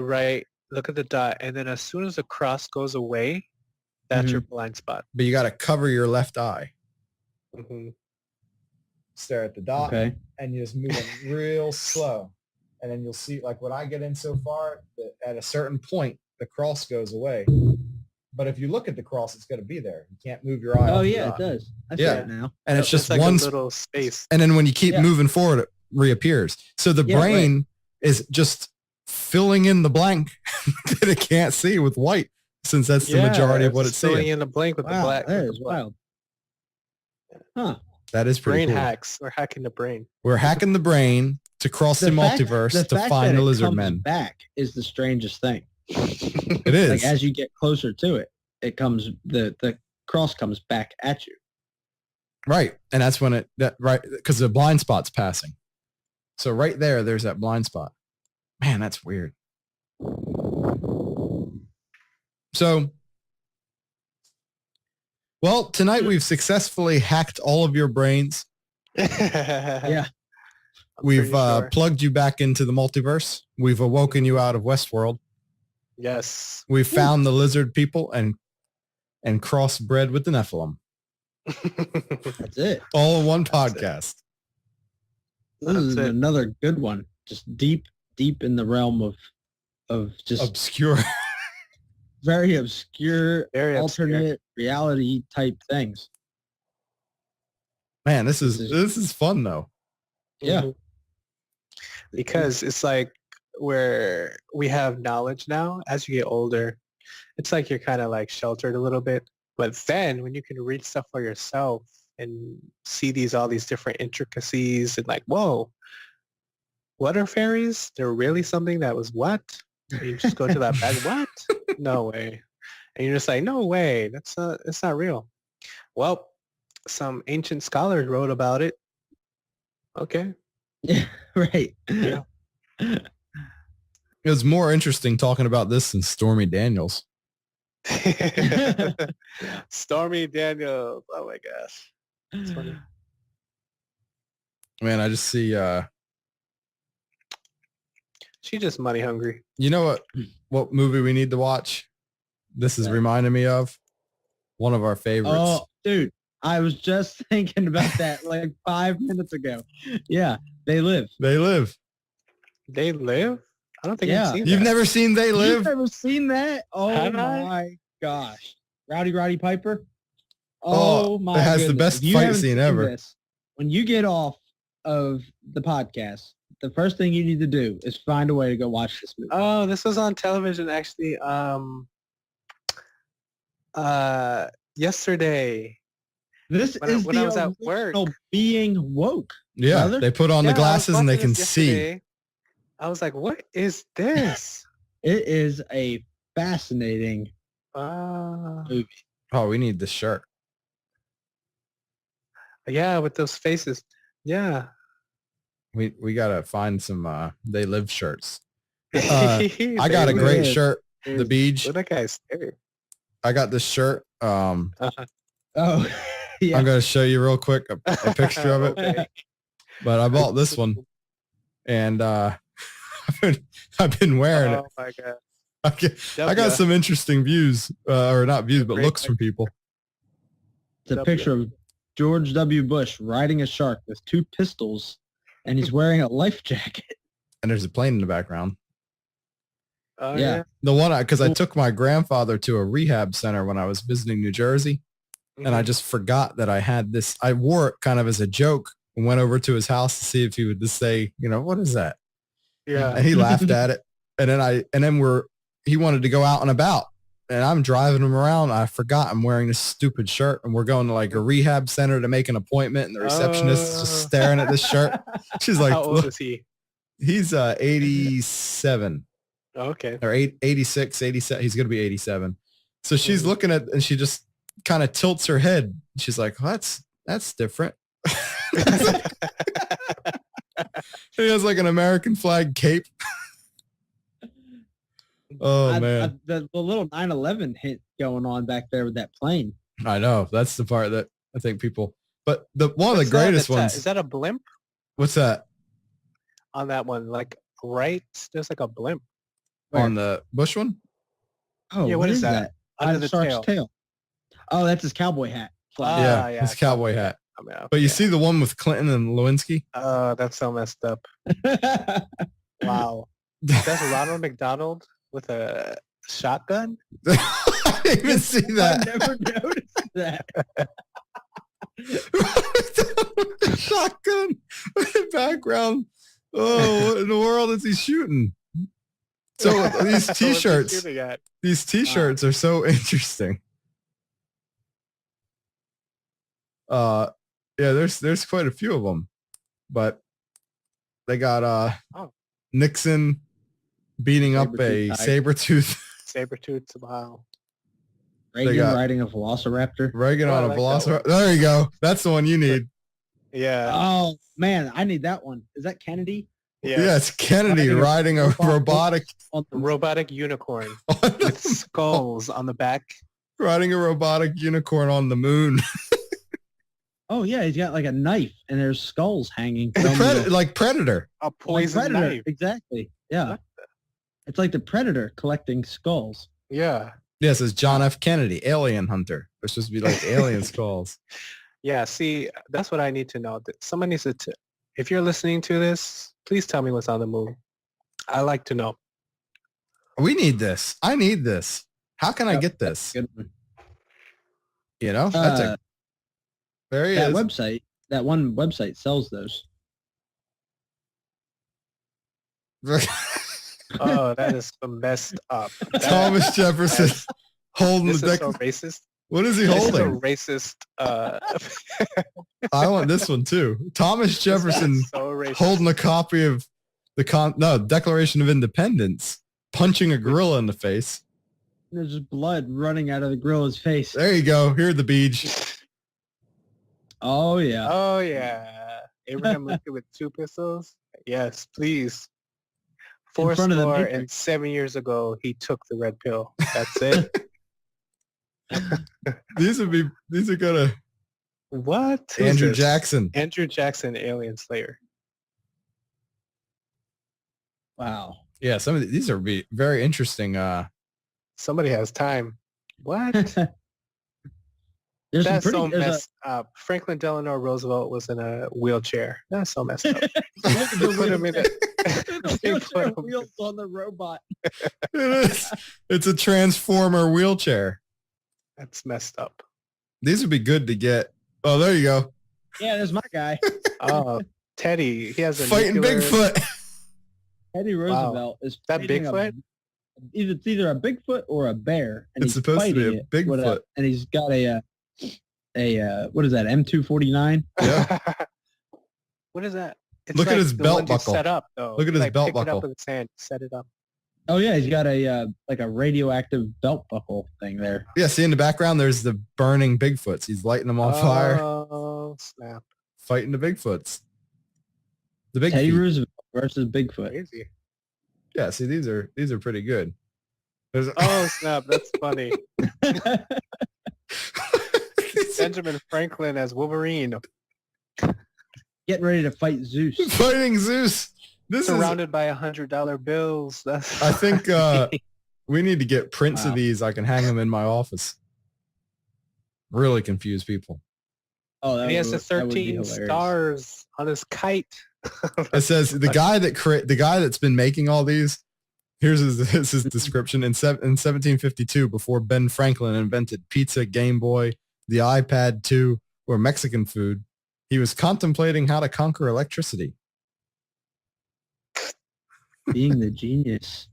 dot. And then as soon as the cross goes away, that's your blind spot. But you got to cover your left eye. Mm-hmm. Stare at the dot. Okay. And you just move it real slow. And then you'll see, like what I get in so far, that at a certain point, the cross goes away. But if you look at the cross, it's going to be there. You can't move your eye. Oh off the yeah, it dot. does. I see Yeah. it now. And it's just like one a little space. And then when you keep Yeah. moving forward, it reappears. So the Yeah, brain is just filling in the blank that it can't see with white, since that's the majority of what it's filling seeing. in the blank with the Wow, black. that with is the black. wild. Huh. That is pretty Brain cool. hacks. We're hacking the brain. We're hacking the brain to cross the, multiverse to fact find that the it lizard comes men. back is the strangest thing. It is. Like as you get closer to it, it comes the cross comes back at you. Right. And that's when because the blind spot's passing. So right there's that blind spot. Man, that's weird. So, well, tonight we've successfully hacked all of your brains. Yeah. We've pretty sure. plugged you back into the multiverse. We've awoken you out of Westworld. Yes. We've found the lizard people and crossbred with the Nephilim. That's it. All in one podcast. This is That's it. another good one. Just deep in the realm of just Obscure. very obscure, Very obscure. alternate reality type things. Man, this is fun though. Yeah. Mhm. Because it's like where we have knowledge now, as you get older, it's like you're kind of like sheltered a little bit. But then when you can read stuff for yourself and see all these different intricacies and like, whoa, what are fairies? They're really something that was what? And you just go to that bag, what? No way. And you're just like, no way, it's not real. Well, some ancient scholars wrote about it. Okay. Yeah, right. Yeah. It was more interesting talking about this than Stormy Daniels. Stormy Daniels. Oh my gosh. That's funny. Man, I just see She's just money hungry. you know what movie we need to watch? This is reminding me of one of our favorites. Oh, dude, I was just thinking about that like 5 minutes ago. Yeah, They Live. They Live. They live? I don't think Yeah. I've seen You've that. never seen They You've Live? never seen that? Oh Have I? my gosh. Roddy Piper? Oh, Oh my it has the goodness. best If you fight haven't scene seen ever. this, when you get off of the podcast, the first thing you need to do is find a way to go watch this movie. Oh, this was on television actually. Yesterday. This is when the I was at work. original Being Woke. Yeah, brother. they put on Yeah, the I was glasses and they watching can this see. yesterday. I was like, what is this? It is a fascinating movie. Oh, we need this shirt. Yeah, with those faces. Yeah. We gotta find some They Live shirts. I got a great shirt, the Beege. Look, that guy's scary. I got this shirt. Oh, yeah. I'm going to show you real quick a picture of it. Okay. But I bought this one, and I've been wearing it. Oh my god. I got some interesting views, or not views, but looks from people. It's a picture of George W. Bush riding a shark with 2 pistols, and he's wearing a life jacket. And there's a plane in the background. Oh, Yeah. The one, because I took my grandfather to a rehab center when I was visiting New Jersey, and I just forgot that I had this. I wore it kind of as a joke and went over to his house to see if he would just say, what is that? Yeah. And he laughed at it. And then he wanted to go out and about, and I'm driving him around. I forgot I'm wearing this stupid shirt, and we're going to like a rehab center to make an appointment, and the receptionist is just staring at this shirt. She's like, how old is he? He's 87 Okay. or 86, 87. He's going to be 87. So she's looking at, and she just kind of tilts her head. She's like, oh, that's different. He has like an American flag cape. Oh man. The little 9/11 hit going on back there with that plane. I know. That's the part that I think people, but one of the What's that? greatest ones. Is that a blimp What's that? on that one? Like right, there's like a blimp On the Bush one? Oh, Yeah, what is that? Under the shark's tail. tail. Oh, that's his cowboy hat. Flag. Yeah, yeah, his cowboy hat. I mean, But you okay. see the one with Clinton and Lewinsky? Oh, that's so messed up. Wow. That's Ronald McDonald with a shotgun? I didn't even see I that. never noticed that. Shotgun in the background. Oh, what in the world is he shooting? So these What's he t-shirts, shooting at? these t-shirts are so interesting. Yeah, there's quite a few of them, but they got Nixon beating up a saber-tooth. Saber-tooth, wow. Reagan got- riding a velociraptor. Reagan Oh, I on a like that velociraptor. There you go. That's the one you need. Yeah. Oh man, I need that one. Is that Kennedy? Yeah, it's Kennedy riding a robotic On A robotic unicorn on with the, skulls on the back. riding a robotic unicorn on the moon. Oh yeah, he's got like a knife and there's skulls hanging. From the- Like Predator. A like poison Predator. knife. Exactly. Yeah. It's like the Predator collecting skulls. Yeah. Yeah, it says John F. Kennedy, alien hunter. They're supposed to be like alien skulls. Yeah, see, that's what I need to know. Someone needs to, if you're listening to this, please tell me what's on the moon. I like to know. We need this. I need this. How can I get this? Good one. That's there he That is. website, that one website sells those. Oh, that is so messed up. Thomas Jefferson holding This the is so deck. racist. What is he This is a holding? racist. I want this one too. Thomas Jefferson so racist. holding a copy of the Declaration of Independence, punching a gorilla in the face. There's just blood running out of the gorilla's face. There you go. Here the Beege. Oh yeah. Oh yeah, Abraham Lincoln with 2 pistols. Yes, please. In front of the 4 people. and 7 years ago, he took the red pill. That's it. These are gonna What? Who's Andrew this? Jackson. Andrew Jackson, Alien Slayer. Wow. Yeah, some of these are very interesting. Somebody has time. What? There's That's some so pretty. messed up. Franklin Delano Roosevelt was in a wheelchair. That's so messed up. There's They put him in a, they put him- wheels on the robot. It's a transformer wheelchair. That's messed up. These would be good to get. Oh, there you go. Yeah, there's my guy. Oh, Teddy. He has a Fighting nuclear- Bigfoot. Teddy Roosevelt is That fighting Bigfoot? It's either a Bigfoot or a bear, and It's he's supposed to be fighting a it with Bigfoot. and he's got a what is that, M249? Yeah. What is that? It's Look at like his the belt ones you buckle. Set up though. Look at You, his belt pick it buckle. up with his hand, set it up. Oh yeah, he's got a like a radioactive belt buckle thing there. Yeah, see in the background, there's the burning Bigfoots. He's lighting them on fire, Oh snap! fighting the Bigfoots. The big Teddy feet. Roosevelt versus Bigfoot. Crazy. Yeah, see, these are pretty good. There's, Oh snap! That's funny. Benjamin Franklin as Wolverine, Getting ready to fight Zeus. fighting Zeus. This is. surrounded by $100 bills. That's. I think we need to get prints of these. I can hang them in my office. Really confuse people. Oh, And he has the that would be 13 hilarious. stars on his kite. It says the guy that's been making all these. Here's his description. In 1752, before Ben Franklin invented pizza, Game Boy, the iPad 2, or Mexican food, he was contemplating how to conquer electricity. Being the genius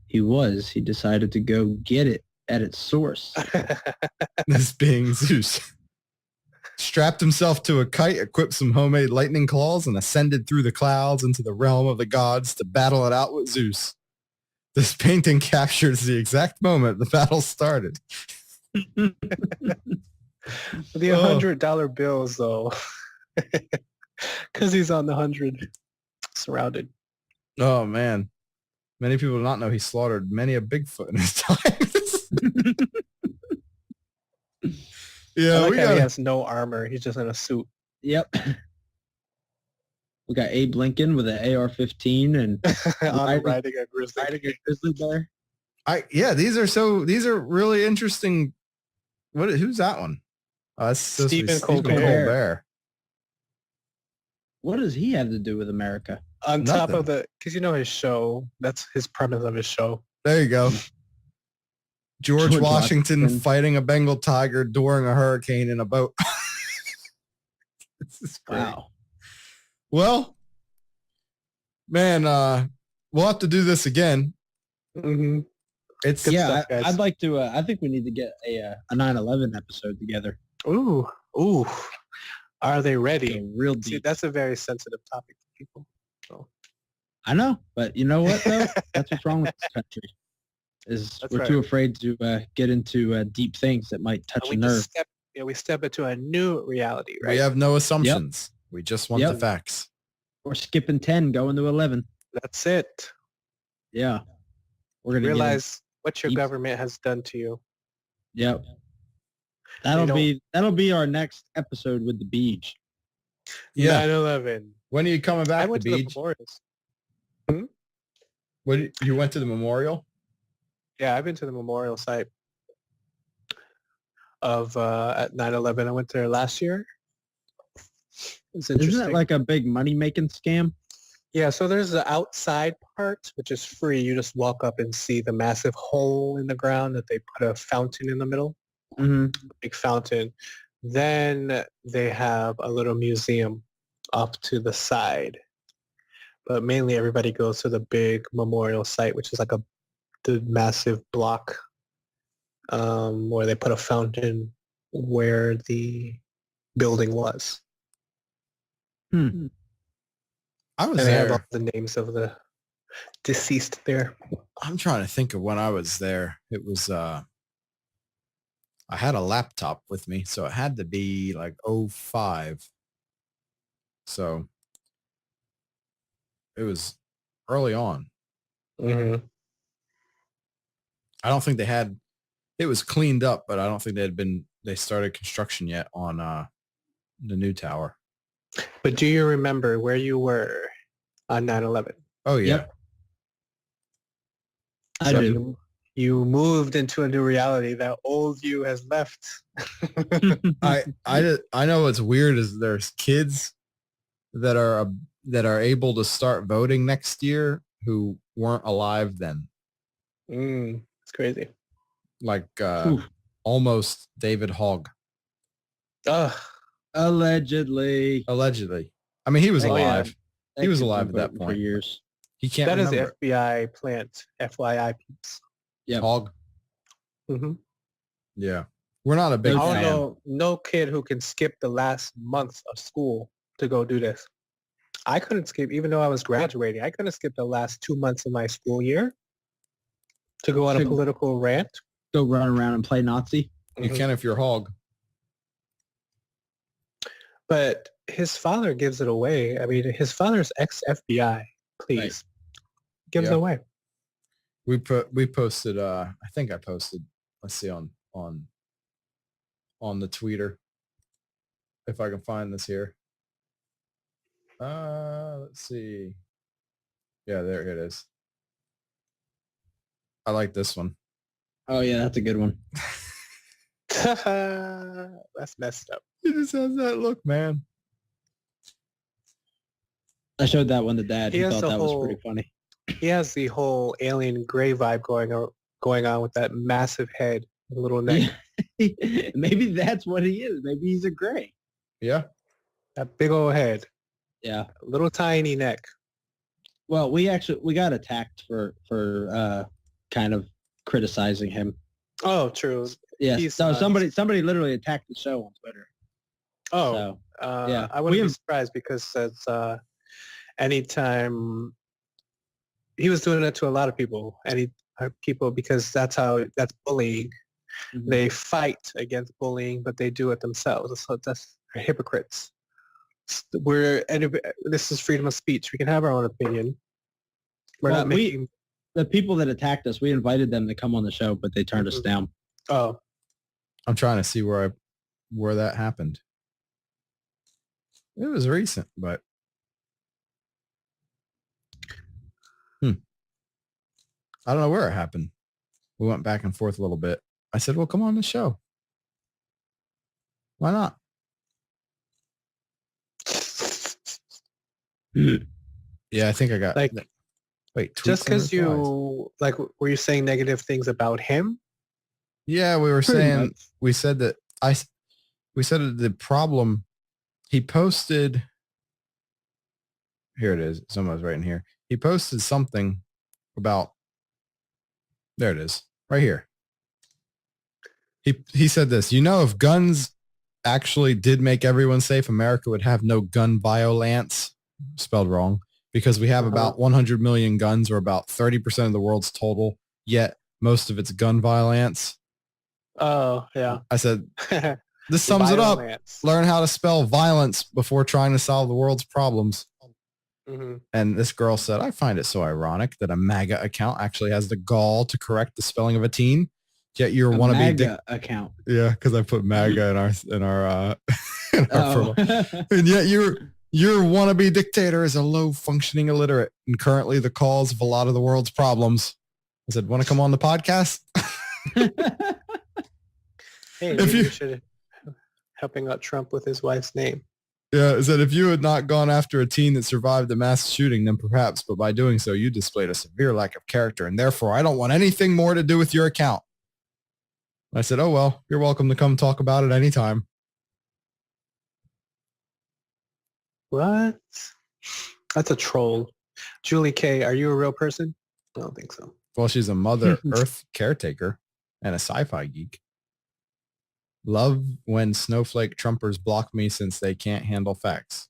he decided to go get it at its source. This being Zeus. Strapped himself to a kite, equipped some homemade lightning claws, and ascended through the clouds into the realm of the gods to battle it out with Zeus. This painting captures the exact moment the battle started. The $100 bills, though, because he's on the 100, surrounded. Oh, man. Many people do not know he slaughtered many a Bigfoot in his time. Yeah, I like we how he got has no armor. He's just in a suit. Yep. We got Abe Lincoln with an AR-15 and Riding a grizzly. riding a grizzly bear. these are really interesting. Who's that one? Oh, that's supposed to be Stephen Stephen Colbert. Colbert. What does he have to do with America? On top of Nothing. because you know his show. That's his premise of his show. There you go. George George Washington Washington. fighting a Bengal tiger during a hurricane in a boat. This is great. Wow. Well, man, we'll have to do this again. Mm-hmm. It's Good Yeah, stuff, guys. I'd like to. I think we need to get a 9/11 episode together. Ooh. Are they ready? A real See, deep. that's a very sensitive topic for people. So I know, but you know what though? That's what's wrong with this country. Is That's we're right. too afraid to get into deep things that might touch a we nerve. just step into a new reality, right? We have no assumptions. We just want the Yep. facts. We're skipping 10, going to 11. That's it. Yeah, we're gonna Realize what your deep- government has done to you. Yep. don't- That'll be our next episode with the Beege. Yeah. 9/11. When are you coming back I to went to the Beach? memorials. You went to the memorial? Yeah, I've been to the memorial site of at 9/11. I went there last year. It's interesting. Isn't that like a big money-making scam? Yeah, so there's the outside part, which is free. You just walk up and see the massive hole in the ground that they put a fountain in the middle, Mm-hmm. big fountain. Then they have a little museum off to the side. But mainly everybody goes to the big memorial site, which is like the massive block where they put a fountain where the building was. I was And they have all there. the names of the deceased there. I'm trying to think of when I was there. It was I had a laptop with me, so it had to be like 05. So it was early on. Mm-hmm. I don't think it was cleaned up, but I don't think they started construction yet on the new tower. But do you remember where you were on 9/11? Oh yeah. Yep. I So do. You moved into a new reality. That old you has left. I know what's weird is there's kids that are able to start voting next year who weren't alive then. It's crazy. Like Oof. almost David Hogg. Ugh. Allegedly. Allegedly. I mean, he was Oh, yeah. alive. He was alive at that For point. years. He can't That is remember the FBI plant. FYI peeps. Yep. Hogg. Mm-hmm. Yeah. We're not a big I fan. don't know no kid who can skip the last month of school to go do this. I couldn't skip, even though I was graduating. I couldn't skip the last 2 months of my school year to go on a Could- political rant. Go run around and play Nazi. You can if you're Hogg. But his father gives it away. I mean, his father's ex-FBI. Please. Gives it Yeah. away. We posted, I think I posted, let's see, on the Twitter, if I can find this here. Let's see. Yeah, there it is. I like this one. Oh yeah, that's a good one. That's messed up. He just has that look, man. I showed that one to Dad. He He has thought the that was whole- pretty funny. He has the whole alien gray vibe going on with that massive head, and little neck, Maybe that's what he is. Maybe he's a gray. Yeah. that big old head, Yeah. little tiny neck. Well, we got attacked for kind of criticizing him. Oh, true. Yes. He's, So somebody literally attacked the show on Twitter. Oh, So yeah. I We wouldn't be have- surprised because that's anytime he was doing it to a lot of people, people because that's bullying. Mhm. They fight against bullying, but they do it themselves. So that's hypocrites. This is freedom of speech. We can have our own opinion. We're Well, not making. the people that attacked us, we invited them to come on the show, but they turned us down. Oh, I'm trying to see where that happened. It was recent, but I don't know where it happened. We went back and forth a little bit. I said, well, come on the show. Why not? Yeah, I think I got like wait, just tweets and because replies. you like, were you saying negative things about him? Yeah, we were Pretty saying much. we said that the problem he posted. Here it is. Someone's right in here. He posted something about. There it is, right here. He said this. If guns actually did make everyone safe, America would have no gun violence. Spelled wrong, because we have about 100 million guns, or about 30% of the world's total. Yet most of it's gun violence. Oh, yeah. I said, this sums it up. Violence. Learn how to spell violence before trying to solve the world's problems. Mhm. And this girl said, I find it so ironic that a MAGA account actually has the gall to correct the spelling of a teen. Yet you're A wannabe MAGA account. yeah, because I put MAGA in our in our Oh. profile. And yet your wannabe dictator is a low functioning illiterate, and currently the cause of a lot of the world's problems. I said, want to come on the podcast? Hey, If maybe you- we should helping out Trump with his wife's name. Yeah, is that if you had not gone after a teen that survived the mass shooting, then perhaps, but by doing so, you displayed a severe lack of character, and therefore I don't want anything more to do with your account. I said, oh, well, you're welcome to come talk about it anytime. What? That's a troll. Julie K, are you a real person? I don't think so. Well, she's a Mother Earth caretaker and a sci-fi geek. Love when snowflake Trumpers block me since they can't handle facts.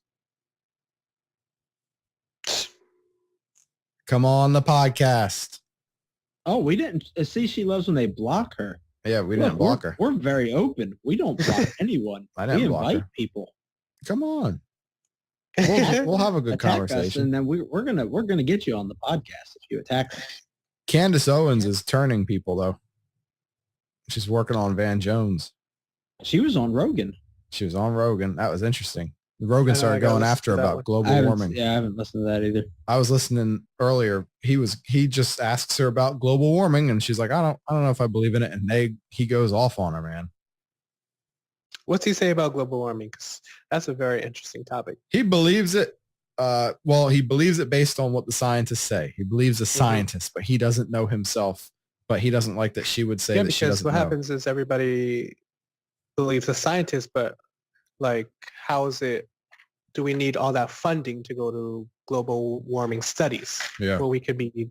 Come on the podcast. Oh, we didn't see. She loves when they block her. Yeah, we Look, didn't block her. We're very open. We don't block anyone. I didn't We block invite her. people. Come on. We'll have a good Attack us, conversation. and then we're gonna get you on the podcast if you attack us. Candace Owens is turning people, though. She's working on Van Jones. She was on Rogan. She was on Rogan. That was interesting. Rogan I started gotta going listen after to that about one. global warming. I haven't listened to that either. I was listening earlier. He just asks her about global warming, and she's like, I don't know if I believe in it. And he goes off on her, man. What's he say about global warming? 'Cause that's a very interesting topic. He believes it. He believes it based on what the scientists say. He believes a scientist, but he doesn't know himself. But he doesn't like that she would say Yeah, that she because doesn't what know. happens is everybody believes the scientist, but like, how is it? Do we need all that funding to go to global warming studies? Yeah. Well, we could be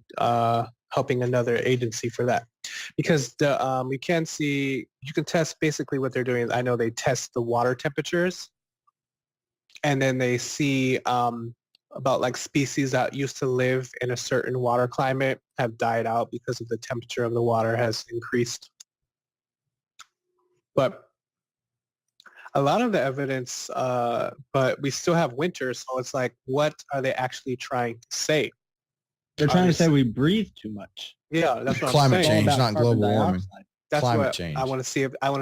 helping another agency for that, because you can test basically what they're doing. I know they test the water temperatures, and then they see about like species that used to live in a certain water climate have died out because of the temperature of the water has increased. But a lot of the evidence, but we still have winter, so it's like, what are they actually trying to say? They're trying to say Obviously. we breathe too much. Yeah, that's what Climate I'm saying. change, All about not global carbon warming. dioxide. That's Climate what change. I want to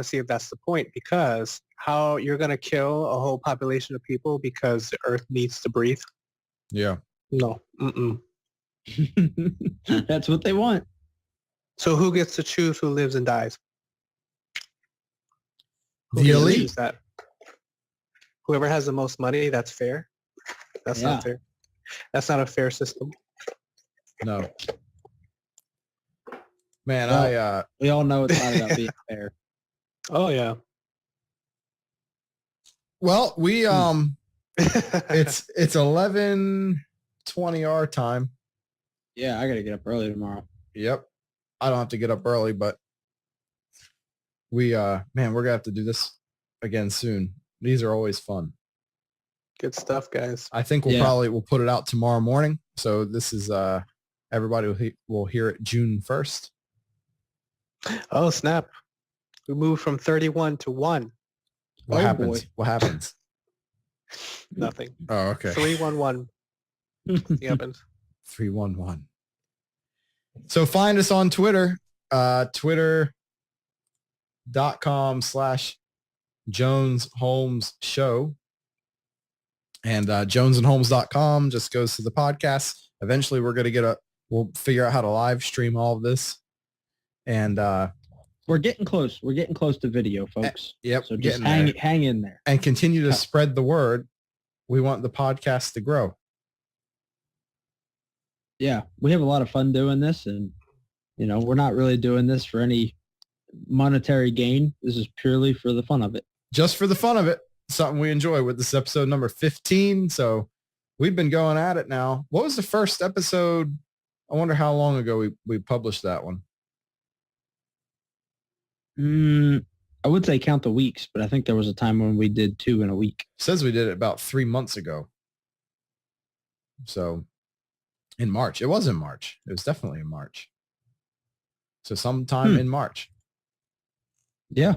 see. If that's the point, because how you're going to kill a whole population of people because the Earth needs to breathe? Yeah. No. Mm-mm. That's what they want. So who gets to choose who lives and dies? Who The gets to elite. choose that? Whoever has the most money, that's fair. That's Yeah. not fair. That's not a fair system. No. Man, Well- We all know it's not about being fair. Oh yeah. well, we it's 11:20 our time. Yeah, I got to get up early tomorrow. Yep. I don't have to get up early, but we man, we're gonna have to do this again soon. These are always fun. Good stuff, guys. I think we'll put it out tomorrow morning. So this is everybody will hear it June 1st. Oh snap! We moved from 31 to 1. What Oh, happens? boy. What happens? Nothing. Oh, okay. 311. Nothing happens. 311. So find us on Twitter, twitter.com/Jones Holmes Show. And jonesandholmes.com just goes to the podcast. Eventually we're going to we'll figure out how to live stream all of this. And We're getting close. We're getting close to video, folks. yep, So just getting there. hang in there. And continue to spread the word. We want the podcast to grow. Yeah, we have a lot of fun doing this, and we're not really doing this for any monetary gain. This is purely for the fun of it. Just for the fun of it. Something we enjoy with this episode number 15. So we've been going at it now. What was the first episode? I wonder how long ago we published that one. I would say count the weeks, but I think there was a time when we did 2 in a week. Says we did it about 3 months ago. So in March. It was in March. It was definitely in March. So sometime in March. Yeah.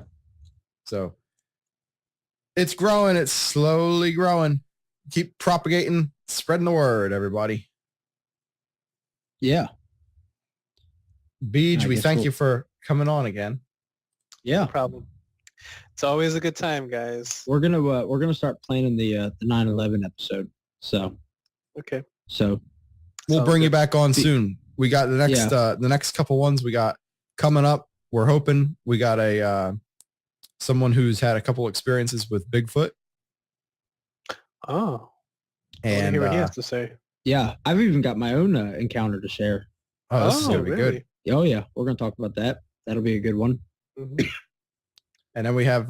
So it's growing. It's slowly growing. Keep propagating, spreading the word, everybody. Yeah. Beege, I we guess thank we'll- you for coming on again. Yeah. No problem. It's always a good time, guys. We're gonna start planning the 9/11 episode. So Okay. so We'll Sounds bring you good. back on soon. We got the next couple ones we got coming up. We're hoping we got a someone who's had a couple experiences with Bigfoot. Oh. I want to And hear what he has to say. yeah, I've even got my own encounter to share. this is gonna be good. Oh yeah, we're gonna talk about that. That'll be a good one. Mhm. And then we have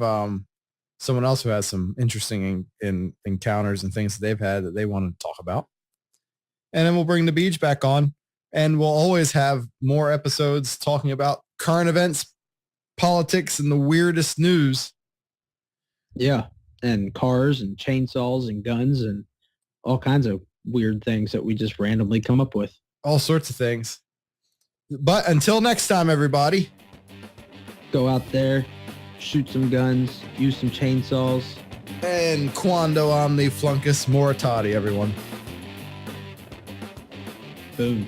someone else who has some interesting encounters and things that they've had that they want to talk about. And then we'll bring the Beege back on, and we'll always have more episodes talking about current events, politics, and the weirdest news. Yeah, and cars and chainsaws and guns and all kinds of weird things that we just randomly come up with. All sorts of things. But until next time, everybody. Go out there, shoot some guns, use some chainsaws. And quando omni fluncus moritati, everyone. Boom.